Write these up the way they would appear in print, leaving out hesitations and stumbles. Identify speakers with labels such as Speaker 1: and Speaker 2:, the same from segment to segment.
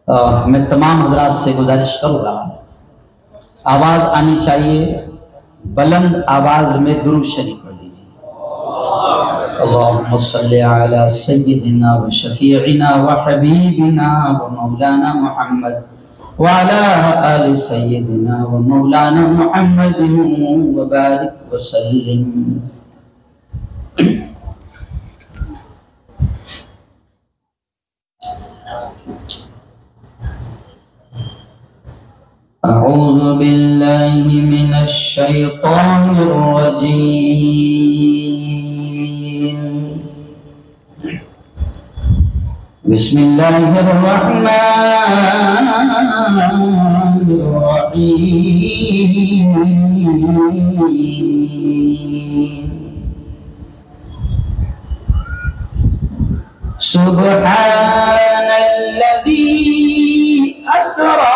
Speaker 1: मैं तमाम हजरात से गुजारिश करूँगा, आवाज़ आनी चाहिए, बुलंद आवाज़ में दुरूद शरीफ पढ़ लीजिए। अल्लाहुम्मा सल्ली अला सय्यिदिना व शफीइना व हबीबिना व मौलाना मुहम्मद व अला आलि सय्यिदिना व मौलाना मुहम्मद व बारिक व सल्लिम। अऊज़ु बिल्लाहि मिनश शैतानिर रजीम। बिस्मिल्लाहिर रहमानिर रहीम। सुब्हानल्लज़ी अस्रा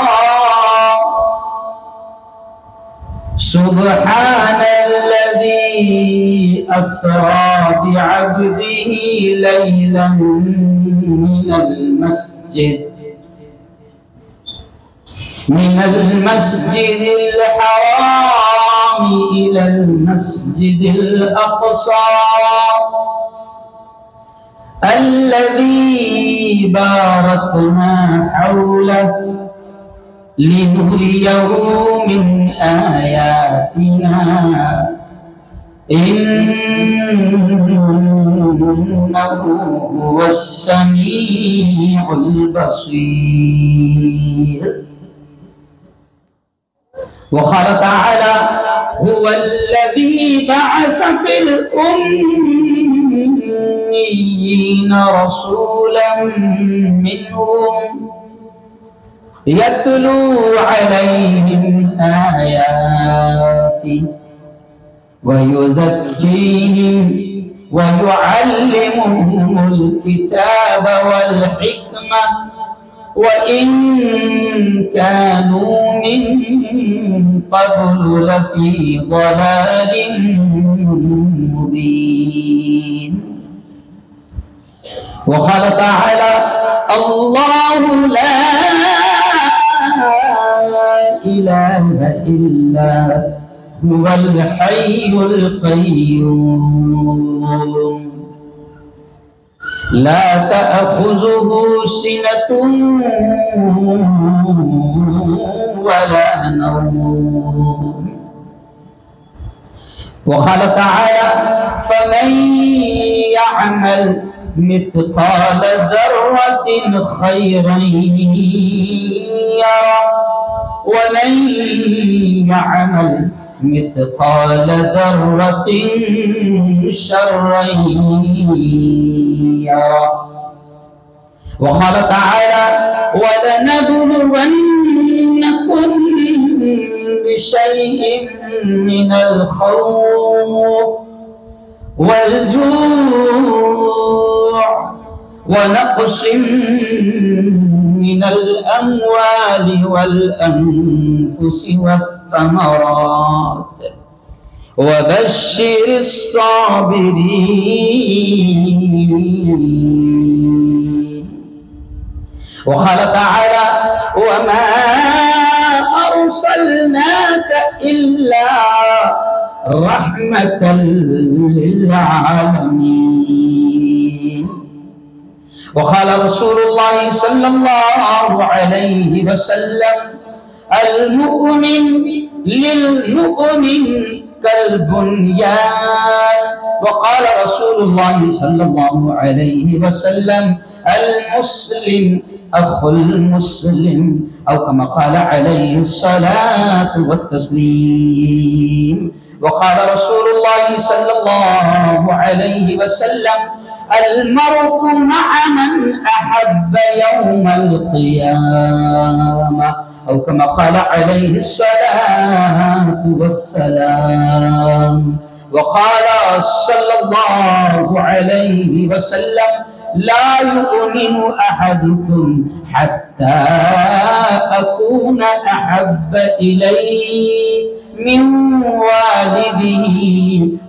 Speaker 1: सुब्हानल्लज़ी अस्रा बिअब्दिही लैलन मिनल मस्जिदिल हराम इलल मस्जिदिल अक़सा अल्लज़ी बारकना हौलहु लिनुरियहु मिन आयातिना इन्नहु हुवस्समीउल बसीर। वक़ाल तआला हुवल्लज़ी बअस फिल उम्मिय्यीन रसूलन मिनहुम यत्लू अलैहिम आयाति व युज़क्कीहिम व युअल्लिमुहुमुल किताब वल हिकमह व इन कानू मिन क़ब्लु लफ़ी ज़लालिम मुबीन। व क़ाल तआला अल्लाहु ला इलाहा इल्ला हुवल हय्युल क़य्यूम ला तअख़ुज़ुहु सिनतुन वला नौम। वक़ाल तआला फमन यअमल मिस्क़ाल ज़र्रतिन ख़ैरन यरह वमन यअमल मिस्क़ाल ज़र्रतिन शर्रन यरह। वक़ाल तआला वलनबलुवन्नकुम बिशैइन मिनल ख़ौफ़ वल्जूअ वनक़्सिम मिनल अम्वालि वल अन्फुसि वत्तमरात वबश्शिरिस साबिरीन। वक़ाल तआला वमा अर्सलनाक इल्ला रहमतल लिल आलमीन। वक़ाल रसूलुल्लाह सल्लल्लाहु अलैहि वसल्लम अल मुमिन लिल मुमिन कल बुन्यान। वक़ाल रसूलुल्लाह सल्लल्लाहु अलैहि वसल्लम अल मुस्लिम अखुल मुस्लिम औ कमा क़ाल अलैहि सलातु वत्तस्लीम। वक़ाल रसूलुल्लाह सल्लल्लाहु अलैहि वसल्लम अलमरउ मअ मन अहब्ब यौमल क़ियामा औ कमा क़ाल अलैहि सलातु वस्सलाम। वक़ाल सल्लल्लाहु अलैहि वसल्लम ला युमिनु अहदुकुम हत्ता अकून अहब्ब इलैहि मिन वालिदिही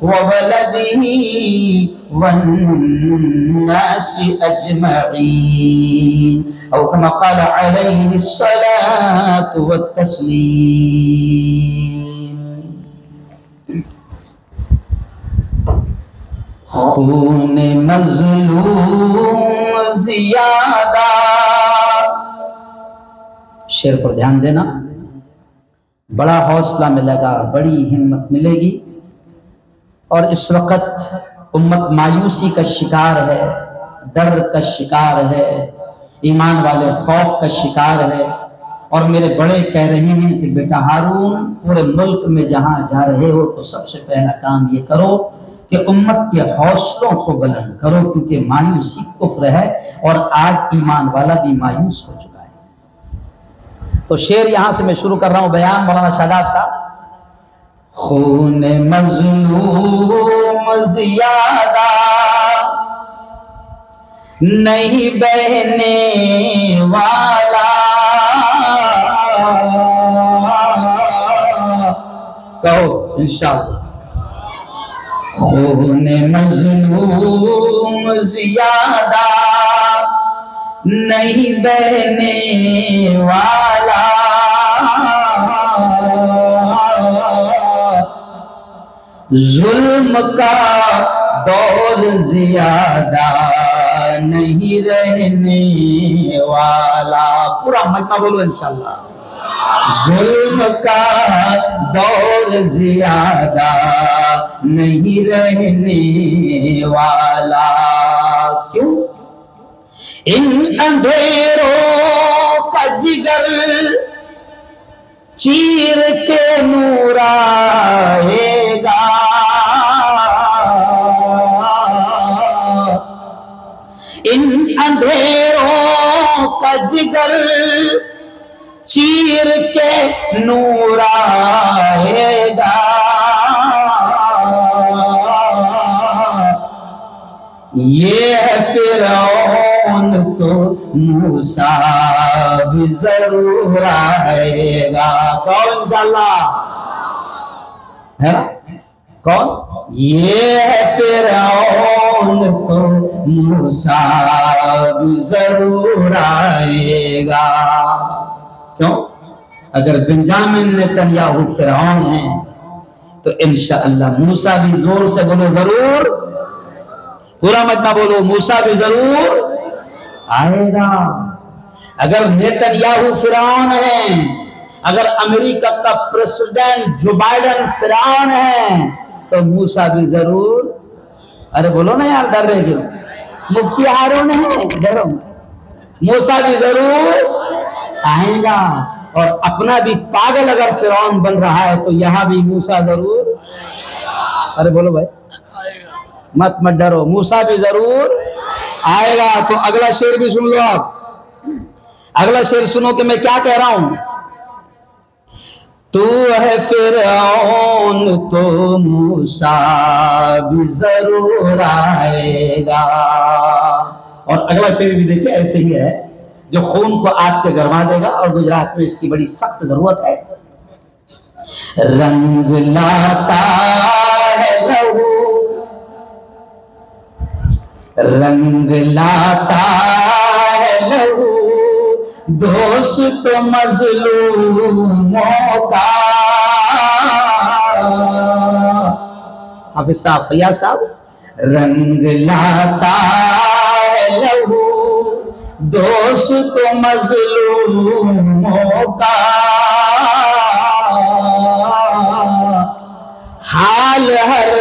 Speaker 1: व वलदिही वन्नासि अजमईन औ कमा क़ाल अलैहिस्सलातु वत्तस्लीम। खून मज़लूम ज़ियादा, शेर पर ध्यान देना, बड़ा हौसला मिलेगा, बड़ी हिम्मत मिलेगी। और इस वक्त उम्मत मायूसी का शिकार है, डर का शिकार है, ईमान वाले खौफ का शिकार है। और मेरे बड़े कह रहे हैं कि बेटा हारून, पूरे मुल्क में जहां जा रहे हो तो सबसे पहला काम ये करो कि उम्मत के हौसलों को बुलंद करो, क्योंकि मायूसी कुफ्र है और आज ईमान वाला भी मायूस हो चुका है। तो शेर यहां से मैं शुरू कर रहा हूं बयान, मौलाना शादाब साहब। खून मज़लूम ज़ियादा नहीं बहने वाला, कहो इंशाअल्लाह। खून मज़लूम ज़ियादा नहीं बहने वाला, जुल्म का दौर ज़ियादा नहीं रहने वाला। पूरा मजमा बोलो इंशाअल्लाह। जुल्म का दौर ज़ियादा नहीं रहने वाला। क्यों? इन अंधेरों का जिगर चीर के नूर आएगा, इन अंधेरों का जिगर चीर के नूर आएगा। ये है फिरौन तो मूसा भी जरूर आएगा। कौन इंशाअल्लाह है ना? कौन? ये है फिरौन तो मूसा भी जरूर आएगा। क्यों? अगर बेंजामिन नेतन्याहू फिरौन है तो इंशाअल्लाह मूसा भी, जोर से बोलो जरूर, पूरा मत ना बोलो, मूसा भी जरूर आएगा। अगर नेतन्याहू फिरौन है, अगर अमेरिका का प्रेसिडेंट जो बाइडेन फिरौन है तो मूसा भी जरूर। अरे बोलो ना यार, डर रहे क्यों? मुफ्ती हारून है, डरो मत, मूसा भी जरूर आएगा। और अपना भी पागल अगर फिरौन बन रहा है तो यहां भी मूसा जरूर। अरे बोलो भाई, मत डरो, मूसा भी जरूर आएगा। तो अगला शेर भी सुन लो आप। अगला शेर सुनो कि मैं क्या कह रहा हूं। तू है फिरौन तो मूसा भी जरूर आएगा। और अगला शेर भी देखिए ऐसे ही है, जो खून को आग के गरमा देगा, और गुजरात में इसकी बड़ी सख्त जरूरत है। रंग लाता है लहू, रंग लाता है लहू दोस्त मजलूमों का। हाफिज साहब, फैयाज साहब, रंग लाता है लहू दोस्त मजलूमों का। हाल हर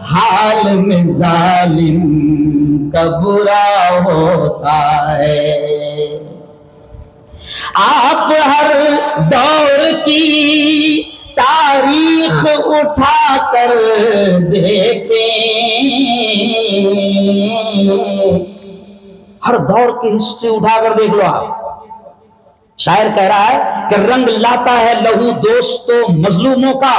Speaker 1: हाल में जालिम का बुरा होता है। आप हर दौर की तारीख उठा कर देखें, हर दौर की हिस्ट्री उठाकर देख लो आप। शायर कह रहा है कि रंग लाता है लहू दोस्तों मजलूमों का,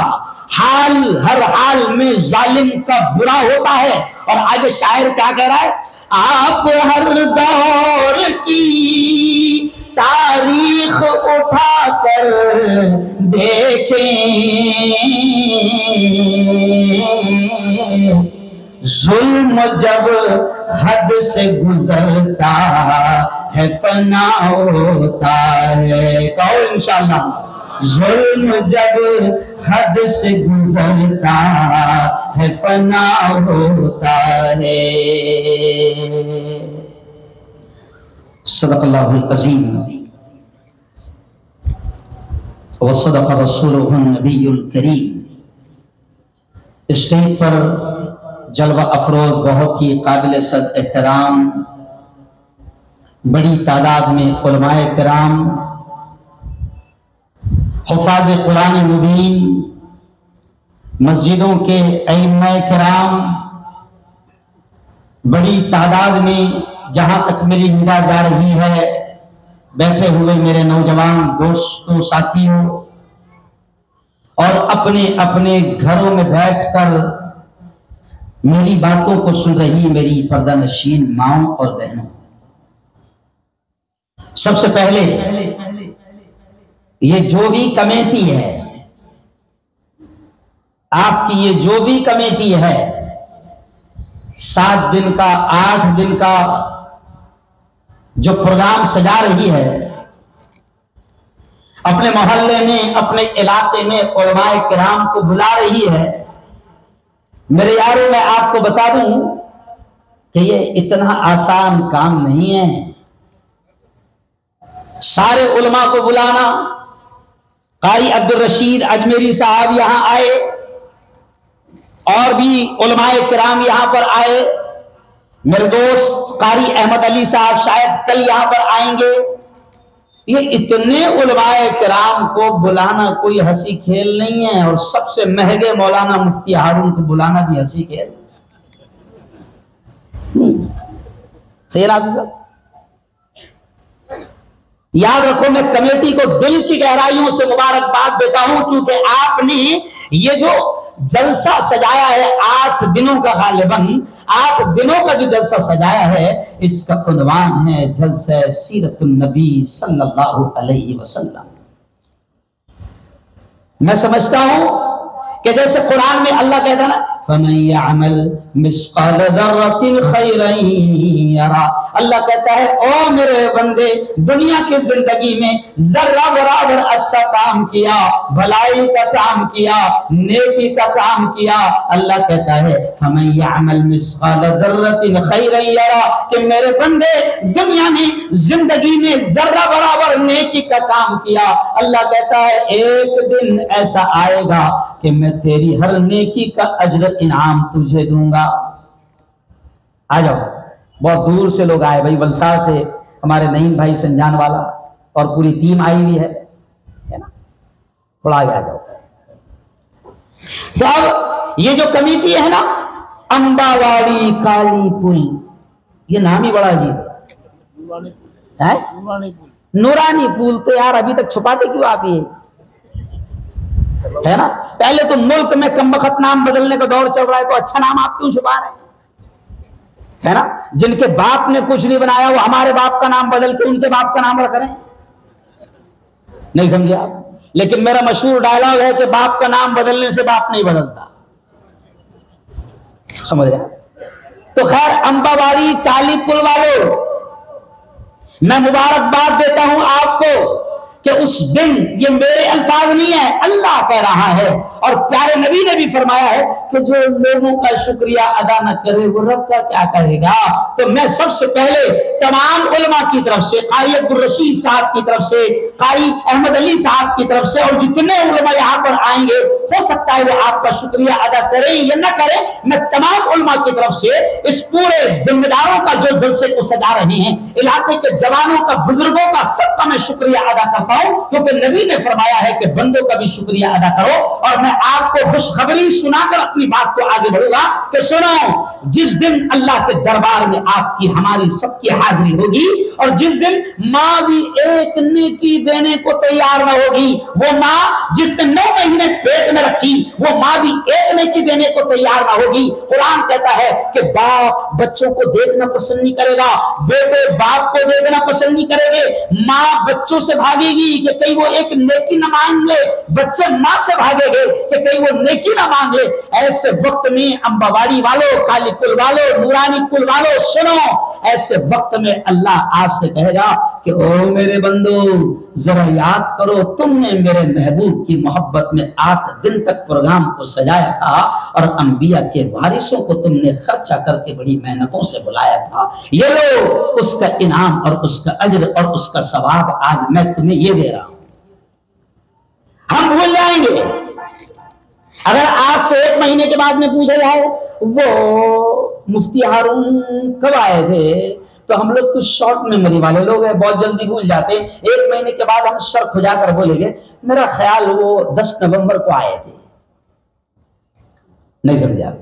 Speaker 1: हाल हर हाल में जालिम का बुरा होता है। और आगे शायर क्या कह रहा है? आप हर दौर की तारीख उठा कर देखें, जुल्म जब हद से गुजरता है फना होता है। कहो इंशाअल्लाह। जुल्म जब हद से गुजरता है फना होता है। सदक़ल्लाहुल अज़ीम व सदक़ रसूलुहुन नबियुल करीम। स्टेज पर जलवा अफरोज बहुत ही काबिल सद एहतराम बड़ी तादाद में उलमाए किराम, हुफ़ाज़ कुरान मुबीन, मस्जिदों के अइम्माए किराम, बड़ी तादाद में जहां तक मेरी निगाह जा रही है बैठे हुए मेरे नौजवान दोस्तों साथियों, और अपने अपने घरों में बैठकर मेरी बातों को सुन रही मेरी पर्दा नशीन माओं और बहनों। सबसे पहले ये जो भी कमेटी है, आपकी ये जो भी कमेटी है, 7 दिन का 8 दिन का जो प्रोग्राम सजा रही है, अपने मोहल्ले में अपने इलाके में उलमाए किराम को बुला रही है, मेरे यारों मैं आपको बता दूं कि ये इतना आसान काम नहीं है। सारे उलमा को बुलाना, कारी अब्दुल रशीद अजमेरी साहब यहां आए और भी उलमाए किराम यहां पर आए, मेरे दोस्त कारी अहमद अली साहब शायद कल यहां पर आएंगे। ये इतने उलमाए किराम को बुलाना कोई हंसी खेल नहीं है, और सबसे महंगे मौलाना मुफ्ती हारून को बुलाना भी हंसी खेल। सही है ना साहब? याद रखो, मैं कमेटी को दिल की गहराइयों से मुबारकबाद देता हूं, क्योंकि आपने ये जो जलसा सजाया है 8 दिनों का, गालिबन 8 दिनों का जो जलसा सजाया है, इसका उन्वान है जलसा सीरतुन नबी सल्लल्लाहु अलैहि वसल्लम। मैं समझता हूं कि जैसे कुरान में अल्लाह कहता है ना, फमन यअमल मिस्काल दर्रतिन खैरन यरा, अल्लाह कहता है ओ मेरे बंदे, दुनिया की जिंदगी में जर्रा बराबर अच्छा काम किया, भलाई का काम किया, नेकी का काम किया, अल्लाह कहता है फमन यअमल मिस्काल दर्रतिन खैरन यरा, कि मेरे बंदे दुनिया में जिंदगी में जर्रा बराबर नेकी का काम किया, अल्लाह कहता है एक दिन ऐसा आएगा कि मैं तेरी हर नेकी का अजर इनाम तुझे दूंगा। आ जाओ, बहुत दूर से लोग आए भाई, वलसाड़ से हमारे नईम भाई संजान वाला और पूरी टीम आई हुई है ना, थोड़ा आगे आ जाओ। तो अब ये जो कमेटी है ना, अंबावाड़ी काली पुल, ये नाम ही बड़ा अजीब है, नूरानी पुल। तो यार अभी तक छुपाते क्यों आप ये, है ना? पहले तो मुल्क में कमबख्त नाम बदलने का दौर चल रहा है, तो अच्छा नाम आप क्यों छुपा रहे हैं, है ना? जिनके बाप ने कुछ नहीं बनाया वो हमारे बाप का नाम बदल के उनके बाप का नाम रख रहे हैं। नहीं समझे आप? लेकिन मेरा मशहूर डायलॉग है कि बाप का नाम बदलने से बाप नहीं बदलता। समझ रहे? तो खैर, अंबावाड़ी काली पुल वालों, मैं मुबारकबाद देता हूं आपको कि उस दिन, ये मेरे अल्फाज नहीं है, अल्लाह कह रहा है, और प्यारे नबी ने भी फरमाया है कि जो लोगों का शुक्रिया अदा न करे वो रब का क्या करेगा। तो मैं सबसे पहले तमाम उलमा की तरफ से, कारी अब्दुल रशीद साहब की तरफ से, कारी अहमद अली साहब की तरफ से, और जितने उलमा यहाँ पर आएंगे, हो सकता है वो आपका शुक्रिया अदा करें या न करें, मैं तमाम उलमा की तरफ से इस पूरे जिम्मेदारों का जो जलसे को सजा रहे हैं, इलाके के जवानों का, बुजुर्गों का, सबका मैं शुक्रिया अदा करता हूं, क्योंकि नबी ने फरमाया है कि बंदों का भी शुक्रिया अदा करो। और मैं आपको खुशखबरी सुनाकर अपनी बात को आगे बढ़ूंगा कि सुनो, जिस दिन अल्लाह के दरबार में आपकी हमारी सबकी हाजिरी होगी, और जिस दिन माँ भी एक नेकी देने को तैयार न होगी, वो माँ जिसने 9 महीने पेट में रखी, वो माँ भी एक नेकी देने को तैयार न होगी। कुरान कहता है कि बाप बच्चों को देखना पसंद नहीं करेगा, बेटे बाप को देखना पसंद नहीं करेंगे, माँ बच्चों से भागेगी कि कहीं वो एक नेकी ना मांग ले, बच्चे माँ से भागेंगे कि कहीं वो नेकी ना मांग ले। ऐसे वक्त में अंबावाड़ी वालों, काली पुल वालों, नूरानी पुल वालों सुनो, ऐसे वक्त में अल्लाह आपसे कहेगा कि ओ मेरे बंदो जरा याद करो, तुमने मेरे महबूब की मोहब्बत में 8 दिन तक प्रोग्राम को सजाया था और अंबिया के वारिसों को तुमने खर्चा करके बड़ी मेहनतों से बुलाया था। ये लो उसका इनाम और उसका अज्र और उसका सवाब आज मैं तुम्हें ये दे रहा हूं। हम भूल जाएंगे। अगर आज से 1 महीने के बाद में पूछा जाए वो मुफ्ती हारून कब आए थे, तो हम लोग तो शॉर्ट मेमोरी वाले लोग हैं, बहुत जल्दी भूल जाते हैं। 1 महीने के बाद हम सर खुजाकर बोलेंगे मेरा ख्याल वो 10 नवंबर को आए थे। नहीं समझा?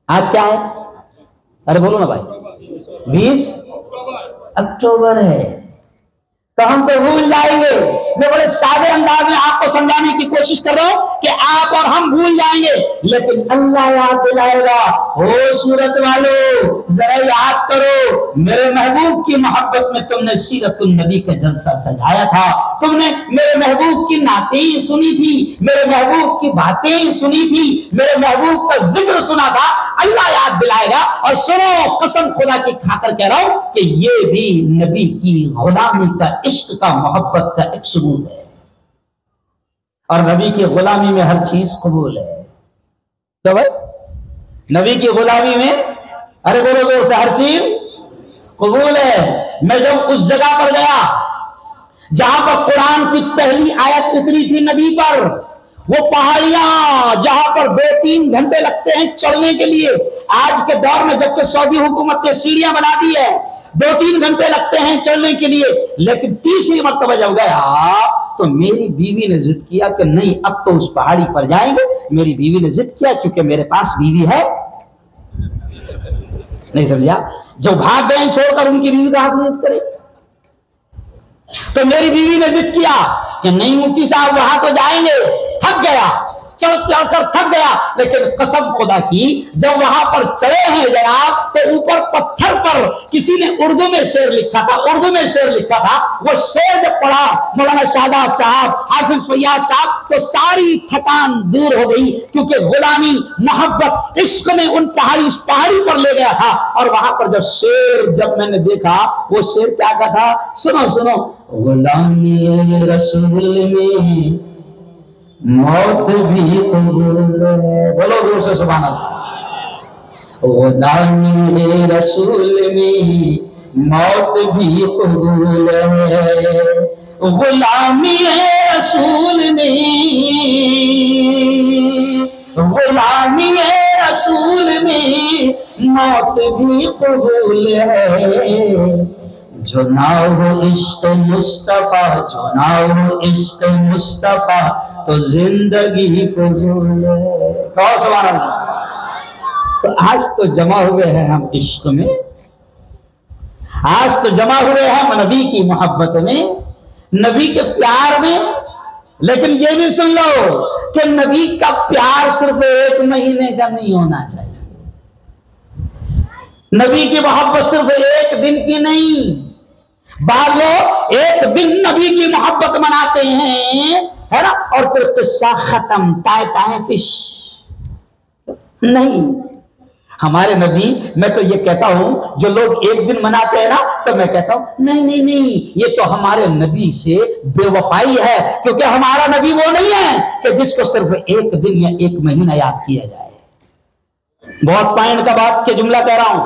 Speaker 1: आज क्या है? अरे बोलो ना भाई, 20 अक्टूबर है, तो हम तो भूल जाएंगे। मैं बड़े सादे अंदाज में आपको समझाने की कोशिश कर रहा हूं कि आप और हम भूल जाएंगे, लेकिन अल्लाह याद दिलाएगा। ओ सूरत वालों जरा याद करो, मेरे महबूब की मोहब्बत में तुमने सीरतुन नबी का जलसा सजाया था, तुमने मेरे महबूब की नातें सुनी थी, मेरे महबूब की बातें सुनी थी, मेरे महबूब का जिक्र सुना था। अल्लाह याद दिलाएगा। और सुनो, कसम खुदा की खाकर कह रहा हूं कि ये भी नबी की गुलामी का, इश्क का, मोहब्बत का एक सबूत है। और नबी की गुलामी में हर चीज कबूल है। तो भाई नबी की गुलामी में, अरे बोलो जोर से, हर चीज कबूल है। मैं जब उस जगह पर गया जहां पर कुरान की पहली आयत उतरी थी नबी पर, वो पहाड़ियां जहां पर 2-3 घंटे लगते हैं चढ़ने के लिए, आज के दौर में जबकि सऊदी हुकूमत ने सीढ़ियां बना दी है, 2-3 घंटे लगते हैं चढ़ने के लिए, लेकिन तीसरी मर्तबा जब गया तो मेरी बीवी ने जिद किया कि नहीं अब तो उस पहाड़ी पर जाएंगे। मेरी बीवी ने जिद किया क्योंकि मेरे पास बीवी है। नहीं समझा? जब भाग गए छोड़कर, उनकी बीवी कहां से जिद करे? तो मेरी बीवी ने जिद किया कि नहीं मुफ्ती साहब वहां तो जाएंगे। थक गया, चढ़ चढ़कर थक गया, लेकिन कसम खुदा की जब वहां पर चढ़े हैं जनाब, तो ऊपर पत्थर पर किसी ने उर्दू में शेर लिखा था, उर्दू में शेर लिखा था। वो शेर जब पढ़ा मौलाना शादाब साहब, हाफिज फैयाज साहब, तो सारी थकान दूर हो गई, क्योंकि गुलामी, मोहब्बत, इश्क ने उस पहाड़ी पर ले गया था। और वहां पर जब शेर जब मैंने देखा, वो शेर क्या कहा? सुनो सुनो, गुलामी रसूल में मौत भी कबूल है। बोलो जोर से सुभान अल्लाह। गुलामी रसूल में मौत भी कबूल है, गुलामी रसूल में, गुलामी रसूल में मौत भी कबूल है। जो ना हो इश्क मुस्तफा, जो ना हो इश्क मुस्तफा, तो जिंदगी फजूल है। कहो सुभान अल्लाह। तो आज तो जमा हुए हैं हम इश्क में, आज तो जमा हुए हैं नबी की मोहब्बत में, नबी के प्यार में। लेकिन ये भी सुन लो कि नबी का प्यार सिर्फ 1 महीने का नहीं होना चाहिए। नबी की मोहब्बत सिर्फ 1 दिन की नहीं। बाद लोग 1 दिन नबी की मोहब्बत मनाते हैं, है ना, और फिर किस्सा खत्म, टाए टाए फिश। नहीं, हमारे नबी, मैं तो ये कहता हूं जो लोग 1 दिन मनाते हैं ना, तो मैं कहता हूं नहीं नहीं नहीं, ये तो हमारे नबी से बेवफाई है, क्योंकि हमारा नबी वो नहीं है कि जिसको सिर्फ 1 दिन या 1 महीना याद किया जाए। बहुत पॉइंट का बात के जुमला कह रहा हूं।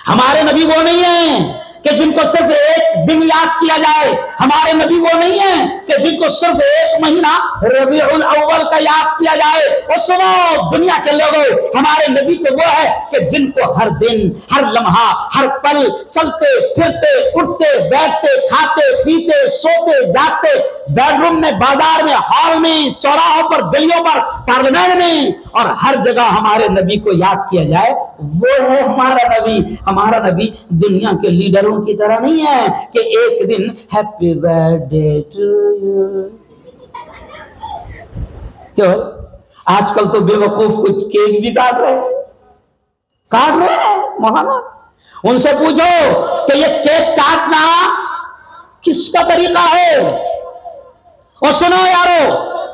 Speaker 1: हमारे नबी वो नहीं है कि जिनको सिर्फ 1 दिन याद किया जाए। हमारे नबी वो नहीं है कि जिनको सिर्फ 1 महीना रबीउल अव्वल का याद किया जाए। और सुनो दुनिया के लोगों, हमारे नबी तो वो है कि जिनको हर दिन, हर लम्हा, हर पल, चलते फिरते, उठते बैठते, खाते पीते, सोते जागते, बेडरूम में, बाजार में, हॉल में, चौराहों पर, गलियों पर, पार्लियामेंट में, और हर जगह हमारे नबी को याद किया जाए। वो है हमारा नबी। हमारा नबी दुनिया के लीडरों की तरह नहीं है कि 1 दिन हैप्पी बर्थडे टू यू। क्यों? आजकल तो बेवकूफ कुछ केक भी काट रहे हैं मोहना। उनसे पूछो कि ये केक काटना किसका तरीका है? और सुनो यारो,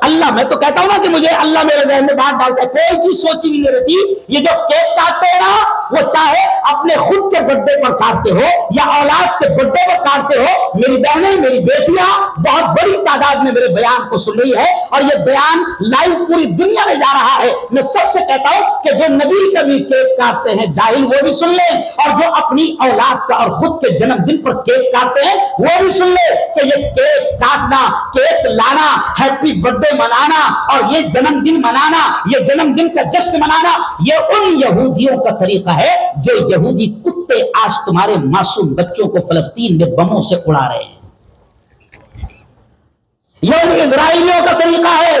Speaker 1: अल्लाह, मैं तो कहता हूं ना कि मुझे अल्लाह मेरे ज़हन में बात डालता है, कोई चीज सोची भी नहीं रहती। ये जो केक काटते हैं ना, वो चाहे अपने खुद के बर्थडे पर काटते हो या औलाद के बर्थडे पर काटते हो। मेरी बहनें, मेरी बेटियां बहुत बड़ी तादाद में मेरे बयान को सुन रही है और ये बयान लाइव पूरी दुनिया में जा रहा है। मैं सबसे कहता हूं कि जो नबी का भी केक काटते हैं जाहिल, वो भी सुन ले, और जो अपनी औलाद का और खुद के जन्मदिन पर केक काटते हैं वो भी सुन ले कि ये केक काटना, केक लाना, हैप्पी बर्थडे मनाना और ये जन्मदिन मनाना, ये जन्मदिन का जश्न मनाना, ये उन यहूदियों का तरीका है जो यहूदी कुत्ते आज तुम्हारे मासूम बच्चों को फलस्तीन में बमों से उड़ा रहे हैं। ये उन इजराइलियों का तरीका है,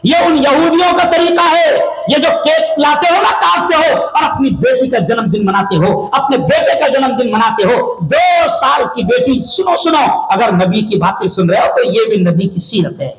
Speaker 1: ये उन यहूदियों का तरीका है। ये जो केक लाते हो ना, काटते हो और अपनी बेटी का जन्मदिन मनाते हो, अपने बेटे का जन्मदिन मनाते हो। 2 साल की बेटी, सुनो सुनो, अगर नबी की बातें सुन रहे हो तो ये भी नबी की सीरत है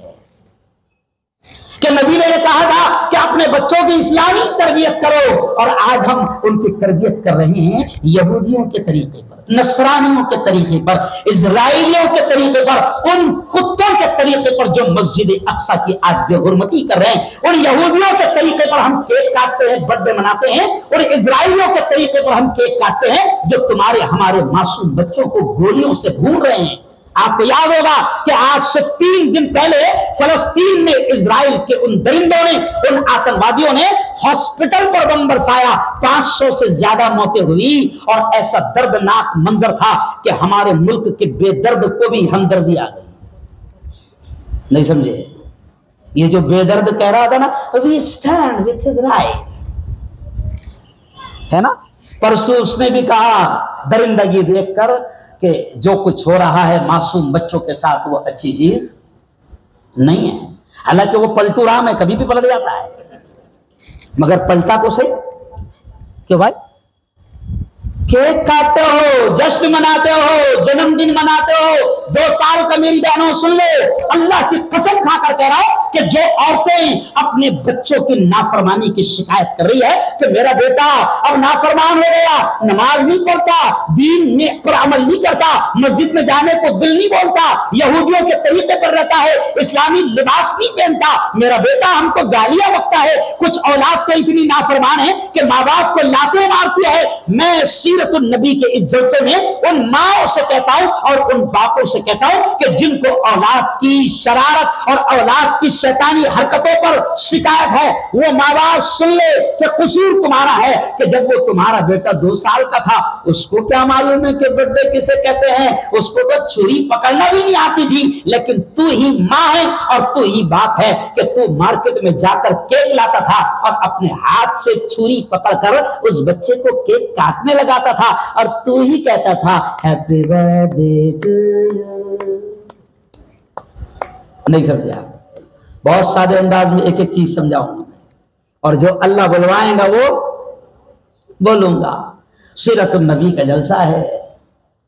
Speaker 1: कि नबी ने कहा था कि अपने बच्चों की इस्लामी तरबियत करो, और आज हम उनकी तरबियत कर रहे हैं यहूदियों के तरीके पर, नसरानियों के तरीके पर, इजराइलियों के तरीके पर, उन कुत्तों के तरीके पर जो मस्जिद अक्सा की आज बेहुरमती कर रहे हैं। उन यहूदियों के तरीके पर हम केक काटते हैं, बर्थडे मनाते हैं, और इजराइलियों के तरीके पर हम केक काटते हैं जो तुम्हारे हमारे मासूम बच्चों को गोलियों से भून रहे हैं। आपको याद होगा कि आज से 3 दिन पहले फलस्तीन में इजराइल के उन दरिंदों ने, उन आतंकवादियों ने हॉस्पिटल पर बम बरसाया, 500 से ज्यादा मौतें हुई, और ऐसा दर्दनाक मंजर था कि हमारे मुल्क के बेदर्द को भी हमदर्दी आ गई। नहीं समझे? ये जो बेदर्द कह रहा था ना, वी स्टैंड विथ इजराइल, है ना? परसों उसने भी कहा दरिंदगी देखकर कि जो कुछ हो रहा है मासूम बच्चों के साथ वो अच्छी चीज नहीं है। हालांकि वो पलटू राम है, कभी भी पलट जाता है, मगर पलटा तो सही। क्यों भाई? केक काटते हो, जश्न मनाते हो, जन्मदिन मनाते हो, 2 साल का, मेरी बहनों सुन ले, अल्लाह की कसम खाकर कह रहा हूं कि जो औरतें अपने बच्चों की नाफरमानी की शिकायत कर रही है कि मेरा बेटा अब नाफरमान हो गया, नमाज नहीं पढ़ता, दीन में पर अमल नहीं करता, मस्जिद में जाने को दिल नहीं बोलता, यहूदियों के तरीके पर रहता है, इस्लामी लिबास नहीं पहनता, मेरा बेटा हमको गालियां बकता है। कुछ औलाद तो इतनी नाफरमान है कि माँ बाप को लातें मारती है। मैं सीरतुन नबी के इस जलसे में उन माओं से कहता हूं और उन बापों से कहता हूं कि जिनको औलाद की शरारत और औलाद की शैतानी हरकतों पर शिकायत है, वो माँ बाप सुन ले कि कसूर तुम्हारा है कि जब वो तुम्हारा बेटा 2 साल का था, उसको क्या मालूम है कि बर्थडे किसे कहते हैं, उसको तो छुरी पकड़ना भी नहीं आती थी, लेकिन तू ही माँ है और तू ही बाप है कि तू मार्केट में जाकर केक लाता था और अपने हाथ से छुरी पकड़कर उस बच्चे को केक काटने लगाता था, और तू ही कहता था हैप्पी बर्थडे टू यू। नहीं समझा? बहुत सादे अंदाज में एक एक चीज समझाऊंगा मैं, और जो अल्लाह बुलवाएगा वो बोलूंगा। सीरतुन नबी का जलसा है।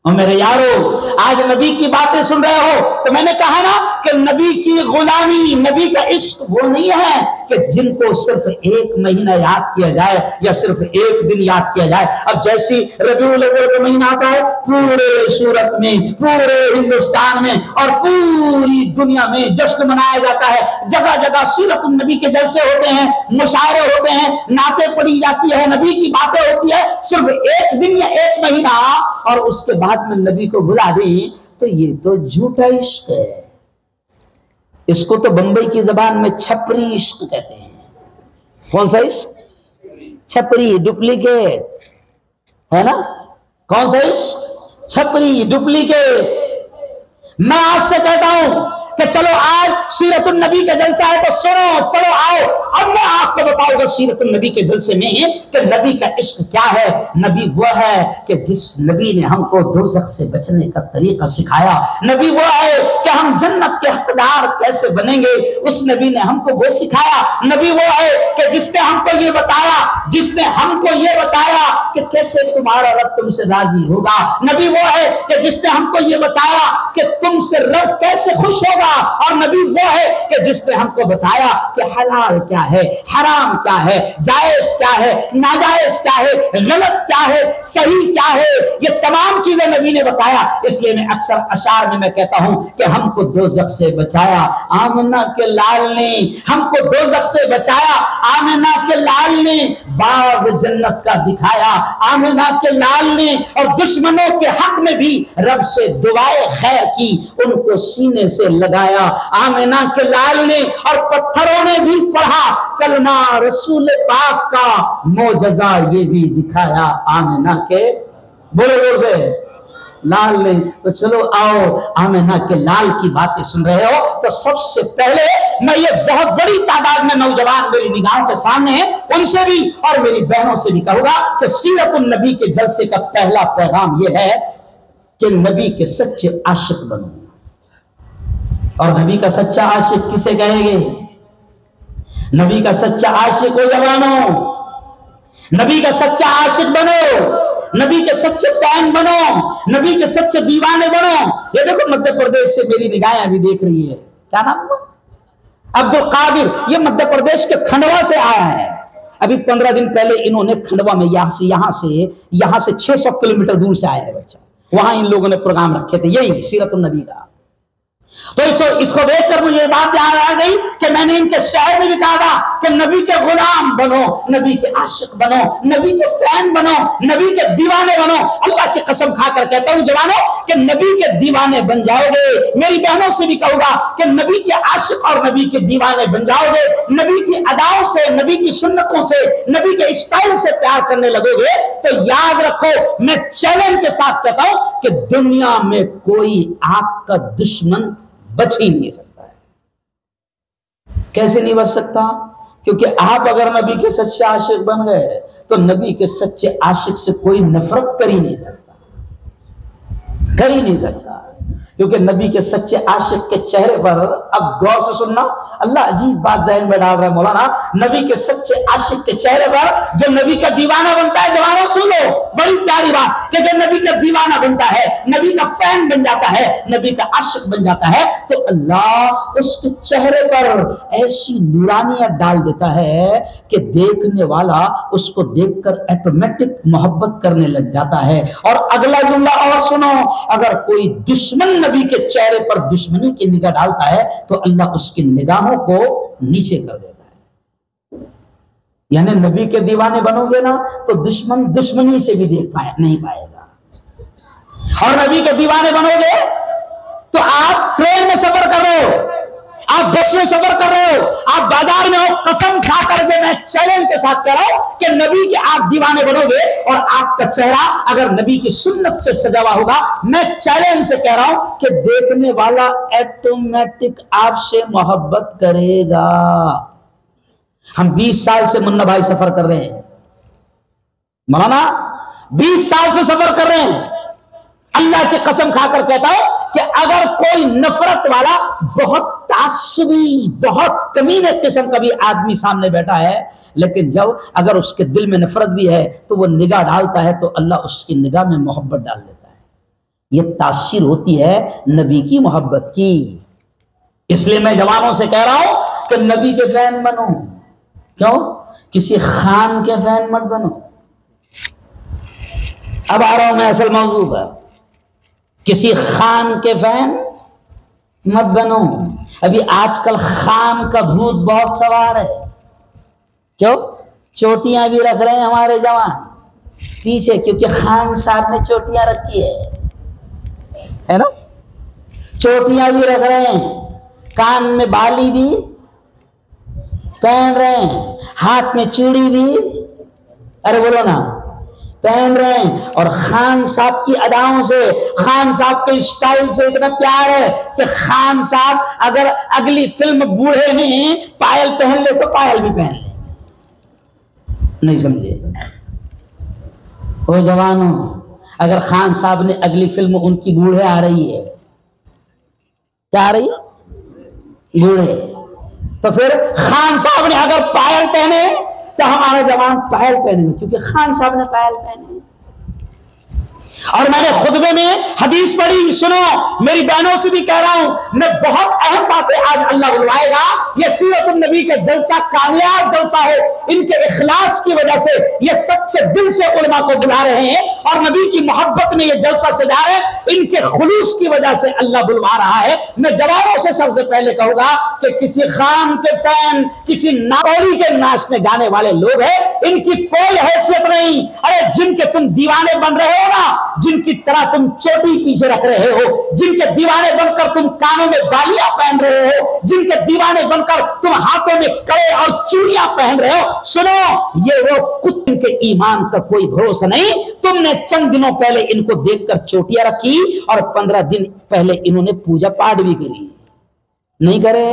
Speaker 1: और मेरे यारो, आज नबी की बातें सुन रहे हो तो मैंने कहा ना कि नबी की गुलामी, नबी का इश्क वो नहीं है कि जिनको सिर्फ 1 महीना याद किया जाए या सिर्फ 1 दिन याद किया जाए। अब जैसी रबीउल अव्वल का महीना आता है, पूरे सूरत में, पूरे हिंदुस्तान में और पूरी दुनिया में जश्न मनाया जाता है। जगह जगह सीरतुन नबी के जलसे होते हैं, मुशायरे होते हैं, नाते पढ़ी जाती है, नबी की बातें होती है। सिर्फ 1 दिन या 1 महीना और उसके बाद में नबी को भुला दी तो ये तो झूठा इश्क है। इसको तो बंबई की जबान में छपरी इश्क कहते हैं। कौन सा इश्क? छपरी, डुप्लीकेट, है ना? कौन सा इश्क? छपरी, डुप्लीकेट। मैं आपसे कहता हूं कि चलो आज सीरतुन नबी का जलसा है तो सुनो, चलो आओ, अब मैं आपको बताऊंगा सीरतुन नबी के जलसे में कि नबी का इश्क क्या है। नबी वो है कि जिस नबी ने हमको दोज़ख से बचने का तरीका सिखाया। नबी वो है कि हम जन्नत के हकदार कैसे बनेंगे, उस नबी ने हमको वो सिखाया। नबी वो है कि जिसने हमको ये बताया, कि कैसे तुम्हारा रब तुमसे राजी होगा। नबी वो है कि जिसने हमको ये बताया कि तुमसे रब कैसे खुश होगा। होगा। और नबी वो है कि जिसने हमको बताया कि हलाल क्या है, हराम क्या है, जायज क्या है, नाजायज क्या है, गलत क्या है, सही क्या है, ये तमाम चीजें नबी ने बताया। इसलिए मैं अक्सर अशार में मैं कहता हूं कि हमको दोज़ख से बचाया आमिना के लाल ने, हमको दोज़ख से बचाया आमिना के लाल ने, बाग जन्नत का दिखाया आमिना के लाल ने, और दुश्मनों के हक में भी रब से दुआए खैर की, उनको सीने से लगाया आमिना के लाल ने। और पत्थरों ने भी पढ़ा कलमा रसूल पाक का, मोजज़ा ये भी दिखाया आमिना के बोले जोर से लाल ने। तो चलो आओ, आमिना के लाल की बातें सुन रहे हो तो सबसे पहले मैं ये बहुत बड़ी तादाद में नौजवान मेरी निगाहों के सामने हैं, उनसे भी और मेरी बहनों से भी कहूंगा कि सीरतुन नबी के जलसे का पहला पैगाम यह है कि नबी के सच्चे आशिक बनो। और नबी का सच्चा आशिक किसे कहेंगे? नबी का सच्चा आशिक हो जवानों, नबी का सच्चा आशिक बनो, नबी के सच्चे फैन बनो, नबी के सच्चे दीवाने बनो। ये देखो मध्य प्रदेश से मेरी निगाहें अभी देख रही है, क्या नाम है? अब्दुल कादिर, ये मध्य प्रदेश के खंडवा से आया है। अभी 15 दिन पहले इन्होंने खंडवा में यहां से 600 किलोमीटर दूर से आया है बच्चा, वहां इन लोगों ने प्रोग्राम रखे थे यही सीरतुन नबी का। तो इसको देखकर मुझे ये बात याद आ गई कि मैंने इनके शहर में भी कहा था कि नबी के गुलाम बनो, नबी के आशिक बनो, नबी के फैन बनो, नबी के दीवाने बनो। अल्लाह की कसम खाकर कहता हूं जवानों कि नबी के दीवाने बन जाओगे। मेरी बहनों से भी कहूंगा कि नबी के आशिक और नबी के दीवाने बन जाओगे। नबी की अदाओं से, नबी की सुन्नतों से, नबी के स्टाइल से प्यार करने लगोगे तो याद रखो, मैं चैलेंज के साथ कहता हूं कि दुनिया में कोई आपका दुश्मन बच ही नहीं सकता है। कैसे नहीं बच सकता? क्योंकि आप अगर नबी के सच्चे आशिक बन गए तो नबी के सच्चे आशिक से कोई नफरत कर ही नहीं सकता, कर ही नहीं सकता। क्योंकि नबी के सच्चे आशिक के चेहरे पर, अब गौर से सुनना, अल्लाह अजीब बात ज़हन में डाल रहा है मौलाना, नबी के सच्चे आशिक के चेहरे पर जो नबी का दीवाना बनता है, जवानों सुन लो बड़ी प्यारी बात, कि जो नबी का दीवाना बनता है, नबी का फैन बन जाता है, नबी का आशिक बन जाता है, तो अल्लाह उसके चेहरे पर ऐसी नूरानियत डाल देता है कि देखने वाला उसको देखकर ऑटोमेटिक मोहब्बत करने लग जाता है। और अगला जुमला और सुनो, अगर कोई दुश्मन नबी के चेहरे पर दुश्मनी की निगाह डालता है तो अल्लाह उसकी निगाहों को नीचे कर देता है। यानी नबी के दीवाने बनोगे ना तो दुश्मन दुश्मनी से भी देख नहीं पाएगा। और नबी के दीवाने बनोगे तो आप ट्रेन में सफर कर रहे हो, आप बस में सफर कर रहे हो, आप बाजार में हो, कसम खा करके मैं चैलेंज के साथ कह रहा हूं कि नबी के आप दीवाने बनोगे और आपका चेहरा अगर नबी की सुन्नत से सजा हुआ होगा, मैं चैलेंज से कह रहा हूं कि देखने वाला ऑटोमेटिक आपसे मोहब्बत करेगा। हम 20 साल से मुन्ना भाई सफर कर रहे हैं, मौलाना 20 साल से सफर कर रहे हैं। अल्लाह की कसम खाकर कहता हूं कि अगर कोई नफरत वाला, बहुत तासुबी, बहुत कमीने किस्म का भी आदमी सामने बैठा है, लेकिन जब अगर उसके दिल में नफरत भी है तो वो निगाह डालता है तो अल्लाह उसकी निगाह में मोहब्बत डाल देता है। ये तासीर होती है नबी की मोहब्बत की। इसलिए मैं जवानों से कह रहा हूं कि नबी के फैन बनो। क्यों? किसी खान के फैन मत बनो। अब आ रहा हूं मैं असल मौजू पर। किसी खान के फैन मत बनो। अभी आजकल खान का भूत बहुत सवार है। क्यों? चोटियां भी रख रहे हैं हमारे जवान पीछे, क्योंकि खान साहब ने चोटियां रखी है ना। चोटियां भी रख रहे हैं, कान में बाली भी पहन रहे हैं, हाथ में चूड़ी भी, अरे बोलो ना, पहन रहे हैं। और खान साहब की अदाओं से, खान साहब के स्टाइल से इतना प्यार है कि खान साहब अगर अगली फिल्म बूढ़े में पायल पहन ले तो पायल भी पहन ले। नहीं समझे? ओ जवानों, अगर खान साहब ने अगली फिल्म, उनकी बूढ़े आ रही है, क्या आ रही? बूढ़े। तो फिर खान साहब ने अगर पायल पहने तो हमारे जवान पायल पहनेंगे, क्योंकि खान साहब ने पायल पहने।
Speaker 2: और मैंने खुतबे में हदीस पढ़ी, सुनो मेरी बहनों से भी कह रहा हूं, मैं बहुत अहम बातें आज अल्लाह बुलवाएगा। ये सीरत नबी के जलसा कामयाब जलसा है, इनके इखलास की वजह से ये सच्चे दिल से उलमा को बुला रहे हैं और नबी की मोहब्बत में ये जलसा सजा रहे हैं, इनके खुलूस की वजह से अल्लाह बुलवा रहा है। मैं जवानों से सबसे पहले कहूंगा कि किसी खान के फैन, किसी नागौरी के नाचने गाने वाले लोग हैं, इनकी कोई हैसियत नहीं। अरे जिनके तुम दीवाने बन रहे हो ना, जिनकी तरह तुम चोटी पीछे रख रहे हो, जिनके दीवाने बनकर तुम कानों में बालियां पहन रहे हो, जिनके दीवाने बनकर तुम हाथों में कड़े और चूड़ियां पहन रहे हो, सुनो ये वो कुत्ते के ईमान का कोई भरोसा नहीं। तुमने चंद दिनों पहले इनको देखकर चोटियां रखी और 15 दिन पहले इन्होंने पूजा पाठ भी करी, नहीं करे?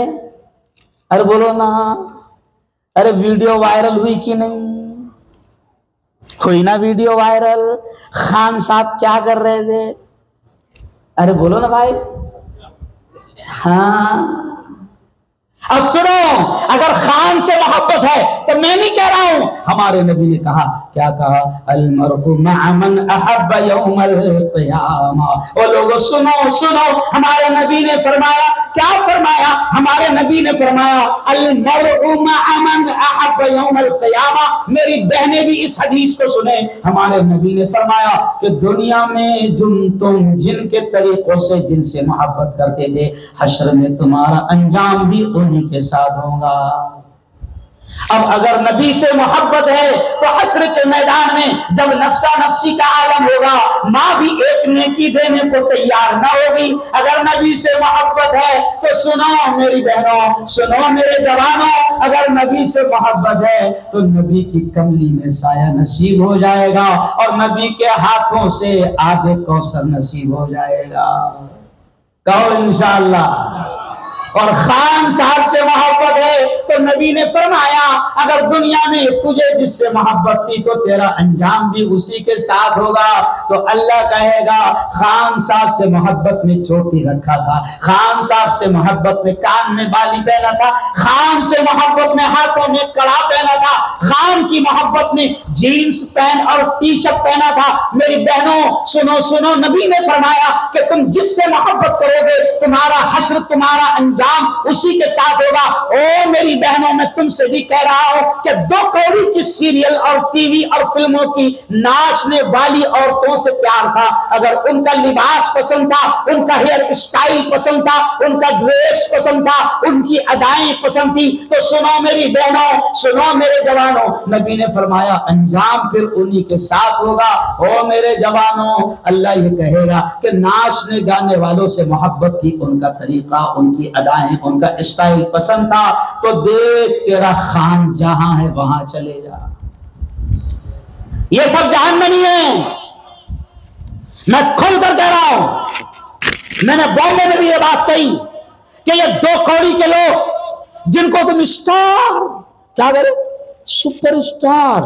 Speaker 2: अरे बोलो ना, अरे वीडियो वायरल हुई कि नहीं हुई? ना वीडियो वायरल। खान साहब क्या कर रहे थे? अरे बोलो ना भाई। हाँ, अब सुनो, अगर खान से मोहब्बत है तो मैं नहीं कह रहा हूं, हमारे नबी ने कहा, क्या कहा? अल-मर्उ मअ मन अहब्ब यौमल क़ियामा। ओ लोगों सुनो सुनो, हमारे नबी ने फरमाया, क्या फरमाया? हमारे नबी ने फरमाया अल-मर्उ मअ मन अहब्ब यौमल क़ियामा। मेरी बहनें भी इस हदीस को सुने, हमारे नबी ने फरमाया कि दुनिया में तुम जिनके तरीकों से जिनसे मोहब्बत करते थे, हश्र में तुम्हारा अंजाम भी के साथ होगा। अब अगर नबी से मोहब्बत है तो हश्र के मैदान में जब नफ्सा नफ्सी का आलम होगा, माँ भी एक नेकी देने को तैयार न होगी। अगर नबी से मोहब्बत है तो सुनो मेरी बहनों, सुनो मेरे जवानों, अगर नबी से मोहब्बत है तो नबी की कमली में साया नसीब हो जाएगा और नबी के हाथों से आगे कौसर नसीब हो जाएगा। कहो इंशाअल्लाह। और खान साहब से मोहब्बत है तो नबी ने फरमाया, अगर दुनिया में तुझे जिससे मोहब्बत थी तो तेरा अंजाम भी उसी के साथ होगा। तो अल्लाह कहेगा, खान साहब से मोहब्बत में चोटी रखा था, खान साहब से मोहब्बत में कान में बाली पहना था, खान से मोहब्बत में हाथों में कड़ा पहना था, खान की मोहब्बत में जीन्स पैंट और टी शर्ट पहना था। मेरी बहनों सुनो सुनो, नबी ने फरमाया कि तुम जिससे मोहब्बत करोगे तुम्हारा हश्र, तुम्हारा अंजाम उसी के साथ होगा। ओ मेरी बहनों, मैं तुमसे भी कह रहा हूं कि 2 कौड़ी की सीरियल और टीवी और फिल्मों की नाचने वाली औरतों से प्यार था, अगर उनका लिबास पसंद था, उनका हेयर स्टाइल पसंद था, उनका ड्रेस पसंद था, उनकी अदाएं पसंद थी, तो सुनो मेरी बहनों, सुनो मेरे जवानों, नबी ने फरमाया अंजाम फिर उन्हीं के साथ होगा। ओ मेरे जवानों, अल्लाह ये कहेगा कि नाचने गाने वालों से मोहब्बत थी, उनका तरीका, उनकी अदाएं, उनका स्टाइल पसंद था, तो देख तेरा खान जहां है वहां चले जा। ये सब जहन्नमी है, मैं खुलकर कह रहा हूं। मैंने बॉम्बे में भी ये बात कही कि ये 2 कौड़ी के लोग जिनको तुम स्टार क्या करे, सुपर स्टार,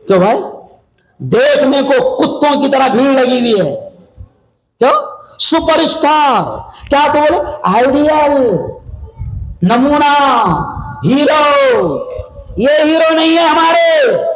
Speaker 2: क्यों भाई? देखने को कुत्तों की तरह भीड़ लगी हुई है, क्यों? सुपरस्टार क्या तो बोले, आइडियल, नमूना, हीरो। ये हीरो नहीं है हमारे।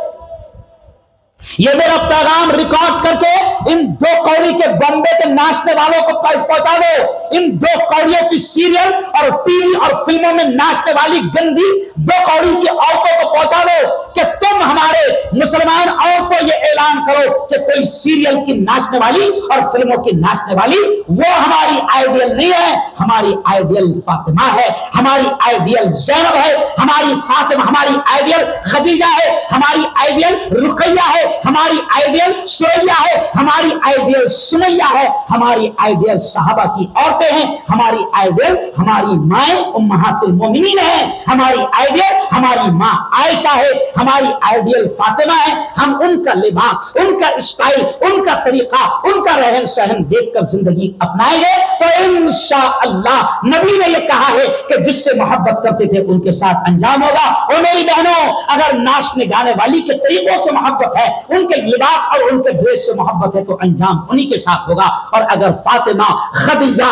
Speaker 2: ये मेरा पैगाम रिकॉर्ड करके इन 2 कौड़ी के बॉम्बे के नाचने वालों को पहुंचा दो। इन 2 कौड़ियों की सीरियल और टीवी और फिल्मों में नाचने वाली गंदी 2 कौड़ी की औरतों को पहुंचा दो कि तुम हमारे मुसलमान औरतों ये ऐलान करो कि कोई सीरियल की नाचने वाली और फिल्मों की नाचने वाली वो हमारी आइडियल नहीं है। हमारी आइडियल फातिमा है, हमारी आइडियल ज़ैनब है, हमारी फातिमा, हमारी आइडियल खदीजा है, हमारी आइडियल रुकैया है, हमारी आइडियल सुरैया है, हमारी आइडियल सुमैया है, हमारी आइडियल सहाबा की औरतें हैं, हमारी आइडियल हमारी माए उम्महातुल मोमिनीन है, हमारी आइडियल हमारी माँ आयशा है, हमारी आइडियल फातिमा है। हम उनका लिबास, उनका स्टाइल, उनका तरीका, उनका रहन सहन देखकर जिंदगी अपनाएंगे तो इंशाअल्लाह नबी ने यह कहा है कि जिससे मोहब्बत करते थे उनके साथ अंजाम होगा। और मेरी बहनों, अगर नाचने गाने वाली के तरीकों से मोहब्बत है, उनके लिबास और उनके ड्रेस से मोहब्बत है तो अंजाम उन्हीं के साथ होगा। और अगर फातिमा, खदीजा,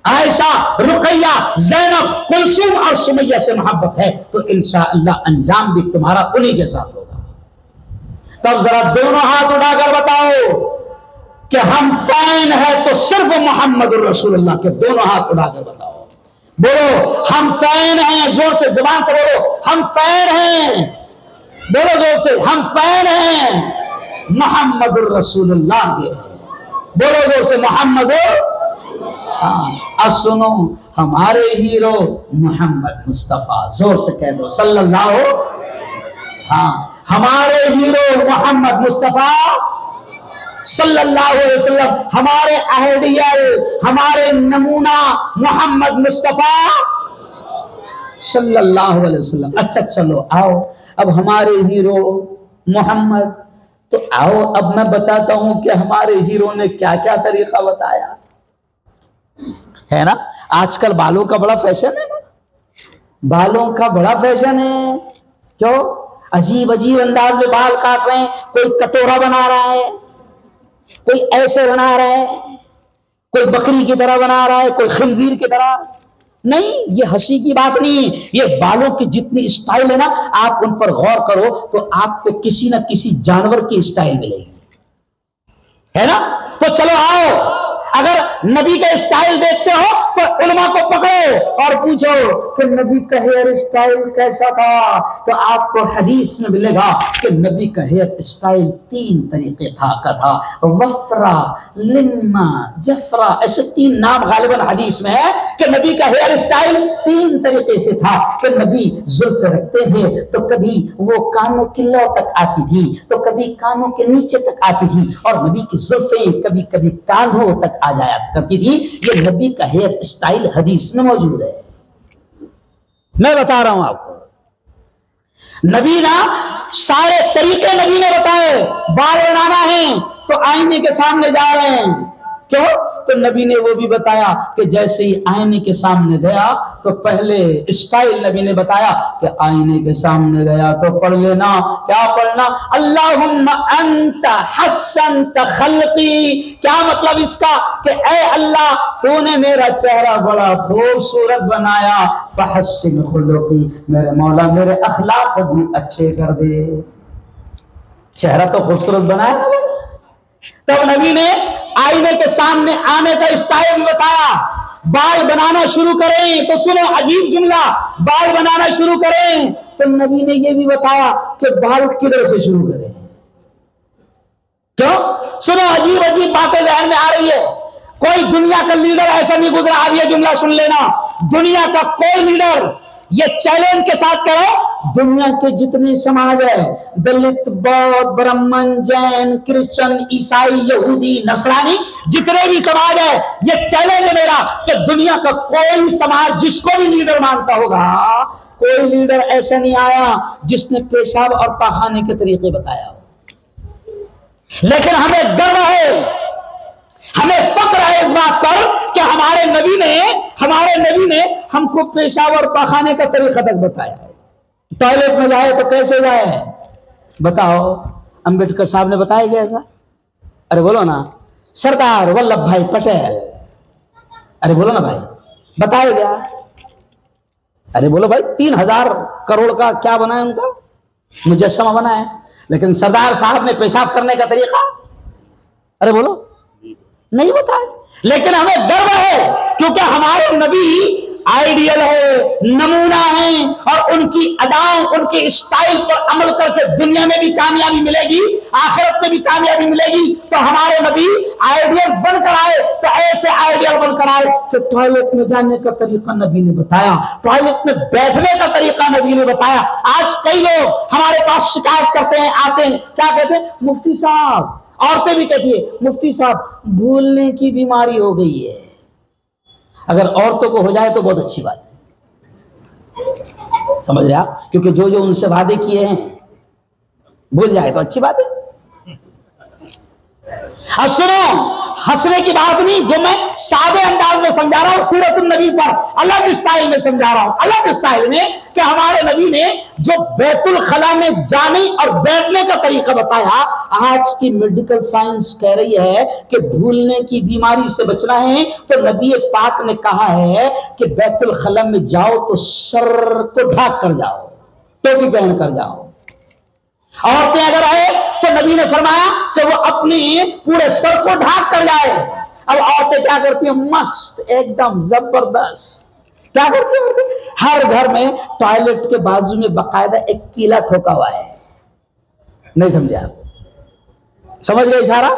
Speaker 2: आयशा, रुकैया, ज़ैनब, कुलसूम और सुमैया से मोहब्बत है तो इंशाअल्लाह अंजाम भी तुम्हारा उन्हीं के साथ होगा। तब जरा दोनों हाथ उठाकर बताओ, कि हम फैन है तो सिर्फ मोहम्मद रसूलुल्लाह के। दोनों हाथ उठाकर बताओ, बोलो हम फैन हैं, जोर से जुबान से बोलो हम फैन हैं, बोलो जोर से हम फैन हैं मोहम्मद रसूलुल्लाह के, बोलो जोर से मोहम्मद। हाँ, अब सुनो हमारे हीरो मोहम्मद मुस्तफा, जोर से कह दो सल्लल्लाहु। हाँ, हमारे हीरो मोहम्मद मुस्तफा सल्लल्लाहु अलैहि वसल्लम, हमारे आइडियल, हमारे नमूना मोहम्मद मुस्तफा सल्लल्लाहु अलैहि वसल्लम। अच्छा चलो आओ, अब हमारे हीरो मोहम्मद, तो आओ अब मैं बताता हूं कि हमारे हीरो ने क्या क्या तरीका बताया है ना। आजकल बालों का बड़ा फैशन है ना, बालों का बड़ा फैशन है। क्यों? अजीब अजीब अंदाज में बाल काट रहे हैं, कोई कटोरा बना रहा है, कोई ऐसे बना रहा है, कोई बकरी की तरह बना रहा है, कोई खंजीर की तरह। नहीं, ये हंसी की बात नहीं, ये बालों की जितनी स्टाइल है ना, आप उन पर गौर करो तो आपको किसी ना किसी जानवर की स्टाइल मिलेगी, है ना। तो चलो आओ, अगर नबी का स्टाइल देखते हो तो उलमा को पकड़ो और पूछो कि नबी का हेयर स्टाइल कैसा था, तो आपको हदीस में मिलेगा कि नबी का हेयर स्टाइल 3 तरीके का था। वफरा, लिम्मा, जफरा, ऐसे 3 नाम गालिबन हदीस में है कि नबी का हेयर स्टाइल 3 तरीके से था। कि नबी जुल्फ रखते थे तो कभी वो कानों की लौ तक आती थी, तो कभी कानों के नीचे तक आती थी, और नबी की जुल्फें कभी कभी कांधों तक आ जाया करती थी। ये नबी का हेयर स्टाइल हदीस में मौजूद है, मैं बता रहा हूं आपको। नबी ना सारे तरीके नबी ने बताए। बाल बनाना है तो आईने के सामने जा रहे हैं, क्यों? तो नबी ने वो भी बताया कि जैसे ही आईने के सामने गया तो पहले स्टाइल नबी ने बताया कि आईने के सामने गया तो पढ़ लेना, क्या पढ़ना? अल्लाहुम्मा अंता हस्सनत खल्की। क्या मतलब इसका? कि ऐ अल्लाह, तूने मेरा चेहरा बड़ा खूबसूरत बनाया, फहस्सिन खुलुकी, मेरे मौला मेरे अखलाक भी अच्छे कर दे। चेहरा तो खूबसूरत बनाया ना। तब नबी ने आईने के सामने आने का स्टाइल भी बताया। बाल बनाना शुरू करें तो सुनो अजीब जुमला, बाल बनाना शुरू करें तो नबी ने यह भी बताया कि बाल किधर से शुरू करें। क्यों? सुनो अजीब अजीब बातें ज़हन में आ रही है। कोई दुनिया का लीडर ऐसा नहीं गुजरा, अब यह जुमला सुन लेना, दुनिया का कोई लीडर, ये चैलेंज के साथ करो, दुनिया के जितने समाज है, दलित, बौद्ध, ब्राह्मण, जैन, क्रिश्चियन, ईसाई, यहूदी, नसरानी, जितने भी समाज है, ये चैलेंज है मेरा कि दुनिया का कोई समाज जिसको भी लीडर मानता होगा, कोई लीडर ऐसा नहीं आया जिसने पेशाब और पाखाने के तरीके बताया हो। लेकिन हमें गर्व है, हमें फक्र है इस बात पर कि हमारे नबी ने हमको पेशाब और पाखाने का तरीका तक बताया है। टॉयलेट में जाए तो कैसे जाए बताओ? अंबेडकर साहब ने बताया क्या ऐसा? अरे बोलो ना, सरदार वल्लभ भाई पटेल, अरे बोलो ना भाई, बताया गया? अरे बोलो भाई, 3000 करोड़ का क्या बना है उनका मुजस्समा बना है, लेकिन सरदार साहब ने पेशाब करने का तरीका, अरे बोलो, नहीं बताया। लेकिन हमें गर्व है क्योंकि हमारे नबी आइडियल है, नमूना है, और उनकी अदाओं, उनके स्टाइल पर अमल करके दुनिया में भी कामयाबी मिलेगी, आखिरत में भी कामयाबी मिलेगी। तो हमारे नबी आइडियल बनकर आए, तो ऐसे आइडियल बनकर आए कि टॉयलेट में जाने का तरीका नबी ने बताया, टॉयलेट में बैठने का तरीका नबी ने बताया। आज कई लोग हमारे पास शिकायत करते हैं, आते हैं, क्या कहते हैं? मुफ्ती साहब, औरतें भी कहती है, मुफ्ती साहब भूलने की बीमारी हो गई है। अगर औरतों को हो जाए तो बहुत अच्छी बात है, समझ रहे आप? क्योंकि जो जो उनसे वादे किए हैं भूल जाए तो अच्छी बात है। अब सुनो, हंसने की बात नहीं, जो मैं सादे अंदाज में समझा रहा हूं, सीरतुन नबी पर अलग स्टाइल में समझा रहा हूं, अलग स्टाइल में, कि हमारे नबी ने जो बैतुल खला में जाने और बैठने का तरीका बताया। आज की मेडिकल साइंस कह रही है कि भूलने की बीमारी से बचना है, तो नबी पाक ने कहा है कि बैतुल खला में जाओ तो सर को ढक कर जाओ, टोपी पहन कर जाओ। औरतें अगर आए तो नबी ने फरमाया कि वो अपनी पूरे सर को ढाक कर जाए। अब औरतें क्या करती हैं? मस्त, एकदम जबरदस्त। क्या करती है औरतें? हर घर में टॉयलेट के बाजू में बाकायदा एक कीला ठोका हुआ है। नहीं समझे आप? समझ गए इशारा?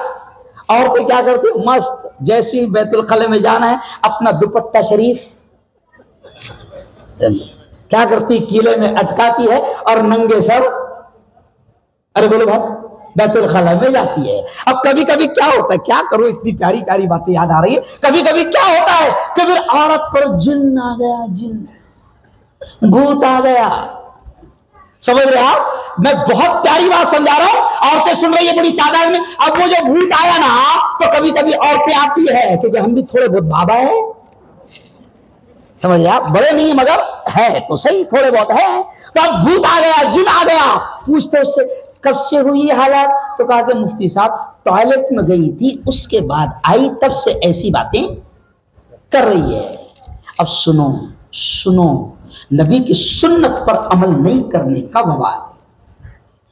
Speaker 2: औरतें क्या करती है? मस्त, जैसे ही बैतुल खला में जाना है अपना दुपट्टा शरीफ क्या करती, कीले में अटकाती है और नंगे सर, अरे बोलो भाई, बैतुल खला में जाती है। अब कभी कभी क्या होता है, क्या करो, इतनी प्यारी प्यारी बातें याद आ रही है। कभी कभी क्या होता है कि फिर औरत पर जिन्न आ गया, जिन्न, भूत आ गया। समझ रहे आप? मैं बहुत प्यारी बात समझा रहा हूं, औरतें सुन रही है बड़ी तादाद में। अब वो जो भूत आया ना, तो कभी कभी औरतें आती है, क्योंकि हम भी थोड़े बहुत बाबा है, समझ रहे आप? बड़े नहीं मगर है तो सही, थोड़े बहुत है। तो अब भूत आ गया, जिन आ गया, पूछते उससे कब से हुई हालात? तो कहा कि मुफ्ती साहब टॉयलेट में गई थी, उसके बाद आई, तब से ऐसी बातें कर रही है। अब सुनो सुनो, नबी की सुन्नत पर अमल नहीं करने का वबाल।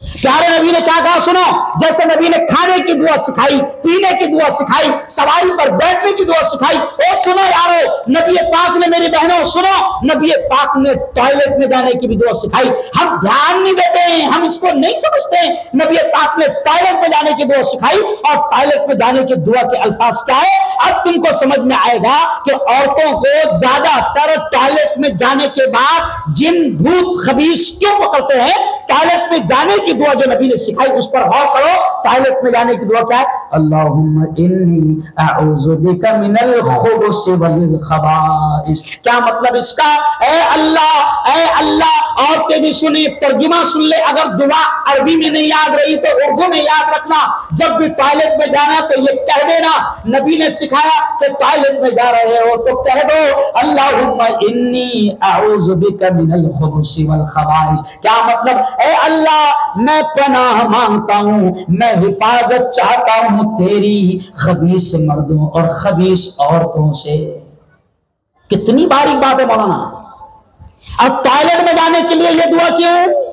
Speaker 2: प्यारे नबी ने क्या कहा सुनो, जैसे नबी ने खाने की दुआ सिखाई, पीने की दुआ सिखाई, सवारी पर बैठने की दुआ सिखाई, ओ सुनो यारो, नबी पाक ने, मेरी बहनों सुनो, नबी पाक ने टॉयलेट में जाने की भी दुआ सिखाई। हम ध्यान नहीं देते हैं, हम इसको नहीं समझते। नबी पाक ने टॉयलेट में जाने की दुआ सिखाई, और टॉयलेट में जाने की दुआ के अल्फाज क्या है अब तुमको समझ में आएगा कि औरतों को ज्यादातर टॉयलेट में जाने के बाद जिन भूत खबीस क्यों पकड़ते हैं। टॉयलेट में जाने की दुआ जो नबी ने सिखाई उस पर गौर करो। टॉयलेट में जाने की दुआ क्या है? अल्लाहुम्मा इन्नी अऊज़ु बिका मिनल खुबुसि वल खबाइस। क्या मतलब इसका? ऐ अल्लाह, औरतें भी सुने, तर्जुमा सुन ले। अगर दुआ अरबी में नहीं याद रही तो उर्दू में याद रखना। जब भी टॉयलेट में जाना तो ये कह देना, नबी ने सिखाया कि टॉयलेट में जा रहे हो तो कह दो अल्लाहुम्मा इन्नी अऊज़ु बिका मिनल खुबुसि वल खबाइस। क्या मतलब? ऐ अल्लाह, मैं पनाह मांगता हूं, मैं हिफाजत चाहता हूं तेरी खबीस मर्दों और खबीस औरतों से। कितनी बारीक बात है मौलाना। अब टॉयलेट में जाने के लिए यह दुआ क्यों?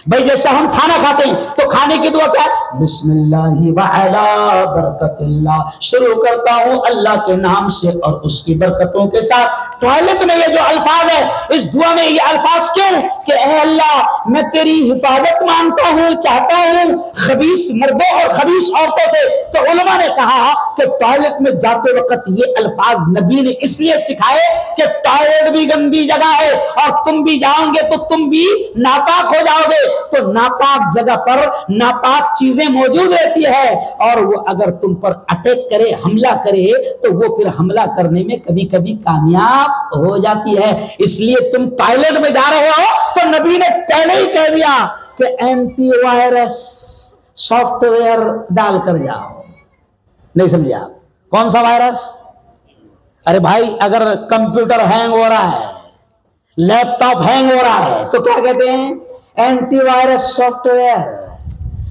Speaker 2: भाई जैसे हम खाना खाते हैं तो खाने की दुआ क्या है? बिस्मिल्लाहि व अला बरकतिल्लाह, शुरू करता हूं अल्लाह के नाम से और उसकी बरकतों के साथ। टॉयलेट में ये जो अल्फाज है, इस दुआ में ये अल्फाज क्यों कि ऐ अल्लाह, मैं तेरी हिफाजत मांगता हूं, चाहता हूं खबीस मर्दों और खबीस औरतों से। तो उलमा ने कहा कि टॉयलेट में जाते वक्त ये अल्फाज नबी ने इसलिए सिखाए कि टॉयलेट भी गंदी जगह है और तुम भी जाओगे तो तुम भी नापाक हो जाओगे। तो नापाक जगह पर नापाक चीजें मौजूद रहती है, और वो अगर तुम पर अटैक करे, हमला करे, तो वो फिर हमला करने में कभी कभी कामयाब हो जाती है। इसलिए तुम टॉयलेट में जा रहे हो तो नबी ने पहले ही कह दिया कि एंटीवायरस सॉफ्टवेयर डाल कर जाओ। नहीं समझे आप? कौन सा वायरस? अरे भाई, अगर कंप्यूटर हैंग हो रहा है, लैपटॉप हैंग हो रहा है, तो क्या कहते हैं? Antivirus software.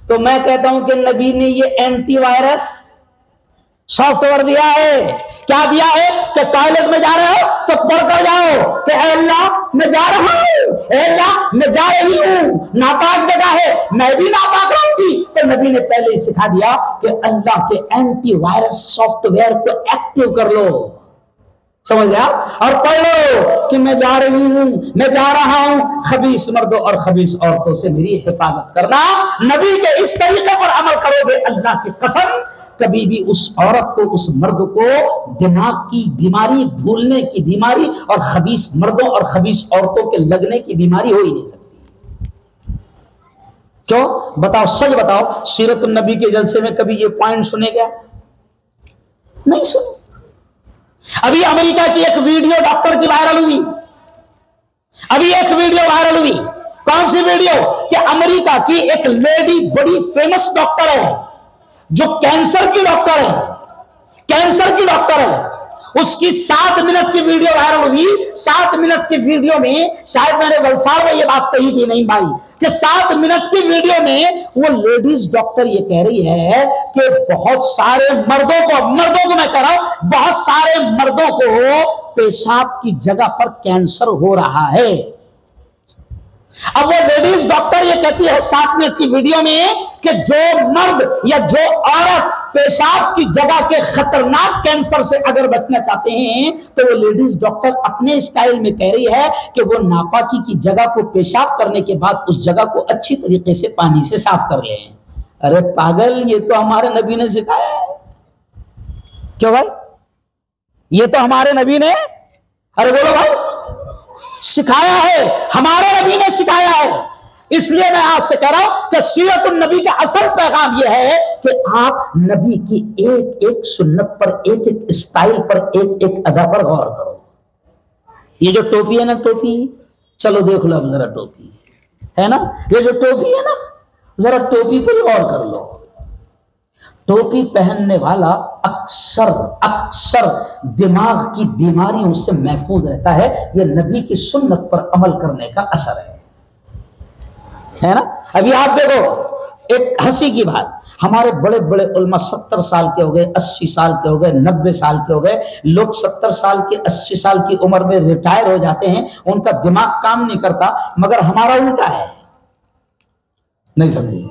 Speaker 2: तो मैं कहता हूं कि नबी ने ये एंटीवायरस सॉफ्टवेयर दिया है। क्या दिया है? कि टॉयलेट में जा रहे हो तो पढ़कर जाओ कि अल्लाह मैं जा रहा हूं, अल्लाह मैं जा रही हूं, नापाक जगह है, मैं भी नापाक रहूंगी। तो नबी ने पहले ही सिखा दिया कि अल्लाह के एंटीवायरस सॉफ्टवेयर को एक्टिव कर लो। समझ रहे आप? और पढ़ लो कि मैं जा रही हूं, मैं जा रहा हूं, खबीस मर्दों और खबीस औरतों से मेरी हिफाजत करना। नबी के इस तरीके पर अमल करोगे, अल्लाह की कसम, कभी भी उस औरत को, उस मर्द को दिमाग की बीमारी, भूलने की बीमारी और खबीस मर्दों और खबीस औरतों के लगने की बीमारी हो ही नहीं सकती। क्यों? बताओ, सच बताओ, सीरत नबी के जलसे में कभी ये पॉइंट सुने क्या? नहीं सुने। अभी अमेरिका की एक वीडियो डॉक्टर की वायरल हुई। अभी एक वीडियो वायरल हुई। कौन सी वीडियो? कि अमेरिका की एक लेडी बड़ी फेमस डॉक्टर है, जो कैंसर की डॉक्टर है, कैंसर की डॉक्टर है। उसकी 7 मिनट की वीडियो वायरल हुई। 7 मिनट की वीडियो में, शायद मैंने वलसाड़ में ये बात कही थी नहीं भाई, कि 7 मिनट की वीडियो में वो लेडीज डॉक्टर ये कह रही है कि बहुत सारे मर्दों को मैं कह रहा हूं, बहुत सारे मर्दों को पेशाब की जगह पर कैंसर हो रहा है। अब वो लेडीज डॉक्टर ये कहती है 7 मिनट की वीडियो में कि जो मर्द या जो औरत पेशाब की जगह के खतरनाक कैंसर से अगर बचना चाहते हैं तो वो लेडीज डॉक्टर अपने स्टाइल में कह रही है कि वो नापाकी की जगह को पेशाब करने के बाद उस जगह को अच्छी तरीके से पानी से साफ कर लें। अरे पागल, ये तो हमारे नबी ने सिखाया है। क्यों भाई? ये तो हमारे नबी ने, अरे बोलो भाई, सिखाया है, हमारे नबी ने सिखाया है। इसलिए मैं आज से कह रहा हूं कि सीरतुन नबी का असल पैगाम यह है कि आप नबी की एक एक सुन्नत पर, एक एक स्टाइल पर, एक एक अदा पर गौर करो। ये जो टोपी है ना, टोपी, चलो देख लो अब जरा टोपी है ना, ये जो टोपी है ना, जरा टोपी पर गौर कर लो। टोपी पहनने वाला अक्सर अक्सर दिमाग की बीमारियों से महफूज रहता है। यह नबी की सुन्नत पर अमल करने का असर है ना। अभी आप देखो, एक हंसी की बात, हमारे बड़े बड़े उल्मा 70 साल के हो गए, 80 साल के हो गए, 90 साल के हो गए। लोग 70 साल के, 80 साल की उम्र में रिटायर हो जाते हैं, उनका दिमाग काम नहीं करता, मगर हमारा उल्टा है। नहीं समझे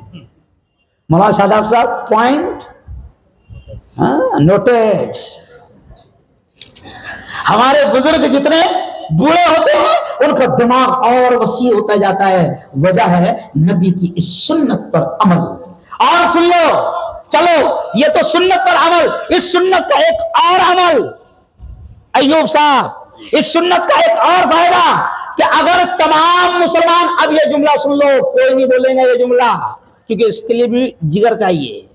Speaker 2: मौलाना शादाब साहब? Point noted. हमारे बुजुर्ग जितने बूढ़े होते हैं उनका दिमाग और वसी होता जाता है। वजह है नबी की इस सुन्नत पर अमल। और सुन लो, चलो ये तो सुन्नत पर अमल, इस सुन्नत का एक और अमल अय्यूब साहब, इस सुन्नत का एक और फायदा कि अगर तमाम मुसलमान, अब ये जुमला सुन लो, कोई नहीं बोलेगा ये जुमला, क्योंकि इसके लिए भी जिगर चाहिए।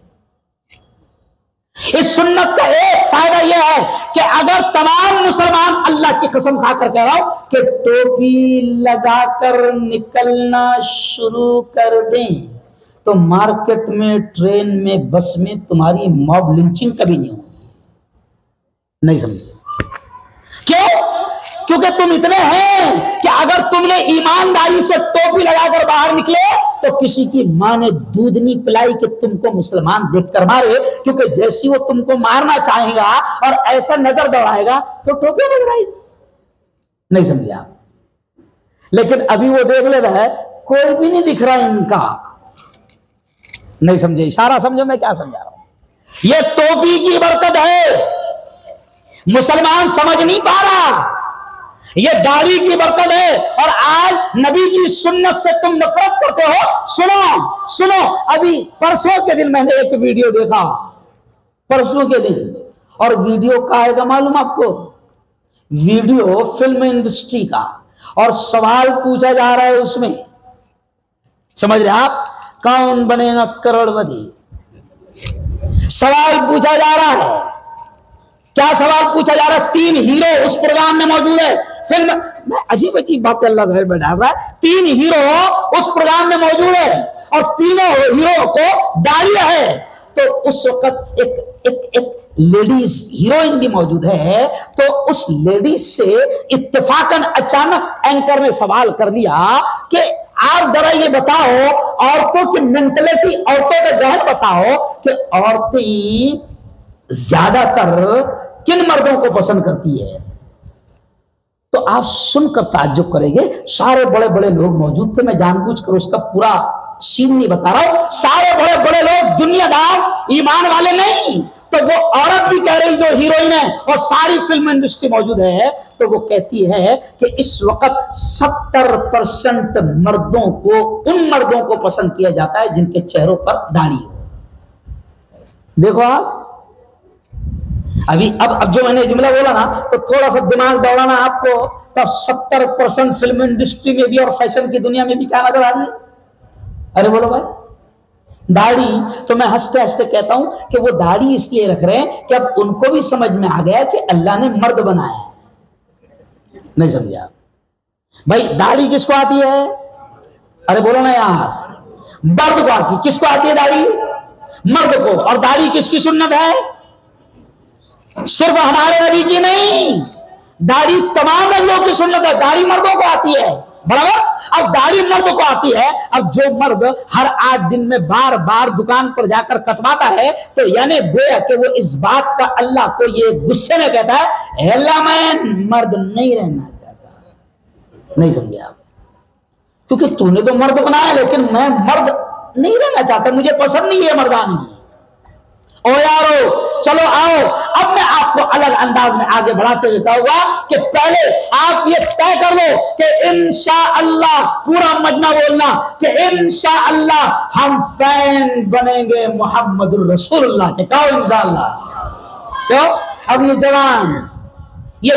Speaker 2: इस सुन्नत का एक फायदा यह है कि अगर तमाम मुसलमान, अल्लाह की कसम खाकर कह रहा हूं, कि टोपी लगाकर निकलना शुरू कर दें तो मार्केट में, ट्रेन में, बस में तुम्हारी मॉब लिंचिंग कभी नहीं होगी। नहीं समझे क्यों? क्योंकि तुम इतने हैं कि अगर तुमने ईमानदारी से टोपी लगाकर बाहर निकले तो किसी की मां ने दूध नहीं पिलाई कि तुमको मुसलमान देखकर मारे, क्योंकि जैसी वो तुमको मारना चाहेगा और ऐसा नजर दौड़ाएगा तो टोपी नजर आएगी। नहीं समझे आप? लेकिन अभी वो देख ले रहा है, कोई भी नहीं दिख रहा इनका। नहीं समझे? इशारा समझो मैं क्या समझा रहा हूं। ये टोपी की बरकत है, मुसलमान समझ नहीं पा रहा। ये दाढ़ी की बरकत है, और आज नबी की सुन्नत से तुम नफरत करते हो। सुनो सुनो, अभी परसों के दिन मैंने एक वीडियो देखा, परसों के दिन, और वीडियो का आएगा मालूम आपको? वीडियो फिल्म इंडस्ट्री का, और सवाल पूछा जा रहा है उसमें, समझ रहे आप? कौन बनेगा करोड़पति? सवाल पूछा जा रहा है। क्या सवाल पूछा जा रहा है? 3 हीरो उस प्रोग्राम में मौजूद है। फिल्म में अजीब अजीब बातें अल्लाह ज़ाहिर में डाल रहा है। 3 हीरो उस प्रोग्राम में मौजूद है, और तीनों हीरो को दाढ़ी है। तो उस वक्त एक लेडीज हीरोइन भी मौजूद है। तो उस लेडीज से इत्तेफाकन अचानक एंकर ने सवाल कर लिया कि आप जरा ये बताओ, औरतों की मेंटलिटी, औरतों का जहन बताओ कि औरतें ज्यादातर किन मर्दों को पसंद करती है। तो आप सुनकर ताज्जुब करेंगे, सारे बड़े बड़े लोग मौजूद थे। मैं जानबूझकर उसका पूरा सीन नहीं बता रहा हूं। सारे बड़े बड़े लोग दुनियादार, ईमान वाले नहीं। तो वो औरत भी कह रही जो हीरोइन है, और सारी फिल्म इंडस्ट्री मौजूद है, तो वो कहती है कि इस वक्त 70% मर्दों को, उन मर्दों को पसंद किया जाता है जिनके चेहरों पर दाढ़ी हो। देखो आप, अभी अब जो मैंने जुमला बोला ना, तो थोड़ा सा दिमाग दौड़ाना आपको, तब 70% फिल्म इंडस्ट्री में भी और फैशन की दुनिया में भी क्या नजर आ रही है? अरे बोलो भाई, दाढ़ी। तो मैं हंसते हंसते कहता हूं कि वो दाढ़ी इसलिए रख रहे हैं कि अब उनको भी समझ में आ गया कि अल्लाह ने मर्द बनाया है। नहीं समझे आप? भाई दाढ़ी किसको आती है? अरे बोलो ना यार, मर्द को आती। किसको आती है दाढ़ी? मर्द को। और दाढ़ी किसकी सुन्नत है? सिर्फ हमारे नबी की नहीं, दाढ़ी तमाम नबियों की सुन्नत है। दाढ़ी मर्दों को आती है, बराबर। अब दाढ़ी मर्द को आती है। अब जो मर्द हर 8 दिन में बार बार दुकान पर जाकर कटवाता है, तो यानी गोया कि वो इस बात का अल्लाह को ये गुस्से में कहता है, अल्लाह मैं मर्द नहीं रहना चाहता। नहीं समझे आप? क्योंकि तूने तो मर्द बनाया, लेकिन मैं मर्द नहीं रहना चाहता, मुझे पसंद नहीं है मर्दानी। ओ यारो चलो आओ, अब मैं आपको अलग अंदाज में आगे बढ़ाते हुए कहूंगा कि पहले आप ये तय कर लो कि इंशाअल्लाह, पूरा मजमा बोलना कि इंशाअल्लाह हम फैन बनेंगे मुहम्मदुर रसूलुल्लाह के। कहो इंशाअल्लाह। क्यों? अब ये जवान, ये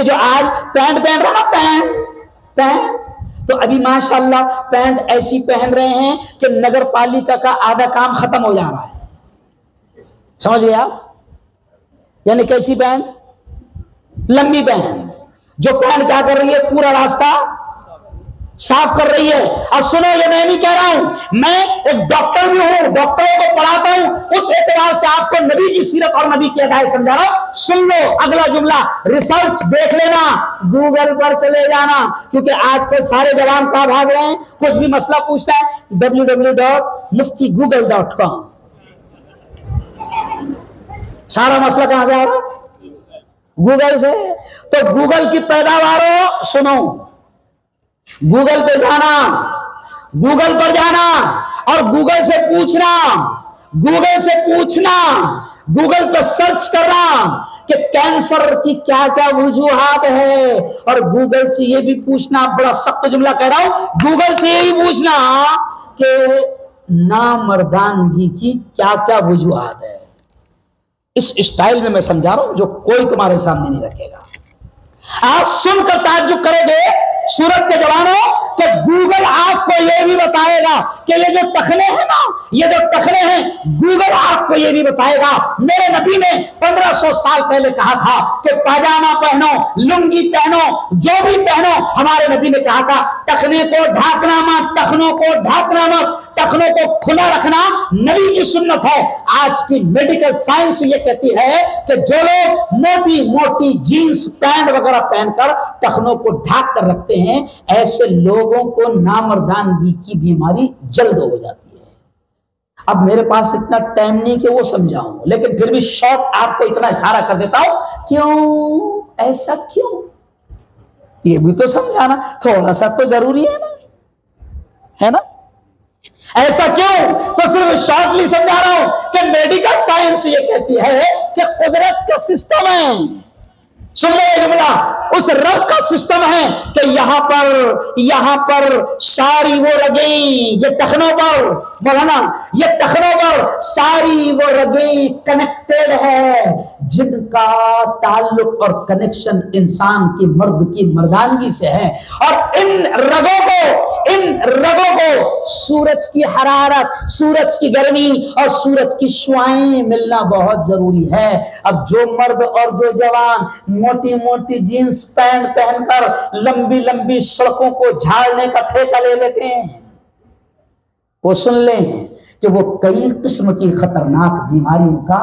Speaker 2: जो आज पैंट पहन रहा ना, पैंट तो अभी माशाल्लाह पैंट ऐसी पहन रहे हैं कि नगर पालिका का आधा काम खत्म हो जा रहा है। समझ गए आप? यानी कैसी पैंट? लंबी पैंट, जो पैंट क्या कर रही है, पूरा रास्ता साफ कर रही है। अब सुनो, ये मैं नहीं कह रहा हूं, मैं एक डॉक्टर भी हूं, डॉक्टरों को पढ़ाता हूं, उस एतबार से आपको नबी की सीरत और नबी की अदाएं समझा रहा हूं। सुन लो अगला जुमला, रिसर्च देख लेना, गूगल पर चले जाना, क्योंकि आजकल सारे जवान कहां भाग रहे हैं, कुछ भी मसला पूछता है www.muftigoogle.com, सारा मसला कहां से आ रहा? गूगल से। तो गूगल की पैदावारों सुनो, गूगल पे जाना, गूगल पर जाना और गूगल से पूछना, गूगल पर सर्च करना कि कैंसर की क्या क्या वजूहात है, और गूगल से ये भी पूछना, बड़ा सख्त जुमला कह रहा हूं, गूगल से ये भी पूछना कि नामर्दानगी की क्या क्या वजूहात है। इस स्टाइल में मैं समझा रहा हूं जो कोई तुम्हारे सामने नहीं रखेगा। आप सुनकर ताज्जुब करोगे सूरत के जवानों कि गूगल आपको यह भी बताएगा कि ये जो टखने हैं ना, ये जो टखने हैं, गूगल आपको यह भी बताएगा। मेरे नबी ने 1500 साल पहले कहा था कि पाजामा पहनो, लुंगी पहनो, जो भी पहनो, हमारे नबी ने कहा था टखने को ढाकना मत, टखनों को ढाकना मत, टखनों को खुला रखना नबी की सुन्नत है। आज की मेडिकल साइंस ये कहती है कि जो लोग मोटी मोटी जीन्स पैंट वगैरह पहनकर टखनों को ढाक कर रखते हैं, ऐसे लोगों को नामर्दानगी की बीमारी जल्द हो जाती है। अब मेरे पास इतना टाइम नहीं कि वो समझाऊं, लेकिन फिर भी शॉर्ट आपको इतना इशारा कर देता हूं, क्यों ऐसा क्यों, ये भी तो समझाना थोड़ा सा तो जरूरी है ना? ऐसा क्यों? तो सिर्फ शॉर्टली समझा रहा हूं कि मेडिकल साइंस ये कहती है कि कुदरत का सिस्टम है। सुन लो जुमला, उस रब का सिस्टम है कि यहां पर सारी वो रगें, ये टखनों पर मौलाना, ये टखनों पर सारी वो रगें कनेक्टेड है जिनका ताल्लुक और कनेक्शन इंसान की मर्द की मर्दानगी से है। और इन रगों को सूरज की हरारत, सूरज की गर्मी और सूरज की शुआएं मिलना बहुत जरूरी है। अब जो मर्द और जो जवान मोटी मोटी जीन्स पैंट पहनकर लंबी लंबी सड़कों को झाड़ने का ठेका ले लेते हैं, वो सुन लें कि वो कई किस्म की खतरनाक बीमारियों का,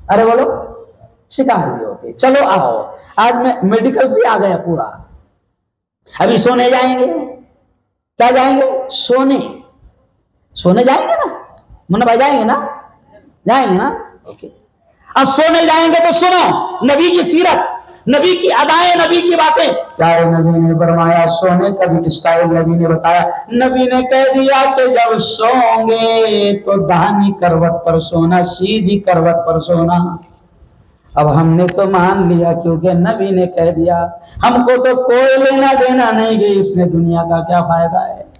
Speaker 2: अरे बोलो, शिकार भी होते। चलो आओ, आज मैं मेडिकल भी आ गया पूरा। अभी सोने जाएंगे, क्या जाएंगे? सोने जाएंगे ना मुन्ना भाई, जाएंगे ना? ओके, अब सोने जाएंगे तो सुनो नबी की सीरत, नबी की अदाएं, नबी की बातें। प्यारे नबी ने फरमाया, सोने का भी स्टाइल नबी ने बताया। नबी ने कह दिया कि जब सोओगे तो दाहिनी करवट पर सोना, सीधी करवट पर सोना। अब हमने तो मान लिया क्योंकि नबी ने कह दिया, हमको तो कोई लेना देना नहीं कि इसमें दुनिया का क्या फायदा है।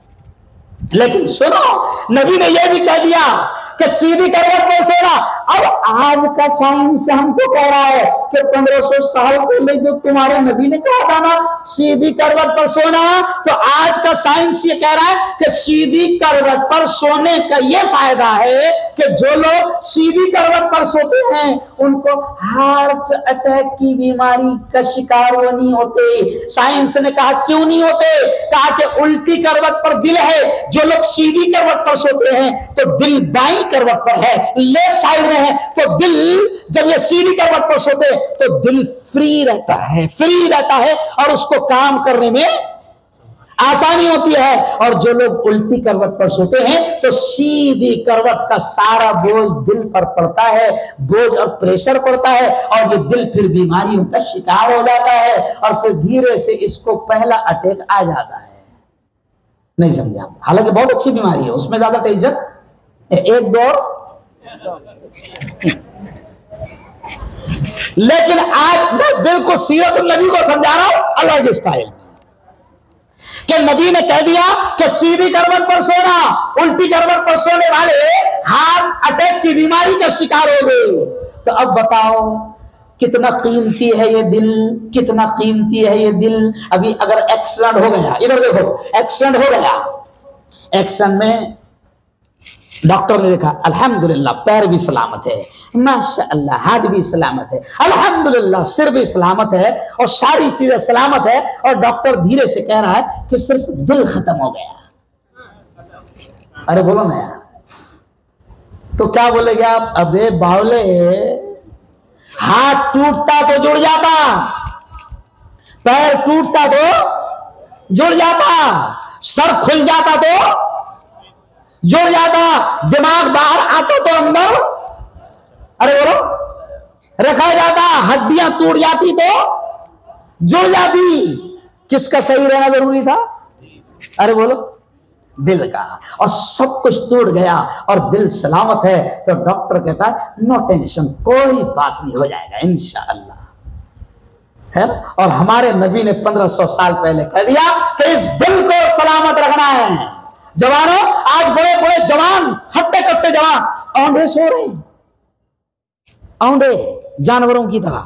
Speaker 2: लेकिन सुनो, नबी ने यह भी कह दिया कि सीधी करवट पर सोना। अब आज का साइंस हमको कह रहा है कि 1500 साल पहले जो तुम्हारे नबी ने कहा था ना सीधी करवट पर सोना, तो आज का साइंस ये कह रहा है कि सीधी करवट पर सोने का ये फायदा है कि जो लोग सीधी करवट पर सोते हैं उनको हार्ट अटैक की बीमारी का शिकार वो नहीं होते। साइंस ने कहा क्यों नहीं होते? कहा कि उल्टी करवट पर दिल है। जो लोग सीधी करवट पर सोते हैं तो दिल बाई करवट पर है, लेफ्ट साइड में है, तो दिल जब ये सीधी करवट पर सोते तो दिल फ्री रहता है और उसको काम करने में आसानी होती है। और जो लोग उल्टी करवट पर सोते हैं तो सीधी करवट का सारा बोझ दिल पर पड़ता है, बोझ और प्रेशर पड़ता है, और ये दिल फिर बीमारियों का शिकार हो जाता है और फिर धीरे से इसको पहला अटैक आ जाता है। नहीं समझे आप? हालांकि बहुत अच्छी बीमारी है, उसमें ज्यादा टेंशन एक दो। लेकिन आज मैं बिल्कुल सीरत नबी को समझा रहा हूं अलग स्टाइल कि नबी ने कह दिया कि सीधी करवट पर सोना, उल्टी करवट पर सोने वाले हार्ट अटैक की बीमारी का शिकार हो गए। तो अब बताओ कितना कीमती है ये दिल, कितना कीमती है ये दिल। अभी अगर एक्सीडेंट हो गया, इधर देखो, एक्सीडेंट हो गया, एक्सीडेंट में डॉक्टर ने देखा अल्हम्दुलिल्लाह पैर भी सलामत है, माशाअल्लाह हाथ भी सलामत है, अल्हम्दुलिल्लाह सिर भी सलामत है और सारी चीजें सलामत है, और डॉक्टर धीरे से कह रहा है कि सिर्फ दिल खत्म हो गया। अरे बोलो ना यार, तो क्या बोलेगे आप? अबे बावले, हाथ टूटता तो जुड़ जाता, पैर टूटता तो जुड़ जाता, सर खुल जाता तो जुड़ जाता, दिमाग बाहर आता तो अंदर, अरे बोलो, रखा जाता, हड्डियां टूट जाती तो जुड़ जाती। किसका सही रहना जरूरी था? अरे बोलो, दिल का। और सब कुछ टूट गया और दिल सलामत है, तो डॉक्टर कहता है नो टेंशन, कोई बात नहीं, हो जाएगा इंशाअल्लाह, है ना। और हमारे नबी ने 1500 साल पहले कह दिया कि इस दिल को सलामत रखना है। जवानों, आज बड़े बड़े जवान, हट्टे कट्टे जवान औंधे सो रहे हैं, औंधे जानवरों की तरह,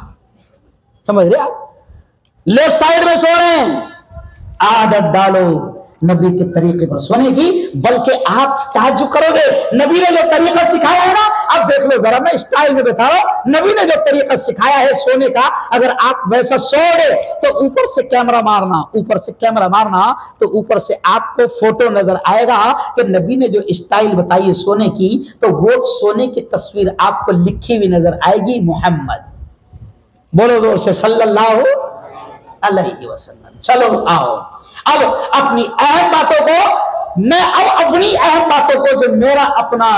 Speaker 2: समझ रहे आप, लेफ्ट साइड में सो रहे हैं। आदत डालो नबी के तरीके पर सोने की, बल्कि आप ताज्जुब करोगे, नबी ने जो तरीका सिखाया है ना, अब देख लो जरा, मैं स्टाइल में बता रहा हूं, नबी ने जो तरीका सिखाया है सोने का, अगर आप वैसा सोओगे तो ऊपर से कैमरा मारना, ऊपर से कैमरा मारना, तो ऊपर से आपको फोटो नजर आएगा कि नबी ने जो स्टाइल बताई है सोने की, तो वो सोने की तस्वीर आपको लिखी हुई नजर आएगी, मोहम्मद, बोलो जोर से, सल्लल्लाहु अलैहि वसल्लम। चलो आओ, अब अपनी अहम बातों को, मैं अब अपनी अहम बातों को, जो मेरा अपना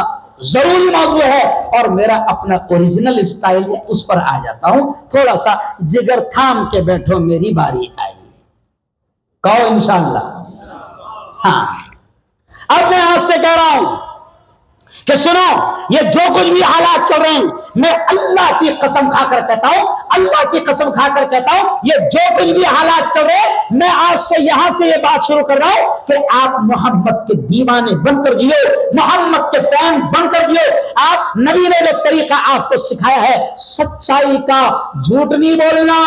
Speaker 2: जरूरी मौजू है और मेरा अपना ओरिजिनल स्टाइल है, उस पर आ जाता हूं। थोड़ा सा जिगर थाम के बैठो, मेरी बारी आई, कहो इंशाअल्लाह। हाँ, अब मैं आपसे कह रहा हूं कि सुनो, ये जो कुछ भी हालात चल रहे हैं, मैं अल्लाह की कसम खाकर कहता हूं, अल्लाह की कसम खाकर कहता हूं, ये जो कुछ भी हालात चल रहे हैं, मैं आपसे यहां से ये बात शुरू कर रहा हूं कि आप मोहम्मद के दीवाने बनकर जियो, मोहम्मद के फैन बनकर जियो। आप, नबी ने जो तरीका आपको सिखाया है, सच्चाई का, झूठ नहीं बोलना,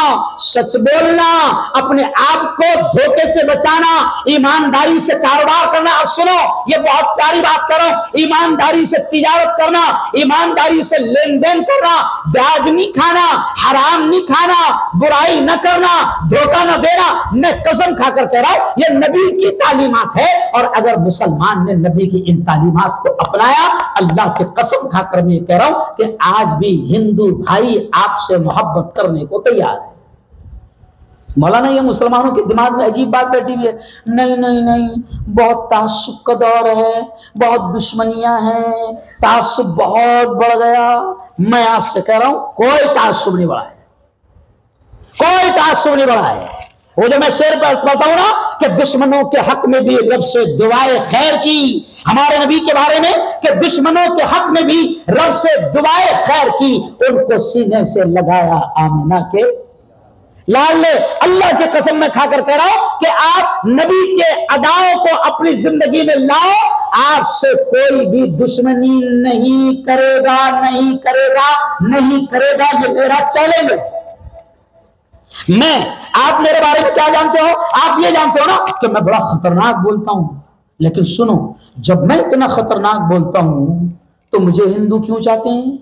Speaker 2: सच बोलना, अपने आप को धोखे से बचाना, ईमानदारी से कारोबार करना। अब सुनो, ये बहुत प्यारी बात कर रहा हूं, ईमानदारी से तिजारत करना, ईमानदारी से लेन देन करना, ब्याज नहीं खाना, हराम नहीं खाना, बुराई न करना, धोखा न देना। मैं कसम खाकर कह रहा हूं, ये नबी की तालीमात है, और अगर मुसलमान ने नबी की इन तालीमात को अपनाया, अल्लाह की कसम खाकर मैं कह रहा हूं कि आज भी हिंदू भाई आपसे मोहब्बत करने को तैयार है। मौलाना, ये मुसलमानों के दिमाग में अजीब बात बैठी हुई है, नहीं नहीं नहीं, बहुत तासुब का दौर है, बहुत दुश्मनियां हैं, तासुब बहुत बढ़ गया। मैं आपसे कह रहा हूं, कोई तासुब नहीं बढ़ा है, कोई तासुब नहीं बढ़ा है। वो जो मैं शेर पर पढ़ता हूं ना कि दुश्मनों के हक में भी रब से दुआए खैर की, हमारे नबी के बारे में कि दुश्मनों के हक में भी रब से दुआए खैर की, उनको सीने से लगाया आमिना के लाल ने। अल्लाह की कसम में खाकर कह रहा हूं कि आप नबी के अदाओं को अपनी जिंदगी में लाओ, आपसे कोई भी दुश्मनी नहीं करेगा, नहीं करेगा, नहीं करेगा। ये मेरा चैलेंज है। आप मेरे बारे में क्या जानते हो? आप ये जानते हो ना कि मैं बड़ा खतरनाक बोलता हूं, लेकिन सुनो, जब मैं इतना खतरनाक बोलता हूं तो मुझे हिंदू क्यों चाहते हैं?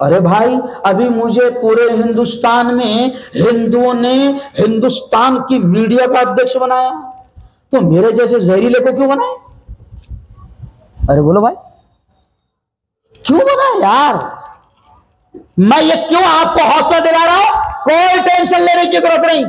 Speaker 2: अरे भाई, अभी मुझे पूरे हिंदुस्तान में हिंदुओं ने हिंदुस्तान की मीडिया का अध्यक्ष बनाया, तो मेरे जैसे जहरीले को क्यों बनाए? अरे बोलो भाई, क्यों बनाए यार? मैं ये क्यों आपको हौसला दिला रहा हूं? कोई टेंशन लेने की जरूरत नहीं।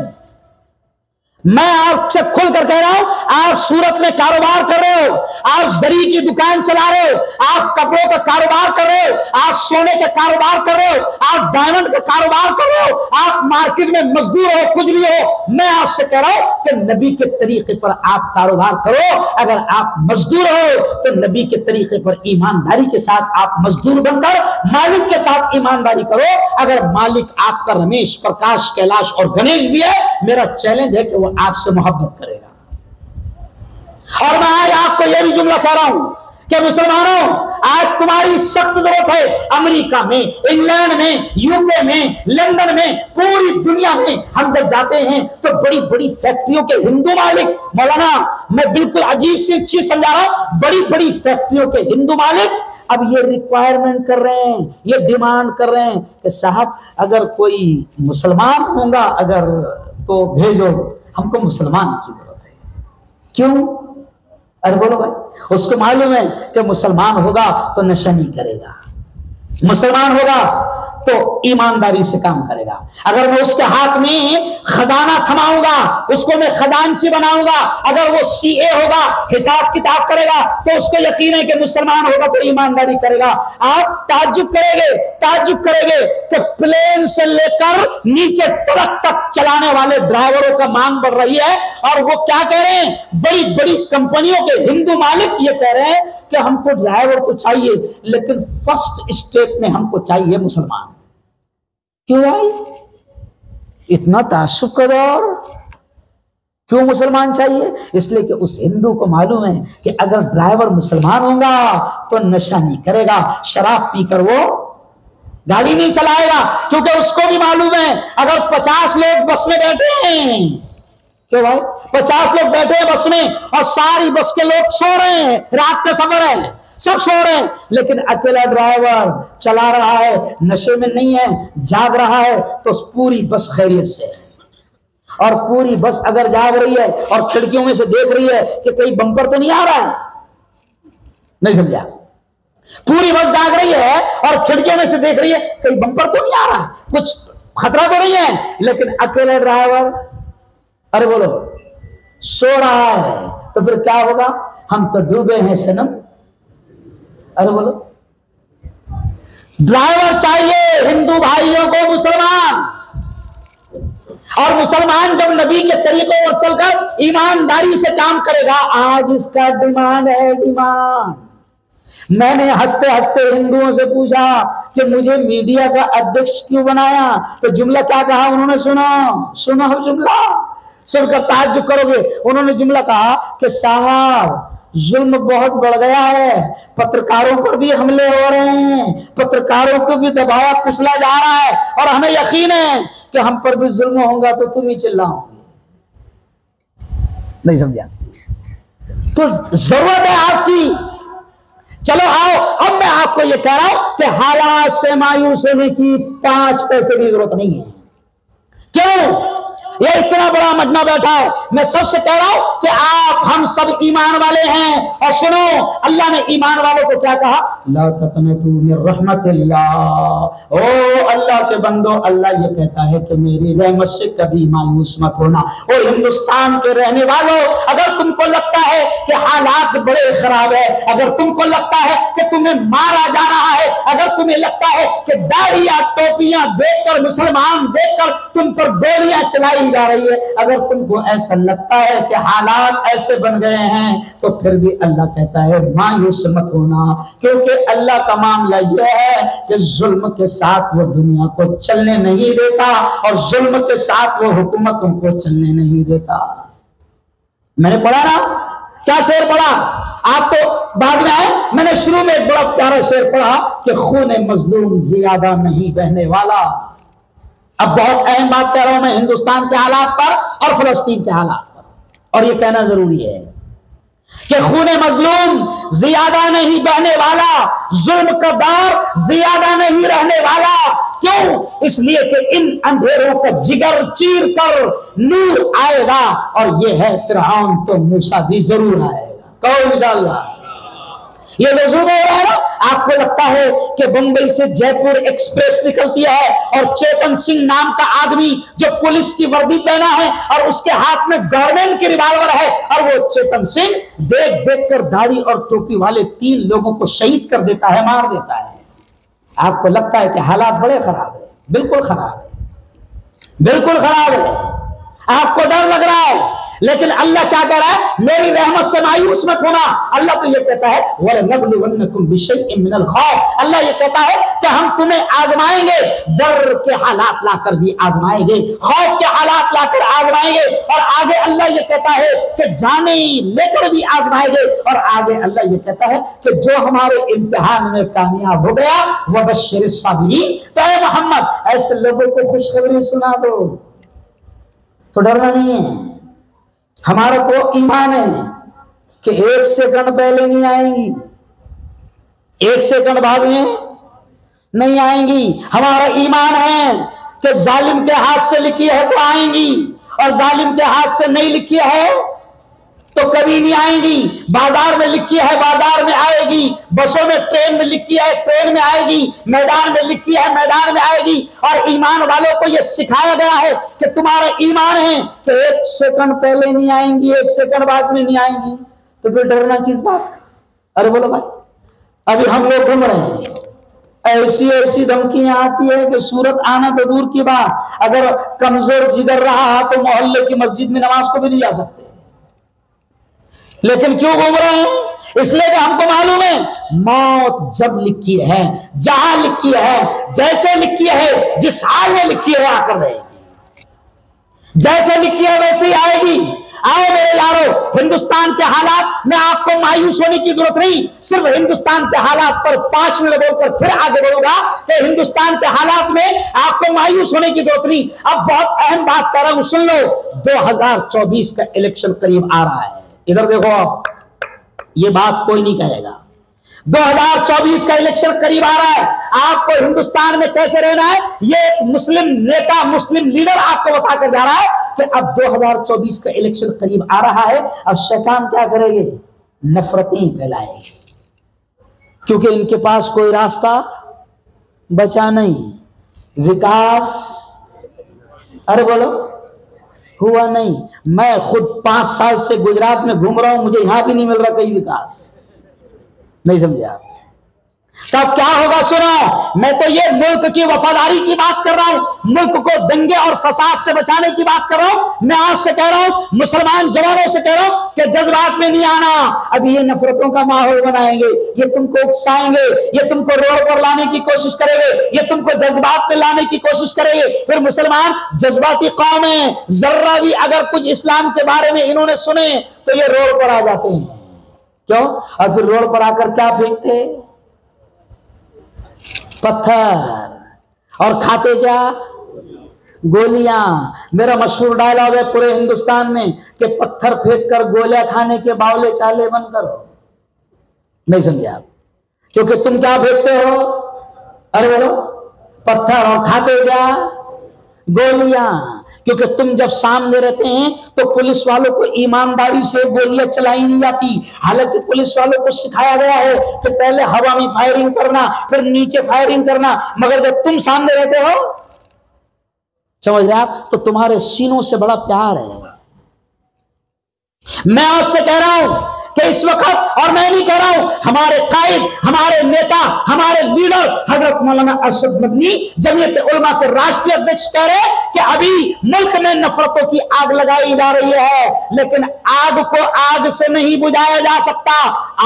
Speaker 2: मैं आपसे खुलकर कह रहा हूं, आप सूरत में कारोबार कर रहे हो, आप जरी की दुकान चला रहे हो, आप कपड़ों का कारोबार कर रहे हो, आप सोने का कारोबार कर रहे हो, आप डायमंड का कारोबार कर रहे हो, आप मार्केट में मजदूर हो, कुछ भी हो, मैं आपसे कह रहा हूं कि नबी के तरीके पर आप कारोबार करो। अगर आप मजदूर हो तो नबी के तरीके पर ईमानदारी के साथ आप मजदूर बनकर मालिक के साथ ईमानदारी करो। अगर मालिक आपका रमेश, प्रकाश, कैलाश और गणेश भी है, मेरा चैलेंज है कि वो आपसे मोहब्बत करेगा। और मैं आज आपको यह भी जुमला कह रहा हूं कि मुसलमानों, आज तुम्हारी सख्त जरूरत है। अमेरिका में, इंग्लैंड में, यूके में, लंदन में, पूरी दुनिया में हम जब जाते हैं तो बड़ी बड़ी फैक्ट्रियों के हिंदू मालिक, मौलाना मैं बिल्कुल अजीब सी चीज समझा रहा हूं, बड़ी बड़ी फैक्ट्रियों के हिंदू मालिक अब ये रिक्वायरमेंट कर रहे हैं, ये डिमांड कर रहे हैं कि साहब अगर कोई मुसलमान होगा अगर तो भेजो, हमको मुसलमान की जरूरत है। क्यों? अरे बोलो भाई, उसको मालूम है कि मुसलमान होगा तो नशा नहीं करेगा, मुसलमान होगा तो ईमानदारी से काम करेगा। अगर मैं उसके हाथ में खजाना थमाऊंगा, उसको मैं खजांची बनाऊंगा, अगर वो सीए होगा, हिसाब किताब करेगा, तो उसको यकीन है कि मुसलमान होगा तो ईमानदारी करेगा। आप ताज्जुब करेंगे कि प्लेन से लेकर नीचे ट्रक तक चलाने वाले ड्राइवरों का मांग बढ़ रही है, और वो क्या कह रहे हैं, बड़ी बड़ी कंपनियों के हिंदू मालिक ये कह रहे हैं कि हमको ड्राइवर तो चाहिए लेकिन फर्स्ट स्टेप में हमको चाहिए मुसलमान। क्यों भाई इतना तासुब का दौर? क्यों मुसलमान चाहिए? इसलिए कि उस हिंदू को मालूम है कि अगर ड्राइवर मुसलमान होगा तो नशा नहीं करेगा, शराब पीकर वो गाड़ी नहीं चलाएगा, क्योंकि उसको भी मालूम है अगर 50 लोग बस में बैठे हैं, क्यों भाई 50 लोग बैठे हैं बस में और सारी बस के लोग सो रहे हैं, रात का सफर है, सब सो रहे हैं, लेकिन अकेला ड्राइवर चला रहा है, नशे में नहीं है, जाग रहा है, तो पूरी बस खैरियत से है। और पूरी बस अगर जाग रही है और खिड़कियों में से देख रही है कि कहीं बम्पर तो नहीं आ रहा है, नहीं समझा, पूरी बस जाग रही है और खिड़कियों में से देख रही है कहीं बम्पर तो नहीं आ रहा है, कुछ खतरा तो नहीं है, लेकिन अकेला ड्राइवर अरे बोलो सो रहा है, तो फिर क्या होगा? हम तो डूबे हैं सनम। अरे बोलो, ड्राइवर चाहिए हिंदू भाइयों को मुसलमान, और मुसलमान जब नबी के तरीकों पर चलकर ईमानदारी से काम करेगा, आज इसका डिमांड है, डिमांड। मैंने हंसते हंसते हिंदुओं से पूछा कि मुझे मीडिया का अध्यक्ष क्यों बनाया, तो जुमला क्या कहा उन्होंने? सुनो जुमला, सुनकर ताज्जुब करोगे। उन्होंने जुमला कहा कि साहब जुल्म बहुत बढ़ गया है, पत्रकारों पर भी हमले हो रहे हैं, पत्रकारों को भी दबाया कुचला जा रहा है, और हमें यकीन है कि हम पर भी जुल्म होगा तो तुम ही चिल्लाओगे। नहीं समझा? तो जरूरत है आपकी। चलो आओ, अब मैं आपको यह कह रहा हूं कि हालात से मायूस होने की 5 पैसे की जरूरत नहीं है। क्यों? ये इतना बड़ा मजमा बैठा है, मैं सबसे कह रहा हूं कि आप हम सब ईमान वाले हैं, और सुनो अल्लाह ने ईमान वालों को क्या कहा? ला तक़नतू मिन रहमतिल्लाह, ओ अल्लाह के बंदो, अल्लाह ये कहता है कि मेरी रहमत से कभी मायूस मत होना। और हिंदुस्तान के रहने वालों, अगर तुमको लगता है कि हालात बड़े खराब है, अगर तुमको लगता है कि तुम्हें मारा जा रहा है, अगर तुम्हें लगता है कि दाढ़ियां टोपियां देखकर, मुसलमान देखकर तुम पर गोलियां चलाई जा रही है, अगर तुमको ऐसा लगता है कि हालात ऐसे बन गए हैं, तो फिर भी अल्लाह कहता है मायूस मत होना, क्योंकि अल्लाह का मामला यह है कि जुल्म के साथ वो दुनिया को चलने नहीं देता, और जुल्म के साथ वो हुकूमतों को चलने नहीं देता। मैंने पढ़ा ना, क्या शेर पढ़ा? आप तो बाद में आए, मैंने शुरू में एक बड़ा प्यारा शेर पढ़ा कि खून मजलूम ज्यादा नहीं बहने वाला। अब बहुत अहम बात कह रहा हूं मैं हिंदुस्तान के हालात पर और फिलिस्तीन के हालात पर, और यह कहना जरूरी है कि खून मजलूम ज्यादा नहीं बहने वाला, जुल्म का दौर ज्यादा नहीं रहने वाला। क्यों? इसलिए कि इन अंधेरों का जिगर चीर कर नूर आएगा, और यह है फिरऔन तो मूसा भी जरूर आएगा। कहो इंशाअल्लाह। ये लज़ूम हो रहा है ना, आपको लगता है कि बंबई से जयपुर एक्सप्रेस निकलती है और चेतन सिंह नाम का आदमी जो पुलिस की वर्दी पहना है और उसके हाथ में गवर्नमेंट की रिवॉल्वर है, और वो चेतन सिंह देख देख कर दाढ़ी और टोपी वाले 3 लोगों को शहीद कर देता है, मार देता है। आपको लगता है कि हालात बड़े खराब है, बिल्कुल खराब है। बिल्कुल खराब है। आपको डर लग रहा है, लेकिन अल्लाह क्या कह रहा है, मेरी रहमत से मायूस मत होना। अल्लाह तो ये कहता है वलनबलुवन्नकुम बिशैइन मिनल खौफ, अल्लाह ये कहता है कि हम तुम्हें आजमाएंगे, डर के हालात लाकर भी आजमाएंगे, खौफ के हालात लाकर आजमाएंगे, और आगे अल्लाह ये कहता है कि जाने लेकर भी आजमाएंगे, और आगे अल्लाह ये कहता है कि जो हमारे इम्तिहान में कामयाब हो गया वह बश्शिरिस साबिरीन, तो ऐ मोहम्मद ऐसे लोगों को खुशखबरी सुना दो, तो डरना नहीं है। हमारा तो ईमान है कि 1 सेकंड पहले नहीं आएंगी, 1 सेकंड बाद में नहीं आएंगी। हमारा ईमान है कि जालिम के हाथ से लिखी है तो आएंगी, और जालिम के हाथ से नहीं लिखी है तो कभी नहीं आएंगी। बाजार में लिखी है बाजार में आएगी, बसों में ट्रेन में लिखी है ट्रेन में आएगी, मैदान में लिखी है मैदान में आएगी। और ईमान वालों को यह सिखाया गया है कि तुम्हारा ईमान है कि 1 सेकंड पहले नहीं आएंगी, 1 सेकंड बाद में नहीं आएंगी, तो फिर डरना किस बात का। अरे बोलो भाई, अभी हम लोग घूम रहे हैं, ऐसी ऐसी धमकियां आती है कि सूरत आना तो दूर की बात, अगर कमजोर जिगर रहा तो मोहल्ले की मस्जिद में नमाज को भी नहीं जा सकते। लेकिन क्यों घूम रहे हैं? इसलिए कि हमको मालूम है मौत जब लिखी है, जहां लिखी है, जैसे लिखी है, जिस हाल में लिखी है आकर रहेगी, जैसे लिखी है वैसे ही आएगी। आओ मेरे यारों, हिंदुस्तान के हालात में आपको मायूस होने की जरूरत नहीं। सिर्फ हिंदुस्तान के हालात पर 5 मिनट बोलकर फिर आगे बढ़ूंगा कि हिंदुस्तान के हालात में आपको मायूस होने की जरूरत नहीं। अब बहुत अहम बात कर रहा हूं, सुन लो। 2024 का इलेक्शन करीब आ रहा है। इधर देखो, आप ये बात कोई नहीं कहेगा। 2024 का इलेक्शन करीब आ रहा है। आपको हिंदुस्तान में कैसे रहना है, ये एक मुस्लिम नेता, मुस्लिम लीडर आपको बताकर जा रहा है कि अब 2024 का इलेक्शन करीब आ रहा है। अब शैतान क्या करेंगे, नफरतें फैलाएंगे, क्योंकि इनके पास कोई रास्ता बचा नहीं। विकास, अरे बोलो, हुआ नहीं। मैं खुद 5 साल से गुजरात में घूम रहा हूं, मुझे यहां भी नहीं मिल रहा कहीं विकास। नहीं समझे आप? तब क्या होगा सुनो, मैं तो ये मुल्क की वफादारी की बात कर रहा हूं, मुल्क को दंगे और फसाद से बचाने की बात कर रहा हूं। मैं आपसे कह रहा हूं, मुसलमान जवानों से कह रहा हूं कि जज्बात में नहीं आना। अभी ये नफरतों का माहौल बनाएंगे, ये तुमको उकसाएंगे, ये तुमको रोड पर लाने की कोशिश करेंगे, ये तुमको जज्बात में लाने की कोशिश करेंगे। फिर मुसलमान जज्बाती कौम है, जर्रा भी अगर कुछ इस्लाम के बारे में इन्होंने सुने तो ये रोड पर आ जाते हैं। क्यों? और फिर रोड पर आकर क्या फेंकते, पत्थर, और खाते क्या, गोलियां। मेरा मशहूर डायलॉग है पूरे हिंदुस्तान में कि पत्थर फेंक कर गोलियां खाने के बावले चाले बंद करो। नहीं समझे आप? क्योंकि तुम क्या फेंकते हो, अरे बोलो, पत्थर, और खाते क्या, गोलियां। क्योंकि तुम जब सामने रहते हैं तो पुलिस वालों को ईमानदारी से गोलियां चलाई नहीं जाती। हालांकि पुलिस वालों को सिखाया गया है कि पहले हवा में फायरिंग करना, फिर नीचे फायरिंग करना, मगर जब तुम सामने रहते हो, समझ रहे आप, तो तुम्हारे सीनों से बड़ा प्यार है। मैं आपसे कह रहा हूं कि इस वक्त, और मैं नहीं कह रहा हूं, हमारे कायद, हमारे नेता, हमारे लीडर हजरत मौलाना अरशद मदनी जमीयत उलमा के राष्ट्रीय अध्यक्ष कह रहे हैं कि अभी मुल्क में नफरतों की आग लगाई जा रही है, लेकिन आग को आग से नहीं बुझाया जा सकता।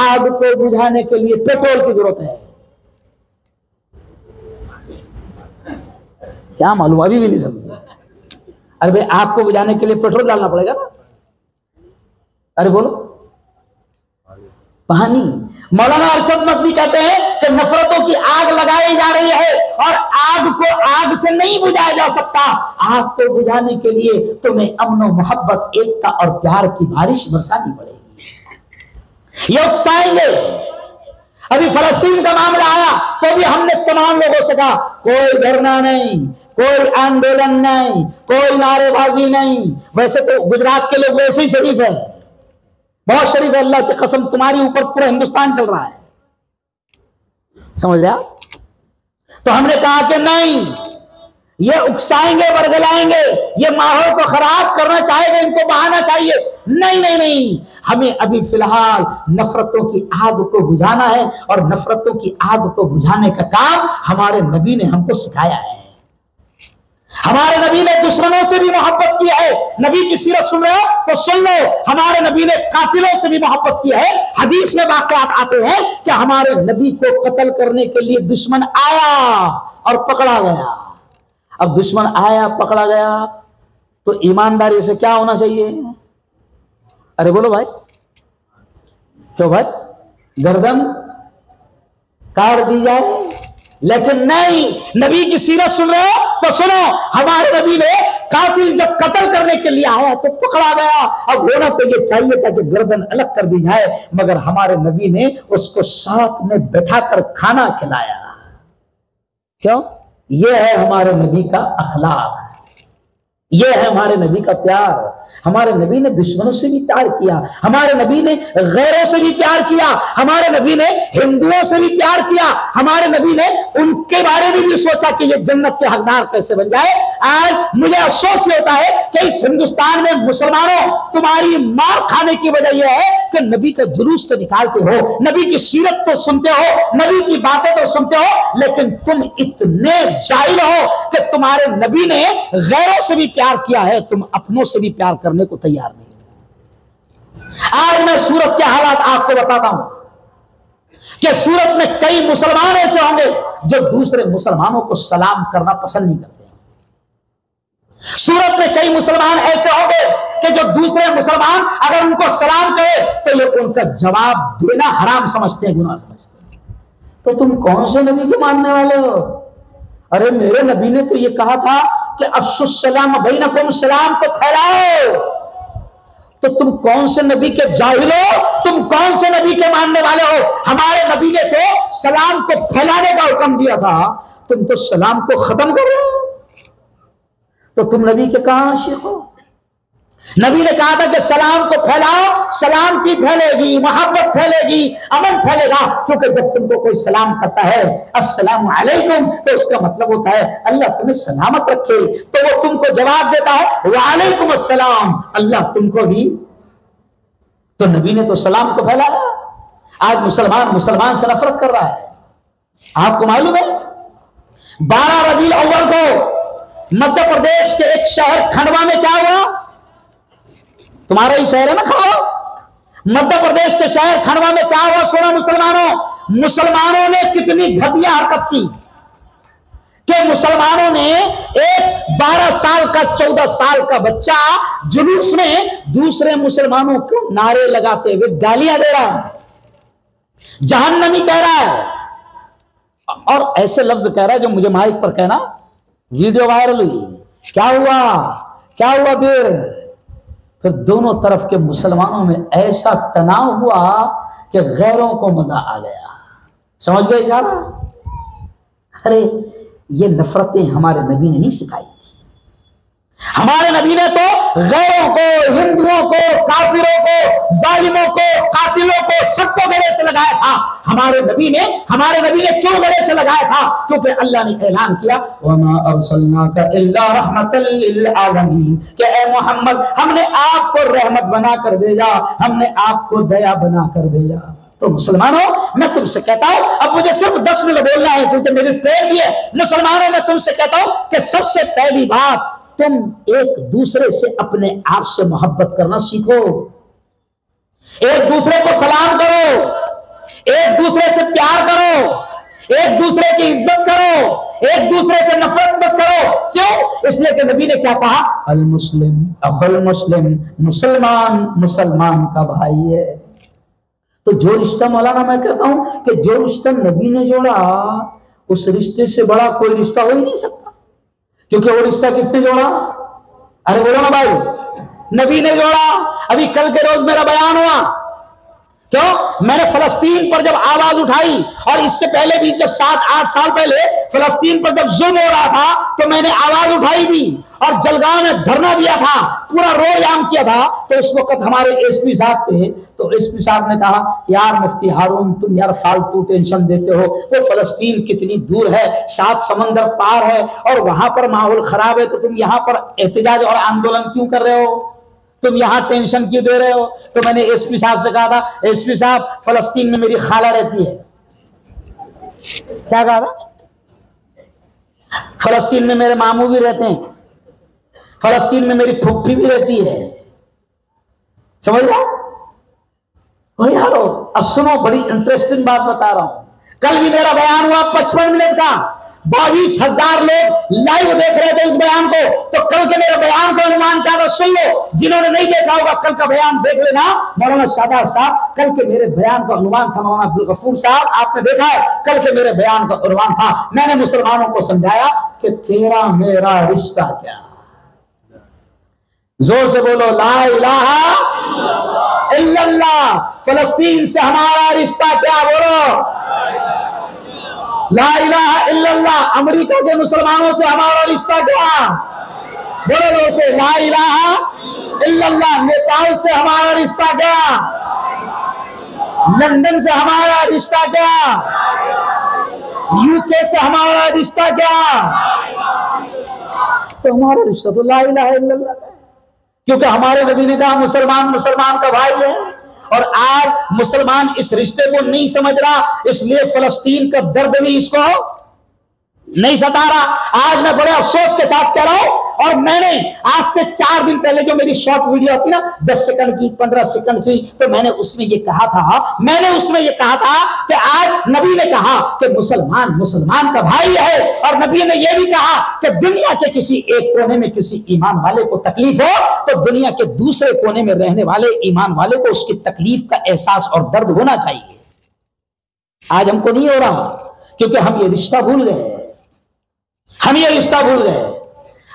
Speaker 2: आग को बुझाने के लिए पेट्रोल की जरूरत है। क्या मालूम, अभी भी नहीं समझे? अरे भाई, आग को बुझाने के लिए पेट्रोल डालना पड़ेगा ना। अरे बोलो, पानी। मौलाना अरशद मदनी कहते हैं कि नफरतों की आग लगाई जा रही है, और आग को आग से नहीं बुझाया जा सकता। आग को बुझाने के लिए तुम्हें अमन और मोहब्बत, एकता और प्यार की बारिश बरसानी पड़ेगी। ये उकसाएंगे। अभी फलस्तीन का मामला आया तो भी हमने तमाम लोगों से कहा, कोई धरना नहीं, कोई आंदोलन नहीं, कोई नारेबाजी नहीं। वैसे तो गुजरात के लोग वैसे ही शरीफ है, बहुत शरीफ है, अल्लाह की कसम, तुम्हारी ऊपर पूरा हिंदुस्तान चल रहा है, समझ रहे आप? तो हमने कहा कि नहीं, ये उकसाएंगे, बरगलाएंगे, ये माहौल को खराब करना चाहेंगे, इनको बहाना चाहिए। नहीं नहीं नहीं, हमें अभी फिलहाल नफरतों की आग को बुझाना है, और नफरतों की आग को बुझाने का काम हमारे नबी ने हमको सिखाया है। हमारे नबी ने दुश्मनों से भी मोहब्बत की है। नबी की सीरत सुन रहे हो तो सुन लो, हमारे नबी ने कातिलों से भी मोहब्बत की है। हदीस में वाक़यात आते हैं कि हमारे नबी को कत्ल करने के लिए दुश्मन आया और पकड़ा गया। अब दुश्मन आया पकड़ा गया तो ईमानदारी से क्या होना चाहिए? अरे बोलो भाई, क्यों भाई? गर्दन काट दी जाए? लेकिन नहीं, नबी की सीरत सुन रहे हो तो सुनो, हमारे नबी ने कातिल जब कत्ल करने के लिए आया तो पकड़ा गया। अब होना तो ये चाहिए था कि गर्दन अलग कर दी जाए, मगर हमारे नबी ने उसको साथ में बैठाकर खाना खिलाया। क्यों? ये है हमारे नबी का अखलाक, ये है हमारे नबी का प्यार। हमारे नबी ने दुश्मनों से भी प्यार किया, हमारे नबी ने गैरों से भी प्यार किया, हमारे नबी ने हिंदुओं से भी प्यार किया, हमारे नबी ने उनके बारे में भी सोचा कि ये जन्नत के हकदार कैसे बन जाए। आज मुझे अफसोस ये होता है कि इस हिंदुस्तान में मुसलमानों, तुम्हारी मार खाने की वजह यह है कि नबी का जुलूस तो निकालते हो, नबी की सीरत तो सुनते हो, नबी की बातें तो सुनते हो, लेकिन तुम इतने जाहिल हो कि तुम्हारे नबी ने गैरों से भी प्यार किया है, तुम अपनों से भी प्यार करने को तैयार नहीं। आज मैं सूरत के हालात आपको बताता हूं कि सूरत में कई मुसलमान ऐसे होंगे जो दूसरे मुसलमानों को सलाम करना पसंद नहीं करते हैं। सूरत में कई मुसलमान ऐसे होंगे कि जो दूसरे मुसलमान अगर उनको सलाम करे तो ये उनका जवाब देना हराम समझते हैं, गुनाह समझते हैं। तो तुम कौन से नबी के मानने वाले हो? अरे मेरे नबी ने तो ये कहा था कि अफ्सुस्सलाम बैनकुम, सलाम को फैलाओ। तो तुम कौन से नबी के जाहिल हो? तुम कौन से नबी के मानने वाले हो? हमारे नबी ने तो सलाम को फैलाने का हुक्म दिया था, तुम तो सलाम को खत्म कर रहे हो। तो तुम नबी के कहां आशिक हो? नबी ने कहा था कि सलाम को फैलाओ, सलामती फैलेगी, मोहब्बत फैलेगी, अमन फैलेगा। क्योंकि जब तुमको कोई सलाम करता है अस्सलामु अलैकुम, तो उसका मतलब होता है अल्लाह तुम्हें सलामत रखे। तो वो तुमको जवाब देता है वालेकुम अस्सलाम, अल्लाह तुमको भी। तो नबी ने तो सलाम को फैलाया। आज मुसलमान से नफरत कर रहा है। आपको मालूम है 12 रबीउल अव्वल को मध्य प्रदेश के एक शहर खंडवा में क्या हुआ? तुम्हारा ही शहर है ना खंडवा। मध्य प्रदेश के शहर खंडवा में क्या हुआ? सुनो मुसलमानों ने कितनी घटिया हरकत की कि मुसलमानों ने एक 12 साल का 14 साल का बच्चा जुलूस में दूसरे मुसलमानों को नारे लगाते हुए गालियां दे रहा है, जहन्नमी कह रहा है, और ऐसे लफ्ज कह रहा है जो मुझे माइक पर कहना। वीडियो वायरल हुई। क्या हुआ फिर दोनों तरफ के मुसलमानों में ऐसा तनाव हुआ कि गैरों को मजा आ गया। समझ गए इशारा? अरे ये नफरतें हमारे नबी ने नहीं सिखाई थी। हमारे नबी ने तो गैरों को, हिंदुओं को, काफिरों को, जालिमों को, कातिलों को, सबको गले से लगाया था। हमारे नबी ने क्यों गले से लगाया था? क्योंकि अल्लाह ने ऐलान किया वमा अर्सलनाका इल्ला रहमतल लिल आलमीन, कि ए मोहम्मद हमने आपको रहमत बनाकर भेजा, हमने आपको दया बनाकर भेजा। तो मुसलमानों, मैं तुमसे कहता हूं, अब मुझे सिर्फ 10 मिनट बोलना है क्योंकि मेरी ट्रेन भी है। मुसलमानों, मैं तुमसे कहता हूं कि सबसे पहली बात, तुम एक दूसरे से अपने आप से मोहब्बत करना सीखो। एक दूसरे को सलाम करो, एक दूसरे से प्यार करो, एक दूसरे की इज्जत करो, एक दूसरे से नफरत मत करो। क्यों? इसलिए कि नबी ने क्या कहा? अल मुस्लिम अखुल मुस्लिम, मुसलमान का भाई है। तो जो रिश्ता, मौलाना मैं कहता हूं कि जो रिश्ता नबी ने जोड़ा, उस रिश्ते से बड़ा कोई रिश्ता हो ही नहीं सकता। क्योंकि वो रिश्ता किसने जोड़ा? अरे बोलो ना भाई, नबी ने जोड़ा। अभी कल के रोज मेरा बयान हुआ। क्यों? मैंने फलस्तीन पर जब आवाज उठाई, और इससे पहले भी जब 7-8 साल पहले फलस्तीन पर जब जुल्म हो रहा था, तो मैंने आवाज उठाई थी और जलगांव में धरना दिया था, पूरा रोड जाम किया था। तो उस वक्त हमारे एसपी साहब थे, तो एसपी साहब ने कहा यार मुफ्ती हारून, तुम यार फालतू टेंशन देते हो, वो फलस्तीन कितनी दूर है, 7 समंदर पार है, और वहां पर माहौल खराब है, तो तुम यहाँ पर एहतजाज और आंदोलन क्यों कर रहे हो, तुम यहां टेंशन क्यों दे रहे हो? तो मैंने एसपी साहब से कहा था, एसपी साहब फलस्तीन में मेरी खाला रहती है। क्या कहा था? फलस्तीन में मेरे मामू भी रहते हैं, फलस्तीन में मेरी फुफ्फी भी रहती है, समझ रहा हो यारो। अब सुनो, बड़ी इंटरेस्टिंग बात बता रहा हूं। कल भी मेरा बयान हुआ 55 मिनट का, 22,000 लोग लाइव देख रहे थे उस बयान को। तो कल के मेरे बयान को अनुमान क्या था सुन लो, जिन्होंने नहीं देखा होगा कल का बयान देख लेना। मौलाना शादाब साहब, कल के मेरे बयान का अनुमान था, मौलाना अब्दुल गफूर साहब आपने देखा है, कल के मेरे बयान का अनुमान था, मैंने मुसलमानों को समझाया कि तेरा मेरा रिश्ता क्या। जोर से बोलो ला इलाहा इल्लल्लाह। फलस्तीन से हमारा रिश्ता क्या, बोलो ला इलाहा इल्लल्लाह। अमेरिका के मुसलमानों से हमारा रिश्ता क्या, बोलो जोर से ला इलाहा इल्लल्लाह। नेपाल से हमारा रिश्ता क्या, लंदन से हमारा रिश्ता क्या, यूके से हमारा रिश्ता क्या, तो हमारा रिश्ता तो ला इलाहा इल्लल्लाह है। क्योंकि हमारे नबी ने कहा मुसलमान मुसलमान का भाई है। और आज मुसलमान इस रिश्ते को नहीं समझ रहा, इसलिए फलस्तीन का दर्द भी इसको नहीं सता रहा। आज मैं बड़े अफसोस के साथ कह रहा हूं, और मैंने आज से 4 दिन पहले जो मेरी शॉर्ट वीडियो आती ना 10 सेकंड की 15 सेकंड की, तो मैंने उसमें ये कहा था कि आज नबी ने कहा कि मुसलमान मुसलमान का भाई है। और नबी ने यह भी कहा कि दुनिया के किसी एक कोने में किसी ईमान वाले को तकलीफ हो तो दुनिया के दूसरे कोने में रहने वाले ईमान वाले को उसकी तकलीफ का एहसास और दर्द होना चाहिए। आज हमको नहीं हो रहा, क्योंकि हम ये रिश्ता भूल गए, हम ये रिश्ता भूल गए।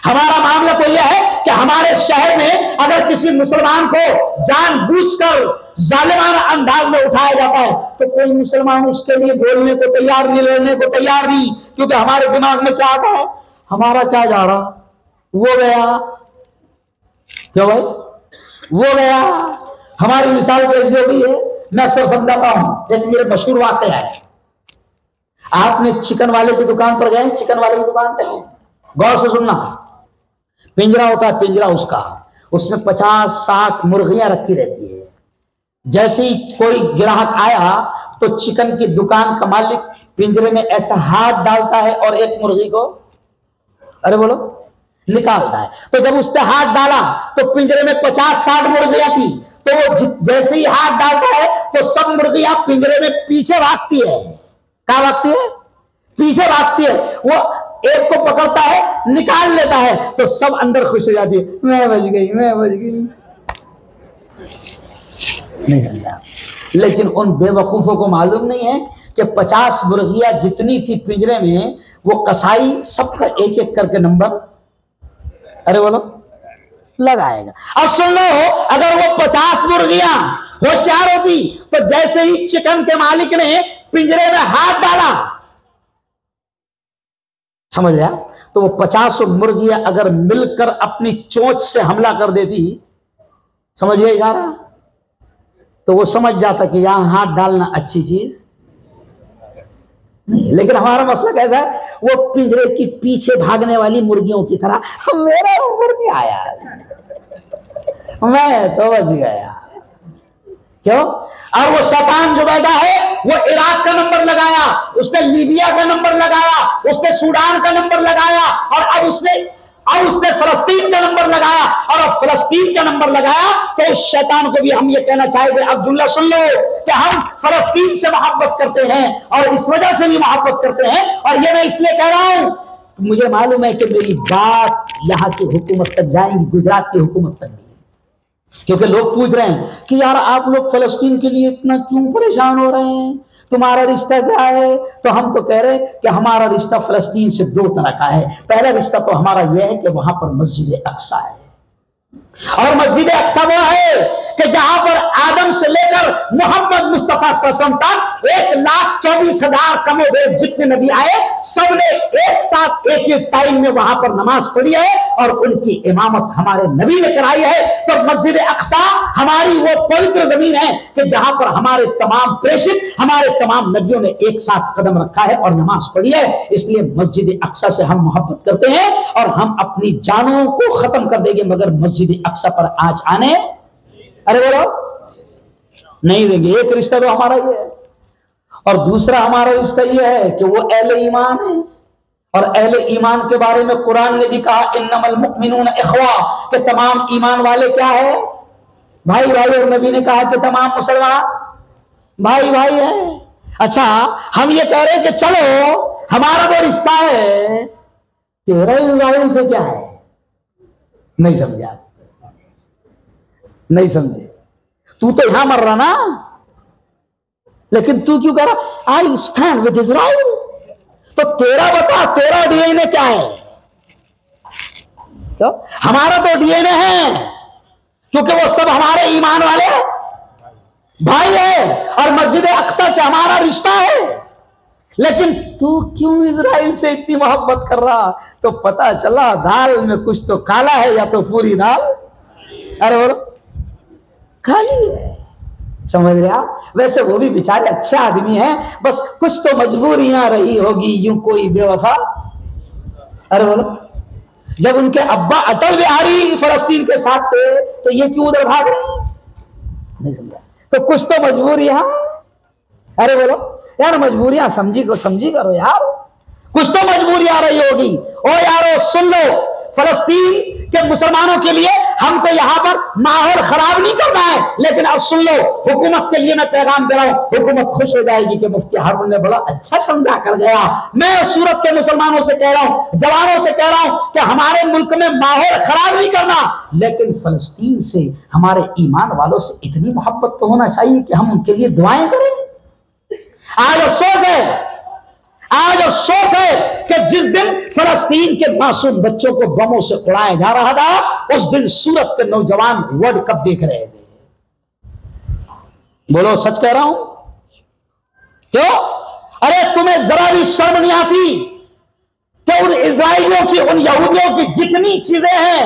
Speaker 2: हमारा मामला तो यह है कि हमारे शहर में अगर किसी मुसलमान को जानबूझकर जालिमाना अंदाज में उठाया जाता है तो कोई मुसलमान उसके लिए बोलने को तैयार नहीं, लड़ने को तैयार नहीं। क्योंकि हमारे दिमाग में क्या आता है, हमारा क्या जा रहा, वो गया, क्यों भाई वो गया। हमारी मिसाल कैसी हो गई है, मैं अक्सर समझाता हूं। एक मेरे मशहूर वाकया है। आपने चिकन वाले की दुकान पर गए, चिकन वाले की दुकान पर गौर से सुनना, पिंजरा होता है, पिंजरा उसका, उसमें 50-60 मुर्गियां रखी रहती है। जैसे ही कोई ग्राहक आया तो चिकन की दुकान का मालिक पिंजरे में ऐसा हाथ डालता है और एक मुर्गी को, अरे बोलो, निकालता है। तो जब उसने हाथ डाला तो पिंजरे में 50-60 मुर्गियां थी, तो वो जैसे ही हाथ डालता है तो सब मुर्गियां पिंजरे में पीछे भागती है। क्या भागती है, पीछे भागती है। वो एक को पकड़ता है, निकाल लेता है, तो सब अंदर खुश हो जाती है, मैं बच गई, मैं बच गई। नहीं समझा। लेकिन उन बेवकूफों को मालूम नहीं है कि 50 मुर्गियां जितनी थी पिंजरे में, वो कसाई सबका एक एक करके नंबर, अरे बोलो, लगाएगा। अब सुन लो, अगर वो 50 मुर्गियां होशियार होती तो जैसे ही चिकन के मालिक ने पिंजरे में हाथ डाला, समझ रहा, तो वो 50 मुर्गियां अगर मिलकर अपनी चोंच से हमला कर देती, समझ गए जा रहा, तो वो समझ जाता कि यहां हाथ डालना अच्छी चीज नहीं। लेकिन हमारा मसला कैसा है, वो पिंजरे की पीछे भागने वाली मुर्गियों की तरह, मेरा नंबर नहीं आया, मैं तो बच गया। क्यों? और वो शैतान जो बैठा है वो इराक का नंबर लगाया, उसने लीबिया का नंबर लगाया, उसने सूडान का नंबर लगाया, और अब उसने फलस्तीन का नंबर लगाया, और अब फलस्तीन का नंबर लगाया। तो उस शैतान को भी हम ये कहना चाहेंगे, अब जुमला सुन लो, कि हम फलस्तीन से मोहब्बत करते हैं और इस वजह से भी मोहब्बत करते हैं। और ये मैं इसलिए कह रहा हूं, मुझे मालूम है कि मेरी बात यहां की हुकूमत तक जाएंगी, गुजरात की हुकूमत तक भी, क्योंकि लोग पूछ रहे हैं कि यार आप लोग फलस्तीन के लिए इतना क्यों परेशान हो रहे हैं, तुम्हारा रिश्ता क्या है। तो हम तो कह रहे हैं कि हमारा रिश्ता फलस्तीन से 2 तरह का है। पहला रिश्ता तो हमारा यह है कि वहां पर मस्जिद अक्सा है, और मस्जिद अक्सा वो है कि जहां पर आदम से लेकर मोहम्मद मुस्तफा सल्लल्लाहु अलैहि वसल्लम तक 1,24,000 कमोबेश जितने नबी आए, सबने एक साथ एक एक टाइम में वहां पर नमाज पढ़ी है, और उनकी इमामत हमारे नबी ने कराई है। तो मस्जिद अक्सा हमारी वो पवित्र जमीन है कि जहां पर हमारे तमाम प्रेषित, हमारे तमाम नबियों ने एक साथ कदम रखा है और नमाज पढ़ी है। इसलिए मस्जिद अक्सा से हम मोहब्बत करते हैं, और हम अपनी जानों को खत्म कर देंगे मगर मस्जिद अक्सा पर आज आने, अरे बोलो, नहीं देंगे। एक रिश्ता तो हमारा ये है, और दूसरा हमारा रिश्ता ये है कि वो अहले ईमान है, और अहले ईमान के बारे में कुरान ने भी कहा इन्नमल मुमिनूना इख्वा, कि तमाम ईमान वाले क्या है, भाई भाई। और नबी ने कहा कि तमाम मुसलमान भाई भाई है। अच्छा, हम ये कह रहे हैं कि चलो हमारा जो रिश्ता है तेरा इजराइल से क्या है, नहीं समझे आप, नहीं समझे। तू तो यहां मर रहा ना, लेकिन तू क्यों कह रहा आई स्टैंड विद इजराइल। तो तेरा बता, तेरा डीएनए क्या है? क्यों? हमारा तो डीएनए है, क्योंकि वो सब हमारे ईमान वाले भाई है और मस्जिद अक्सा से हमारा रिश्ता है। लेकिन तू क्यों इजराइल से इतनी मोहब्बत कर रहा? तो पता चला दाल में कुछ तो काला है, या तो पूरी दाल अरे बोलो काली है। समझ रहे आप? वैसे वो भी बेचारे अच्छे आदमी हैं, बस कुछ तो मजबूरियां रही होगी, यूं कोई बेवफा। अरे बोलो, जब उनके अब्बा अटल बिहारी फलस्तीन के साथ थे तो ये क्यों उधर भाग रहे हैं? नहीं समझा। तो कुछ तो मजबूरियां, अरे बोलो यार, मजबूरियां समझी करो यार, कुछ तो मजबूरियां रही होगी। ओ यारो सुन लो, फलस्तीन के मुसलमानों के लिए हमको यहां पर माहौल खराब नहीं करना है, लेकिन अब सुन लो, हुकूमत के लिए मैं पैगाम दे रहा हूं, हुकूमत खुश हो जाएगी कि मुफ्ती हारून ने बड़ा अच्छा समझा कर गया। मैं सूरत के मुसलमानों से कह रहा हूं, जवानों से कह रहा हूं कि हमारे मुल्क में माहौल खराब नहीं करना, लेकिन फलस्तीन से हमारे ईमान वालों से इतनी मोहब्बत तो होना चाहिए कि हम उनके लिए दुआएं करें। आज अफसोस है कि जिस दिन फलस्तीन के मासूम बच्चों को बमों से उड़ाया जा रहा था, उस दिन सूरत के नौजवान वर्ल्ड कप देख रहे थे। बोलो सच कह रहा हूं? क्यों? अरे तुम्हें जरा भी शर्म नहीं आती कि उन इजराइलियों की, उन यहूदियों की जितनी चीजें हैं,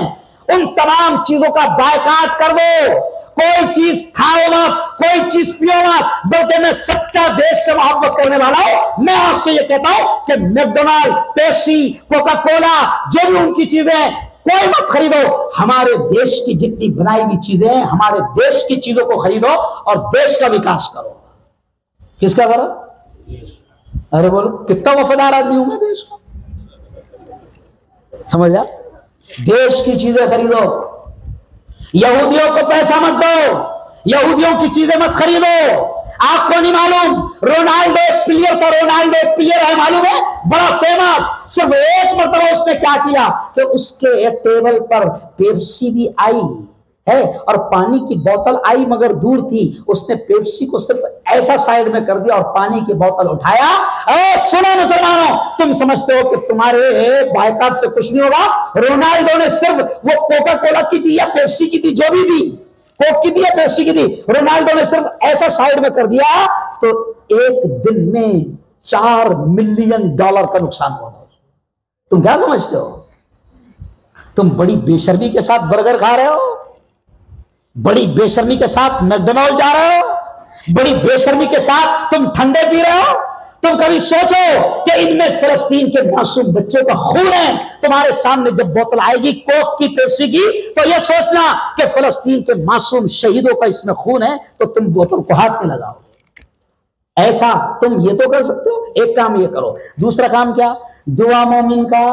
Speaker 2: उन तमाम चीजों का बायकाट कर दो। कोई चीज खाओ मत, कोई चीज पियो मत, बल्कि मैं सच्चा देश से मोहब्बत करने वाला हूं। मैं आपसे ये कहता हूं कि मैकडोनाल्ड, पेप्सी, कोका कोला, जो भी उनकी चीजें कोई मत खरीदो। हमारे देश की जितनी बनाई हुई चीजें हैं, हमारे देश की चीजों को खरीदो और देश का विकास करो। किसका करो? अरे बोलो, कितना वफादार आदमी हूं मैं देश का, समझ जा। देश की चीजें खरीदो, यहूदियों को पैसा मत दो, यहूदियों की चीजें मत खरीदो। आपको नहीं मालूम, रोनाल्डो एक प्लेयर था, रोनाल्डो एक प्लेयर है, मालूम है, बड़ा फेमस। सिर्फ एक मरतबा उसने क्या किया कि उसके टेबल पर पेप्सी भी आई है और पानी की बोतल आई, मगर दूर थी। उसने पेप्सी को सिर्फ ऐसा साइड में कर दिया और पानी की बोतल उठाया। सुनो मुसलमानों, तुम समझते हो कि तुम्हारे बायकाट से कुछ नहीं होगा? रोनाल्डो ने सिर्फ वो कोका कोला की दी या पेप्सी की दी, जो भी दी, कोक की दी या पेप्सी की दी, रोनाल्डो ने सिर्फ ऐसा साइड में कर दिया तो एक दिन में $4 मिलियन का नुकसान हुआ था। तुम क्या समझते हो? तुम बड़ी बेशर्मी के साथ बर्गर खा रहे हो, बड़ी बेशर्मी के साथ मैकडोनाल्ड जा रहे हो, बड़ी बेशर्मी के साथ तुम ठंडे पी रहे हो। तुम कभी सोचो कि इनमें फिलिस्तीन के मासूम बच्चों का खून है। तुम्हारे सामने जब बोतल आएगी कोक की, पेप्सी की, तो यह सोचना कि फिलिस्तीन के मासूम शहीदों का इसमें खून है, तो तुम बोतल को हाथ में लगाओ। ऐसा तुम ये तो कर सकते हो। एक काम ये करो। दूसरा काम क्या? दुआ मोमिन का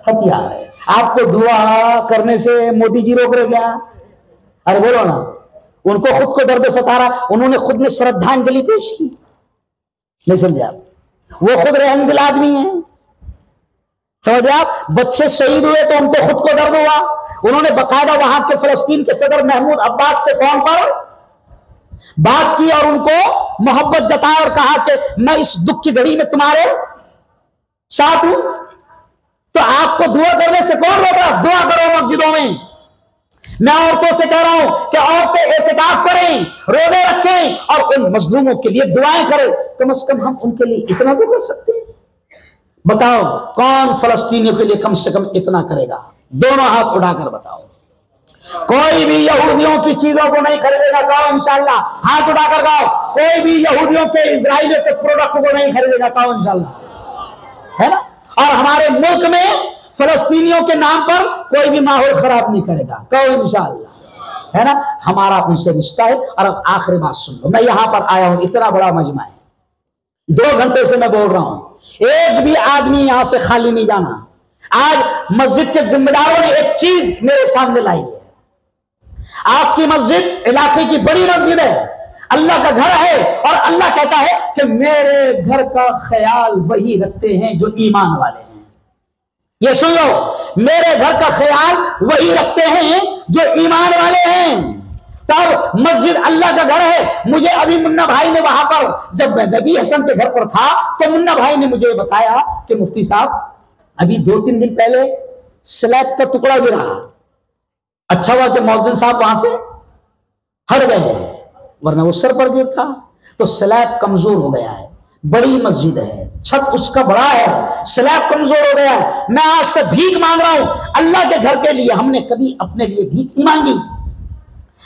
Speaker 2: हथियार है। आपको दुआ करने से मोदी जी रोक रहे क्या? अरे बोलो ना, उनको खुद को दर्द सता रहा, उन्होंने खुद ने श्रद्धांजलि पेश की, नहीं समझे आप? वो खुद रहमदिल आदमी है, समझे आप? बच्चे शहीद हुए तो उनको खुद को दर्द हुआ। उन्होंने बकायदा वहां के फिलिस्तीन के सदर महमूद अब्बास से फोन पर बात की और उनको मोहब्बत जताया और कहा कि मैं इस दुख की घड़ी में तुम्हारे साथ हूं। तो आपको दुआ करने से कौन रोक रहा? दुआ करो मस्जिदों में। मैं औरतों से कह रहा हूं कि औरतें इत्तिकाफ करें, रोजे रखें और उन मजलूमों के लिए दुआएं करें। कम से कम हम उनके लिए इतना तो कर सकते हैं। बताओ कौन फलस्तीनियों के लिए कम से कम इतना करेगा? दोनों हाथ उठाकर बताओ। कोई भी यहूदियों की चीजों को नहीं खरीदेगा, कहो इंशाल्लाह। हाथ उठाकर कहो, कोई भी यहूदियों के, इजराइलियों के प्रोडक्ट को नहीं खरीदेगा, कहो इंशाल्लाह, है ना? और हमारे मुल्क में फलस्तीनियों के नाम पर कोई भी माहौल खराब नहीं करेगा, कहो इंशाअल्लाह, है ना? हमारा उनसे रिश्ता है। और अब आखिरी बात सुन लो, मैं यहां पर आया हूं, इतना बड़ा मजमा है, 2 घंटे से मैं बोल रहा हूं, एक भी आदमी यहां से खाली नहीं जाना। आज मस्जिद के जिम्मेदारों ने एक चीज मेरे सामने लाई है। आपकी मस्जिद इलाके की बड़ी मस्जिद है, अल्लाह का घर है, और अल्लाह कहता है कि मेरे घर का ख्याल वही रखते हैं जो ईमान वाले हैं। ये सुन लो, मेरे घर का ख्याल वही रखते हैं जो ईमान वाले हैं। तब मस्जिद अल्लाह का घर है। मुझे अभी मुन्ना भाई ने वहां पर, जब मैं नबी हसन के घर पर था, तो मुन्ना भाई ने मुझे बताया कि मुफ्ती साहब अभी 2-3 दिन पहले स्लैब का टुकड़ा गिरा। अच्छा हुआ कि मौज़िन साहब वहां से हट गए, वरना वो सर पर गिरता। तो स्लैब कमजोर हो गया है, बड़ी मस्जिद है, छत उसका बड़ा है, स्लैब कमजोर हो गया है। मैं आज से भीख मांग रहा हूं अल्लाह के घर के लिए। हमने कभी अपने लिए भीख नहीं मांगी,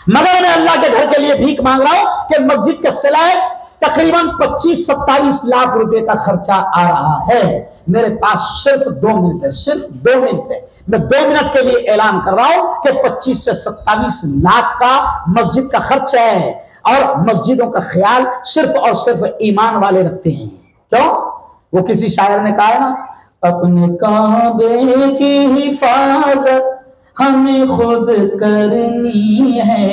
Speaker 2: मगर मैं अल्लाह के घर के लिए भीख मांग रहा हूं कि मस्जिद का स्लैब तकरीबन 25-27 लाख रुपए का खर्चा आ रहा है। मेरे पास सिर्फ 2 मिनट है, सिर्फ 2 मिनट है। मैं 2 मिनट के लिए ऐलान कर रहा हूं कि 25 से 27 लाख का मस्जिद का खर्चा है, और मस्जिदों का ख्याल सिर्फ और सिर्फ ईमान वाले रखते हैं। क्यों? वो किसी शायर ने कहा है ना, अपने काबे की हिफाजत हमें खुद करनी है,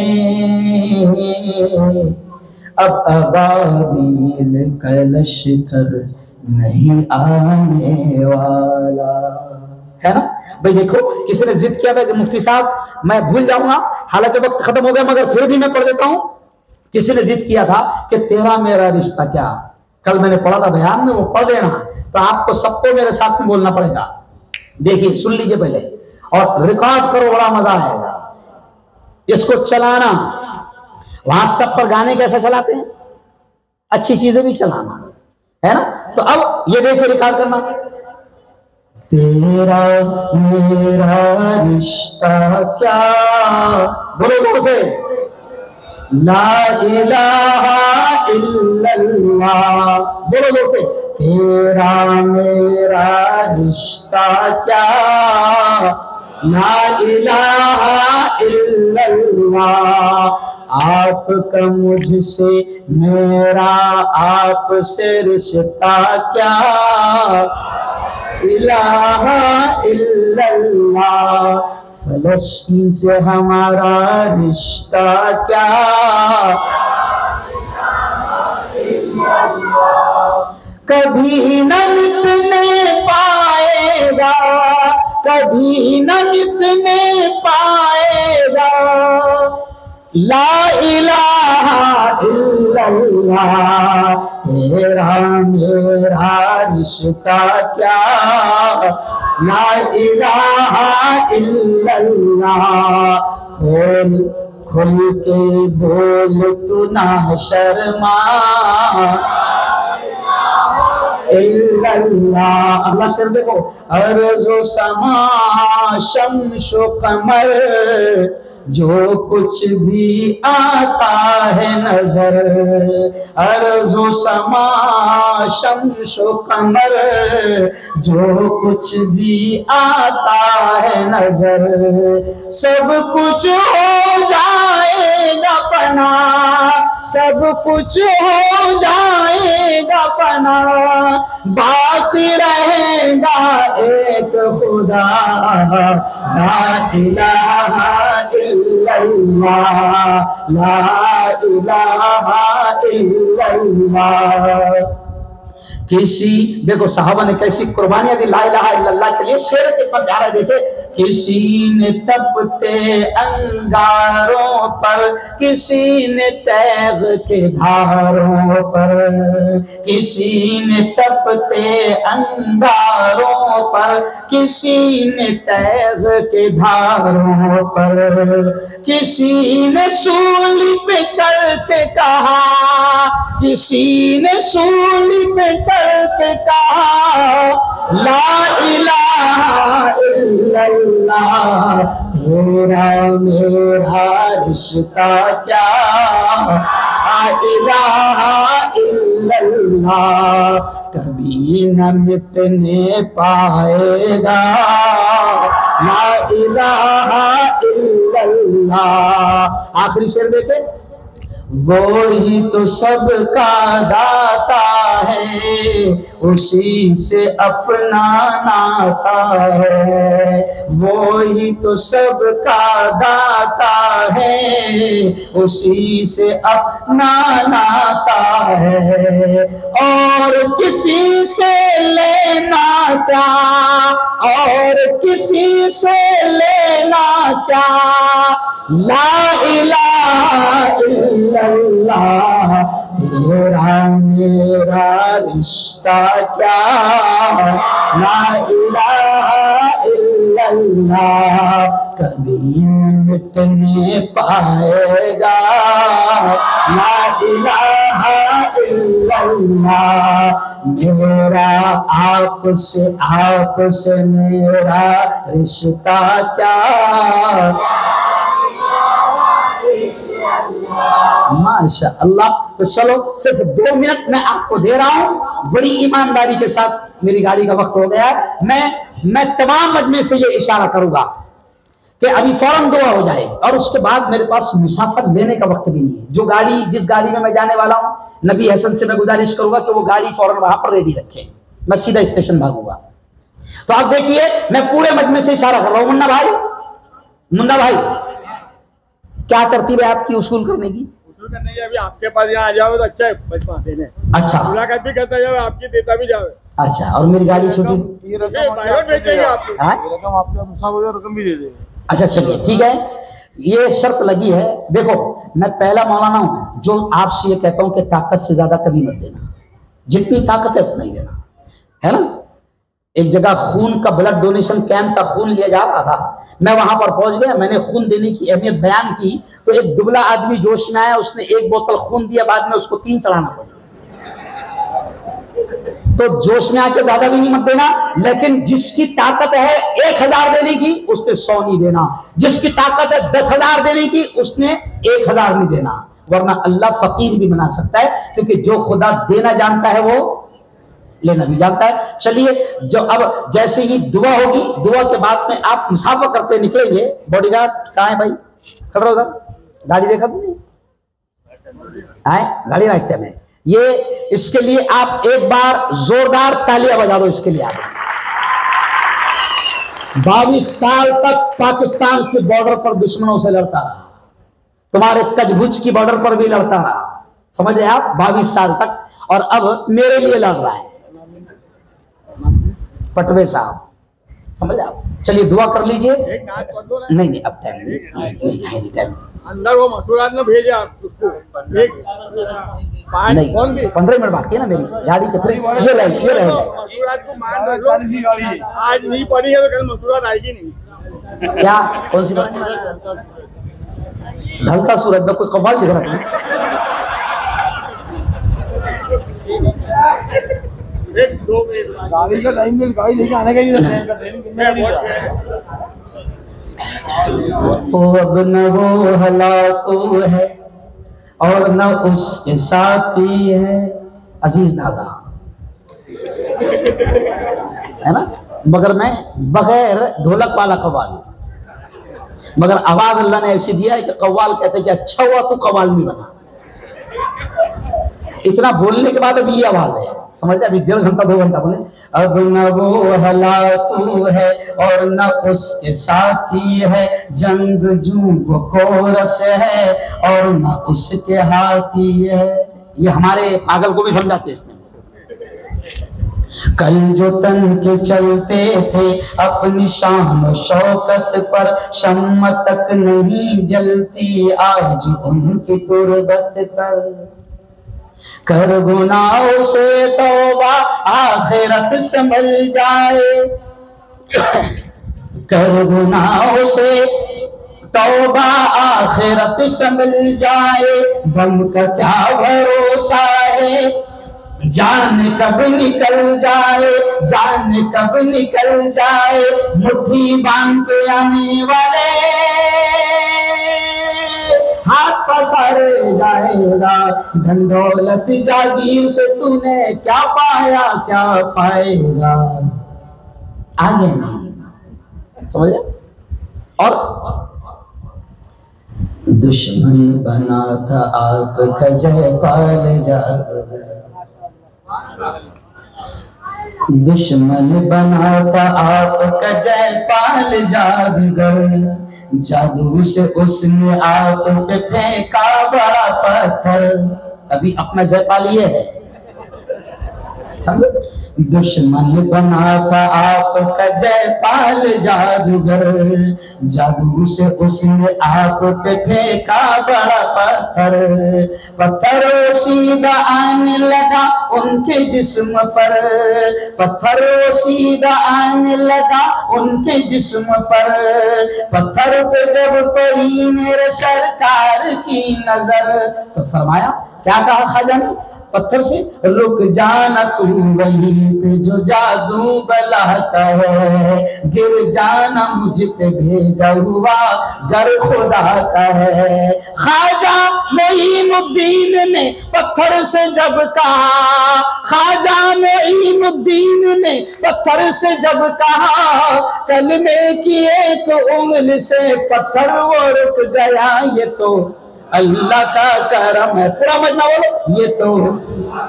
Speaker 2: अब अबाबील का लश्कर नहीं आने वाला। है ना भाई? देखो, किसी ने जिद किया था कि मुफ्ती साहब मैं भूल जाऊंगा, हालांकि वक्त खत्म हो गया, मगर फिर भी मैं पढ़ देता हूं। किसी ने जिद किया था कि तेरा मेरा रिश्ता क्या, कल मैंने पढ़ा था बयान में, वो पढ़ देना। तो आपको सबको मेरे साथ में बोलना पड़ेगा। देखिए, सुन लीजिए पहले और रिकॉर्ड करो, बड़ा मजा आएगा। इसको चलाना, व्हाट्सएप पर गाने कैसे चलाते हैं, अच्छी चीजें भी चलाना है ना। तो अब ये देखिए, रिकॉर्ड करना। तेरा मेरा रिश्ता क्या, बोलो जोर से, ला इलाहा इल्लल्लाह, बोलो जोर से, तेरा मेरा रिश्ता क्या, ला इलाहा इल्लल्लाह, आपका मुझसे मेरा आपसे रिश्ता क्या, इलाहा इल्लल्लाह, फलस्तीन से हमारा रिश्ता क्या, कभी न मिटने पाएगा, कभी न मिटने पाएगा, ला इलाहा इल्लल्लाह, तेरा मेरा रिश्ता क्या, ला इलाहा इल्लल्लाह, खोल खोल के बोल तू ना शर्मा, इल्लल्लाह। अगला शेर देखो, अर्ज़ो समा शम्सो कमर, जो कुछ भी आता है नजर, अर्ज़ो समा शम्सो कमर, जो कुछ भी आता है नजर, सब कुछ हो जाएगा फना, सब कुछ हो जाएगा फना, बाकी रहेगा एक खुदा, ला इलाहा इल्लल्लाह, ला इलाहा इल्लल्लाह। किसी, देखो साहबा ने कैसी कुर्बानियां दी ला इलाहा इल्लल्लाह के लिए। शेर कितना प्यारा है, देखे, किसी ने तपते अंगारों पर, किसी ने तैग के धारों पर, किसी ने तपते अंगारों पर, किसी ने तैग के धारों पर, किसी ने सूली पे चढ़ के कहा, किसी ने सूली पे चढ़ के कहा, ला इलाहा इल्लल्लाह, तेरा मेरा रिश्ता क्या, ला इलाहा इल्लल्लाह, कभी न मिटने पाएगा, ला इलाहा इल्लल्लाह। आखिरी शेर देखे, वो ही तो सबका दाता है, उसी से अपना नाता है। वो ही तो सबका दाता है, उसी से अपना नाता है। और किसी से लेना क्या, और किसी से लेना क्या, ला इलाहा इल्लल्लाह तेरा मेरा रिश्ता क्या, ला इलाहा इल्लल्लाह कभी मिटने पाएगा, ला इलाहा इल्लल्लाह मेरा आपसे मेरा रिश्ता क्या। माशा अल्लाह। तो चलो सिर्फ 2 मिनट मैं आपको दे रहा हूं, बड़ी ईमानदारी के साथ, मेरी गाड़ी का वक्त हो गया है। मैं तमाम मजमे से ये इशारा करूंगा कि अभी फौरन दुआ हो जाएगी और उसके बाद मेरे पास मुसाफर लेने का वक्त भी नहीं है। जो गाड़ी, जिस गाड़ी में मैं जाने वाला हूं, नबी हसन से मैं गुजारिश करूंगा कि वो गाड़ी फौरन वहां पर रेडी रखें, मैं सीधा स्टेशन भागूंगा। तो आप देखिए, मैं पूरे मजमे से इशारा कर रहा हूं। मुन्ना भाई क्या तरतीब है आपकी उसूल करने की?
Speaker 3: करने की अभी आपके पास यहाँ आ जाओ तो अच्छा है, बचपा देने। अच्छा, मुलाकात भी करता जाओ, आपकी देता भी जाओ।
Speaker 2: अच्छा, और मेरी गाड़ी छोटी
Speaker 3: रकम भी दे देंगे।
Speaker 2: अच्छा चलिए ठीक है, ये शर्त लगी है। देखो मैं पहला मौलाना हूं जो आपसे ये कहता हूं कि ताकत से ज्यादा कभी मत देना, जितनी ताकत है उतना ही देना, है ना। एक जगह खून का ब्लड डोनेशन कैंप का खून लिया जा रहा था, मैं वहां पर पहुंच गया, मैंने खून देने की अहमियत बयान की तो एक दुबला आदमी जोश में आया, उसने 1 बोतल खून दिया, बाद में उसको 3 चढ़ाना पड़ा। तो जोश में आके ज्यादा भी नहीं मत देना, लेकिन जिसकी ताकत है 1000 देने की उसने 100 नहीं देना, जिसकी ताकत है 10,000 देने की उसने 1000 नहीं देना, वरना अल्लाह फकीर भी बना सकता है, क्योंकि जो खुदा देना जानता है वो लेना भी जानता है। चलिए, जो अब जैसे ही दुआ होगी, दुआ के बाद में आप मुसाफा करते निकलेंगे। बॉडीगार्ड कहाँ है भाई? खड़ा उधर, गाड़ी देखा तुमने? आए गाड़ी रास्ते में। ये इसके लिए आप एक बार जोरदार तालियां बजा दो इसके लिए। आप 22 साल तक पाकिस्तान के बॉर्डर पर दुश्मनों से लड़ता रहा, तुम्हारे कचभुज की बॉर्डर पर भी लड़ता रहा, समझ रहे आप, 22 साल तक, और अब मेरे लिए लड़ रहा है पटवे साहब, समझ रहे आप। चलिए दुआ कर लीजिए। नहीं अब टाइम नहीं, टाइम
Speaker 3: अंदर वो मसूरात ने भेजे आप उसको, एक
Speaker 2: नहीं 15 मिनट बाकी है ना मेरी गाड़ी के, फिर ये रहेगा
Speaker 3: मसूरात को मान लो, आज नहीं पड़ी है तो कल मसूरात आएगी नहीं।
Speaker 2: क्या? कौन सी बात? ढलता सूरज में कोई कव्वाल दिख रहा था?
Speaker 3: गाड़ी का टाइम में गाड़ी लेके आने का ही
Speaker 2: अब न वो हलाको है और न उसके साथी है, अजीज नाज़ा है ना। मगर मैं बगैर ढोलक वाला कव्वाल, मगर आवाज अल्लाह ने ऐसी दिया है कि कव्वाल कहते हैं कि अच्छा हुआ तू कव्वाल नहीं बना। इतना बोलने के बाद अब ये आवाज है, समझ रहे? अभी 1.5 घंटा 2 घंटा बोले। अब न वो हलाकू है और न उसके साथी है, जंग जू वो कोरस है और न उसके हाथी है। ये हमारे पागल को भी समझाते इसमें। कल जो तन के चलते थे अपनी शान और शौकत पर, शम्म तक नहीं जलती आज उनकी तुरबत पर। कर गुनाहों से तौबा आखिरत संभल जाए, कर गुनाहों से तौबा आखिरत संभल जाए, दम का क्या भरोसा है, जान कब निकल जाए, जान कब निकल जाए, मुट्ठी बांध के आने वाले हाथ पसारे जाएगा। धन दौलत जागीर से तूने क्या पाया क्या पाएगा, आगे नहीं, समझ रहे? और
Speaker 1: दुश्मन बना था आपका जयपाल जादूगर, दुश्मन बना था आपका जयपाल जादूगर, जादू से उसने आप पे फेंका बड़ा पत्थर। अभी अपना जयपाल ये है, समझो। दुश्मन बना था आपका जयपाल जादूगर, जादू से उसने आप पे फेंका बड़ा पत्थर, पत्थर सीधा आने लगा उनके जिस्म पर, पत्थर सीधा आने लगा उनके जिस्म पर, पत्थर पे जब पड़ी मेरे सरकार की नजर तो फरमाया, क्या कहा ख्वाजा ने पत्थर से, रुक जाना तू वहीं पे जो जादू बलाता है, गिर जाना मुझ पे भेजा हुआ गर खुदा का है। ख्वाजा मोइनुद्दीन ने पत्थर से जब कहा, ख्वाजा मोइनुद्दीन ने पत्थर से जब कहा, कलमे की एक उंगली से पत्थर वो रुक गया, ये तो अल्लाह का करम है। पूरा मजना बोलो, ये तो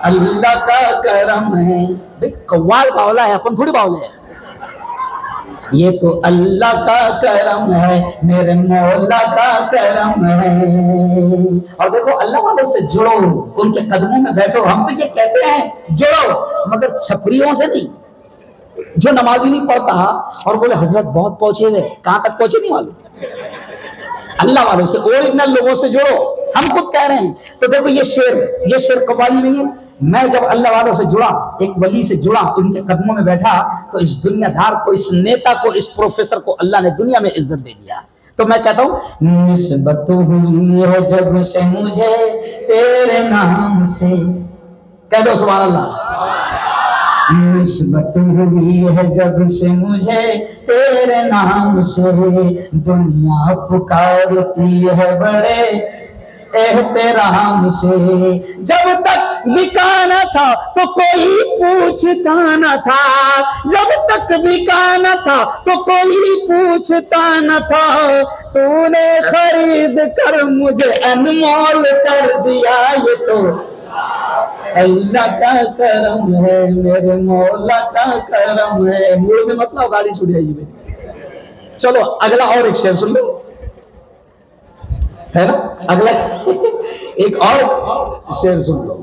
Speaker 1: अल्लाह का करम है। भाई कव्वाल बावला है, अपन थोड़ी बावले हैं। ये तो अल्लाह का करम है, मेरे मौला का करम है। और देखो अल्लाह वालों से जुड़ो, उनके कदमों में बैठो। हम तो ये कहते हैं जुड़ो, मगर छपरियों से नहीं। जो नमाजी नहीं पढ़ता और बोले हजरत बहुत पहुंचे हुए, कहां तक पहुंचे नहीं मालूम। अल्लाह वालों से, ओरिजिनल लोगों से जुड़ो। हम खुद कह रहे हैं। तो देखो ये शेर कव्वाली नहीं है। मैं जब अल्लाह वालों से जुड़ा, एक वली से जुड़ा, उनके कदमों में बैठा, तो इस दुनियादार को, इस नेता को, इस प्रोफेसर को अल्लाह ने दुनिया में इज्जत दे दिया। तो मैं कहता हूँ, निस्बत हुई है जब से मुझे तेरे नाम से, कह दो सुभान अल्लाह। निस्बत हुई है जब से मुझे तेरे नाम से, दुनिया पुकारती है बड़े एहतराम से। जब तक बिका न था तो कोई पूछता न था, जब तक बिका न था तो कोई पूछता न था, तूने खरीद कर मुझे अनमोल कर दिया, ये तो अल्लाह का करम है, मेरे मौला का करम है। मूड में मतलब गाड़ी छूट जाएगी मेरी। चलो अगला और एक शेर सुन लो, है ना। अगला एक और शेर सुन लो।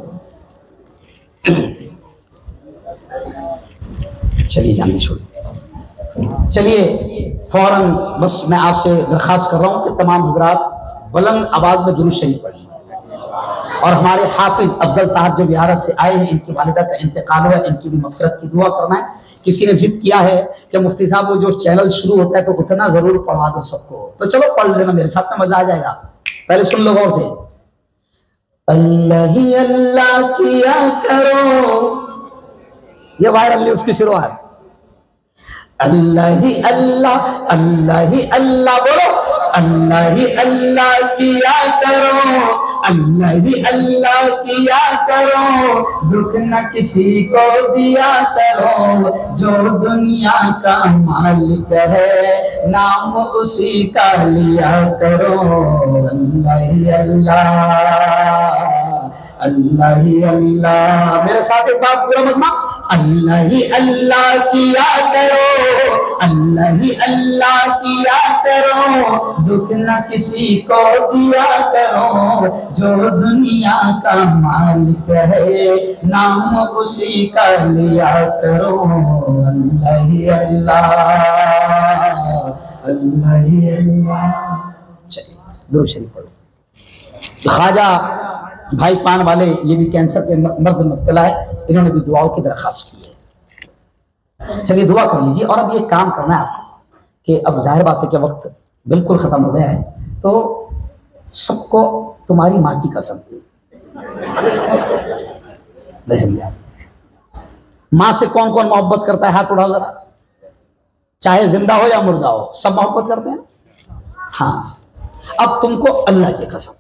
Speaker 1: चलिए जाने छोड़िए, चलिए फौरन बस मैं आपसे दरखास्त कर रहा हूं कि तमाम हजरात बुलंद आवाज में दुरूद शरीफ पढ़ लीजिए। और हमारे हाफिज अफजल साहब जो बिहारत से आए हैं, इनकी वालिदा का इंतकाल हुआ, इनकी भी मगफिरत की दुआ करना है। किसी ने जिद किया है कि मुफ्ती साहब वो जो चैनल शुरू होता है तो उतना जरूर पढ़वा दो सबको, तो चलो पढ़ लेना मेरे साथ में, मजा आ जाएगा। पहले सुन लो गौर से। अल्लाह ही अल्लाह किया करो, ये वायरल न्यूज की शुरुआत। अल्लाह ही अल्लाह, अल्लाह ही अल्लाह बोलो, अल्लाह ही अल्लाह किया करो, अल्लाह ही अल्लाह किया करो, दुख न किसी को दिया करो, जो दुनिया का मालिक है नाम उसी का लिया करो। अल्लाह ही अल्लाह, अल्लाह ही अल्लाह। मेरे साथ एक बात पूरा मजमा, अल्लाह ही अल्लाह किया करो, अल्लाह ही अल्लाह किया करो, दुख न किसी को दिया करो, जो दुनिया का मालिक है नाम उसी का लिया करो। अल्लाह ही अल्लाह, अल्लाह ही अल्लाह। चलिए दुरूद शरीफ पढ़ो। ख्वाजा भाई पान वाले, ये भी कैंसर के मर्ज में मुब्तला है, इन्होंने भी दुआओं की दरखास्त की है। चलिए दुआ कर लीजिए। और अब ये काम करना है आपको कि अब जाहिर बात है कि वक्त बिल्कुल ख़त्म हो गया है, तो सबको तुम्हारी माँ की कसम नहीं समझा। माँ से कौन कौन मोहब्बत करता है, हाथ उठाओ जरा, चाहे जिंदा हो या मुर्दा हो, सब मोहब्बत करते हैं। हाँ, अब तुमको अल्लाह की कसम,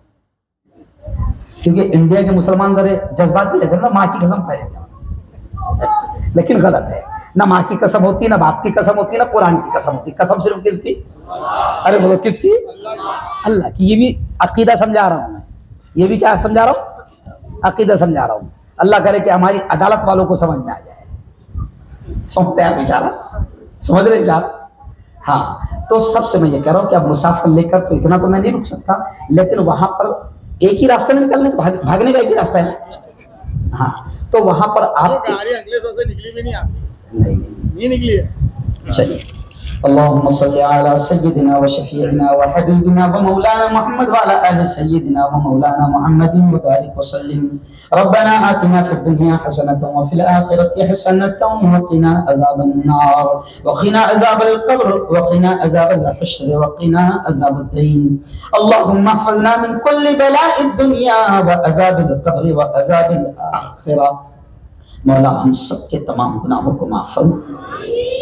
Speaker 1: क्योंकि इंडिया के मुसलमान जरे जज्बाती लेते हैं ना, माँ की कसम पहले लेकिन गलत है। ना माँ की कसम होती, ना बाप की कसम होती, ना कुरान की कसम होती। कसम सिर्फ किसकी?
Speaker 2: अरे बोलो किसकी? अल्लाह की। ये भी अकीदा समझा रहा हूं मैं, ये भी क्या समझा रहा हूं? अकीदा समझा रहा हूं। अल्लाह करे कि हमारी अदालत वालों को समझ में आ जाए। समझते हैं आप इशारा? समझ रहे इशारा? हाँ, तो सबसे मैं ये कह रहा हूँ कि अब मुसाफिर लेकर तो इतना तो मैं नहीं रुक सकता, लेकिन वहां पर एक ही रास्ता में निकलने का, भागने का एक ही रास्ता है। हाँ, तो वहां पर आप
Speaker 3: गाड़ी अंकलेश्वर से निकली भी नहीं आपकी?
Speaker 2: नहीं
Speaker 3: निकली है।
Speaker 2: चलिए, अल्लाहुम्मा सल्ली अला सय्यिदिना व शफीइना व हबीबिना व मौलाना मुहम्मद व अला आलि सय्यिदिना व मौलाना मुहम्मदिन व बारिक व सल्लिम। रब्बना आतिना फिद दुनिया हसनतन व फिल आखिरति हसनतन व क़िना अज़ाबन नार व क़िना अज़ाबल क़ब्र व क़िना अज़ाबल हश्र व क़िना अज़ाबद दीन। अल्लाहुम्मा हफ़िज़ना मिन कुल्लि बलाइद दुनिया व अज़ाबिल क़ब्र व अज़ाबिल आखिरह। मौला हम सब के तमाम गुनाहों को माफ़ फरमा।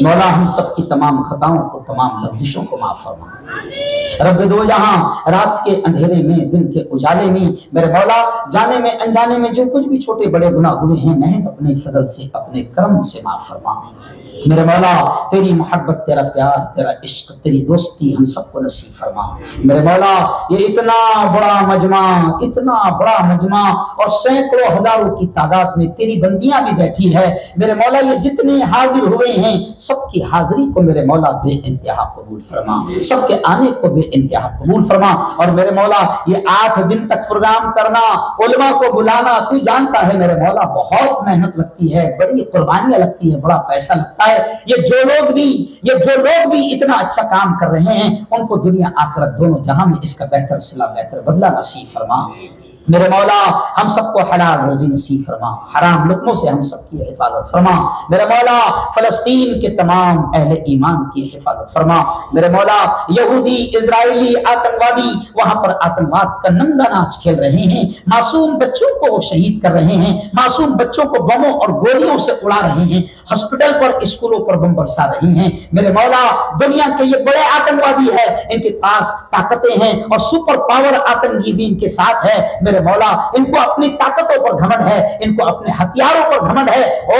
Speaker 2: मौला हम सब की तमाम खताओं को, तमाम लग़्ज़िशों को माफ़ फरमा। रब्बे दो जहां, रात के अंधेरे में, दिन के उजाले में, मेरे मौला जाने में अनजाने में जो कुछ भी छोटे बड़े गुनाह हुए हैं, महज अपने फजल से, अपने करम से माफ़ फरमा। मेरे मौला तेरी मोहब्बत, तेरा प्यार, तेरा इश्क, तेरी दोस्ती हम सबको नसीब फरमा। मेरे मौला ये इतना बड़ा मजमा, इतना बड़ा मजमा और सैकड़ों हजारों की तादाद में तेरी बंदियां भी बैठी है। मेरे मौला ये जितने हाजिर हुए हैं, सबकी हाजिरी को मेरे मौला बेइंतहा कबूल फरमा, सबके आने को बेइंतहा कबूल फरमा। और मेरे मौला ये 8 दिन तक प्रोग्राम करना, उलमा को बुलाना, तू जानता है मेरे मौला बहुत मेहनत लगती है, बड़ी कुर्बानियां लगती है, बड़ा पैसा लगता है। ये जो लोग भी इतना अच्छा काम कर रहे हैं, उनको दुनिया आखिरत दोनों जहां में इसका बेहतर सिला, बेहतर बदला नसीब फरमा। मेरे मौला हम सबको हलाल रोजी नसीब फरमा, हराम लुक़्मों से हम सबकी हिफाजत फरमा। मेरे मौला फ़लस्तीन के तमाम अहले ईमान की हिफाजत फरमा। मेरे मौला यहूदी, इजराइली, आतंकवादी वहां पर आतंकवाद का नंगा नाच खेल रहे हैं, मासूम बच्चों को वो शहीद कर रहे हैं, मासूम बच्चों को बमों और गोलियों से उड़ा रहे हैं, हॉस्पिटल पर, स्कूलों पर बम बरसा रहे हैं। मेरे मौला दुनिया के ये बड़े आतंकवादी है, इनके पास ताकतें हैं और सुपर पावर आतंकी भी इनके साथ है। मेरे मौला इनको अपनी ताकतों पर घमंड है, इनको अपने हथियारों पर घमंड है। ओ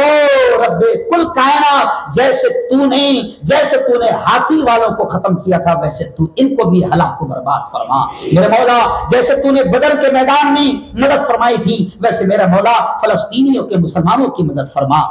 Speaker 2: रब्बे कुल कायनात, जैसे तूने हाथी वालों को खत्म किया था, वैसे तू इनको भी हलाक को बर्बाद फरमा। मेरे मौला जैसे तूने बदर के मैदान में मदद फरमाई थी, वैसे मेरा मौला फलस्तीनियों के, मुसलमानों की मदद फरमा।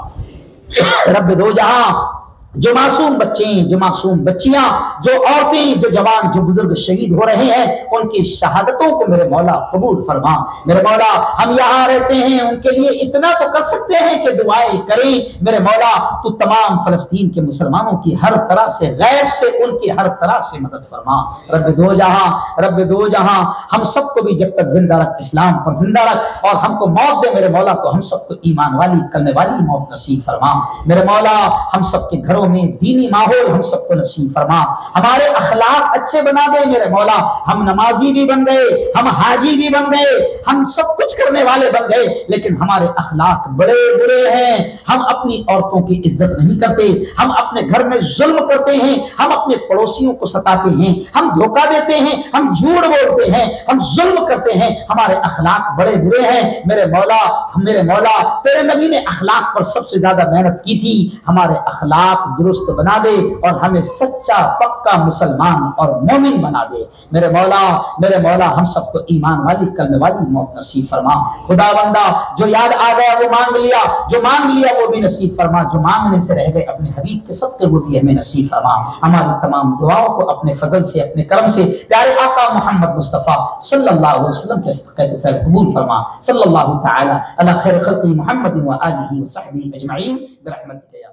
Speaker 2: रब्बे दो जहां, जो मासूम बच्चे, जो मासूम बच्चियां, जो औरतें, जो जवान, जो बुजुर्ग शहीद हो रहे हैं, उनकी शहादतों को मेरे मौला कबूल फरमा। मेरे मौला हम यहाँ रहते हैं, उनके लिए इतना तो कर सकते हैं कि दुआएं करें। मेरे मौला तू तमाम फलस्तीन के मुसलमानों की हर तरह से, गैर से, उनकी हर तरह से मदद फरमा। रब्बे दो जहां हम सबको भी जब तक जिंदा रख, इस्लाम पर जिंदा रख, और हमको मौत दे मेरे मौला तो हम सबको ईमान वाली, करने वाली मौत नसीब फरमा। मेरे मौला हम सबके घरों में दीनी माहौल हम सबको नसीब फरमा। हमारे अखलाक अच्छे बना दे मेरे मौला। हम नमाजी भी बन गए, हम हाजी भी बन गए, हम सब कुछ करने वाले बन गए, लेकिन हमारे अखलाक बड़े बुरे हैं। हम अपनी औरतों की इज्जत नहीं करते, हम अपने घर में जुल्म करते हैं, हम अपने पड़ोसियों को सताते हैं, हम धोखा देते हैं, हम झूठ बोलते हैं, हम जुल्म करते हैं। हमारे अखलाक बड़े बुरे हैं मेरे मौला तेरे नबी ने अखलाक पर सबसे ज्यादा मेहनत की थी। हमारे अखलाक दुरुस्त बना दे और हमें सच्चा पक्का मुसलमान और मोमिन बना दे। मेरे मौला हम सबको ईमान वाली, कलमे वाली मौत नसीब फरमा। खुदा बंदा जो याद आ गया वो मांग लिया, जो मांग लिया वो भी नसीब फरमा, जो मांगने से रह गए अपने हबीब के सदक़े वो भी हमें नसीब फरमा। हमारी तमाम दुआओं को अपने फजल से, अपने करम से प्यारे आका मोहम्मद मुस्तफ़ा सल्लल्लाहु अलैहि वसल्लम के सदक़े फ़ैज़ कबूल फरमा। सल्लल्लाहु तआला अला खैर खल्क़ि मुहम्मद व आलिहि व सहबिहि अजमईन बिरहमतिका या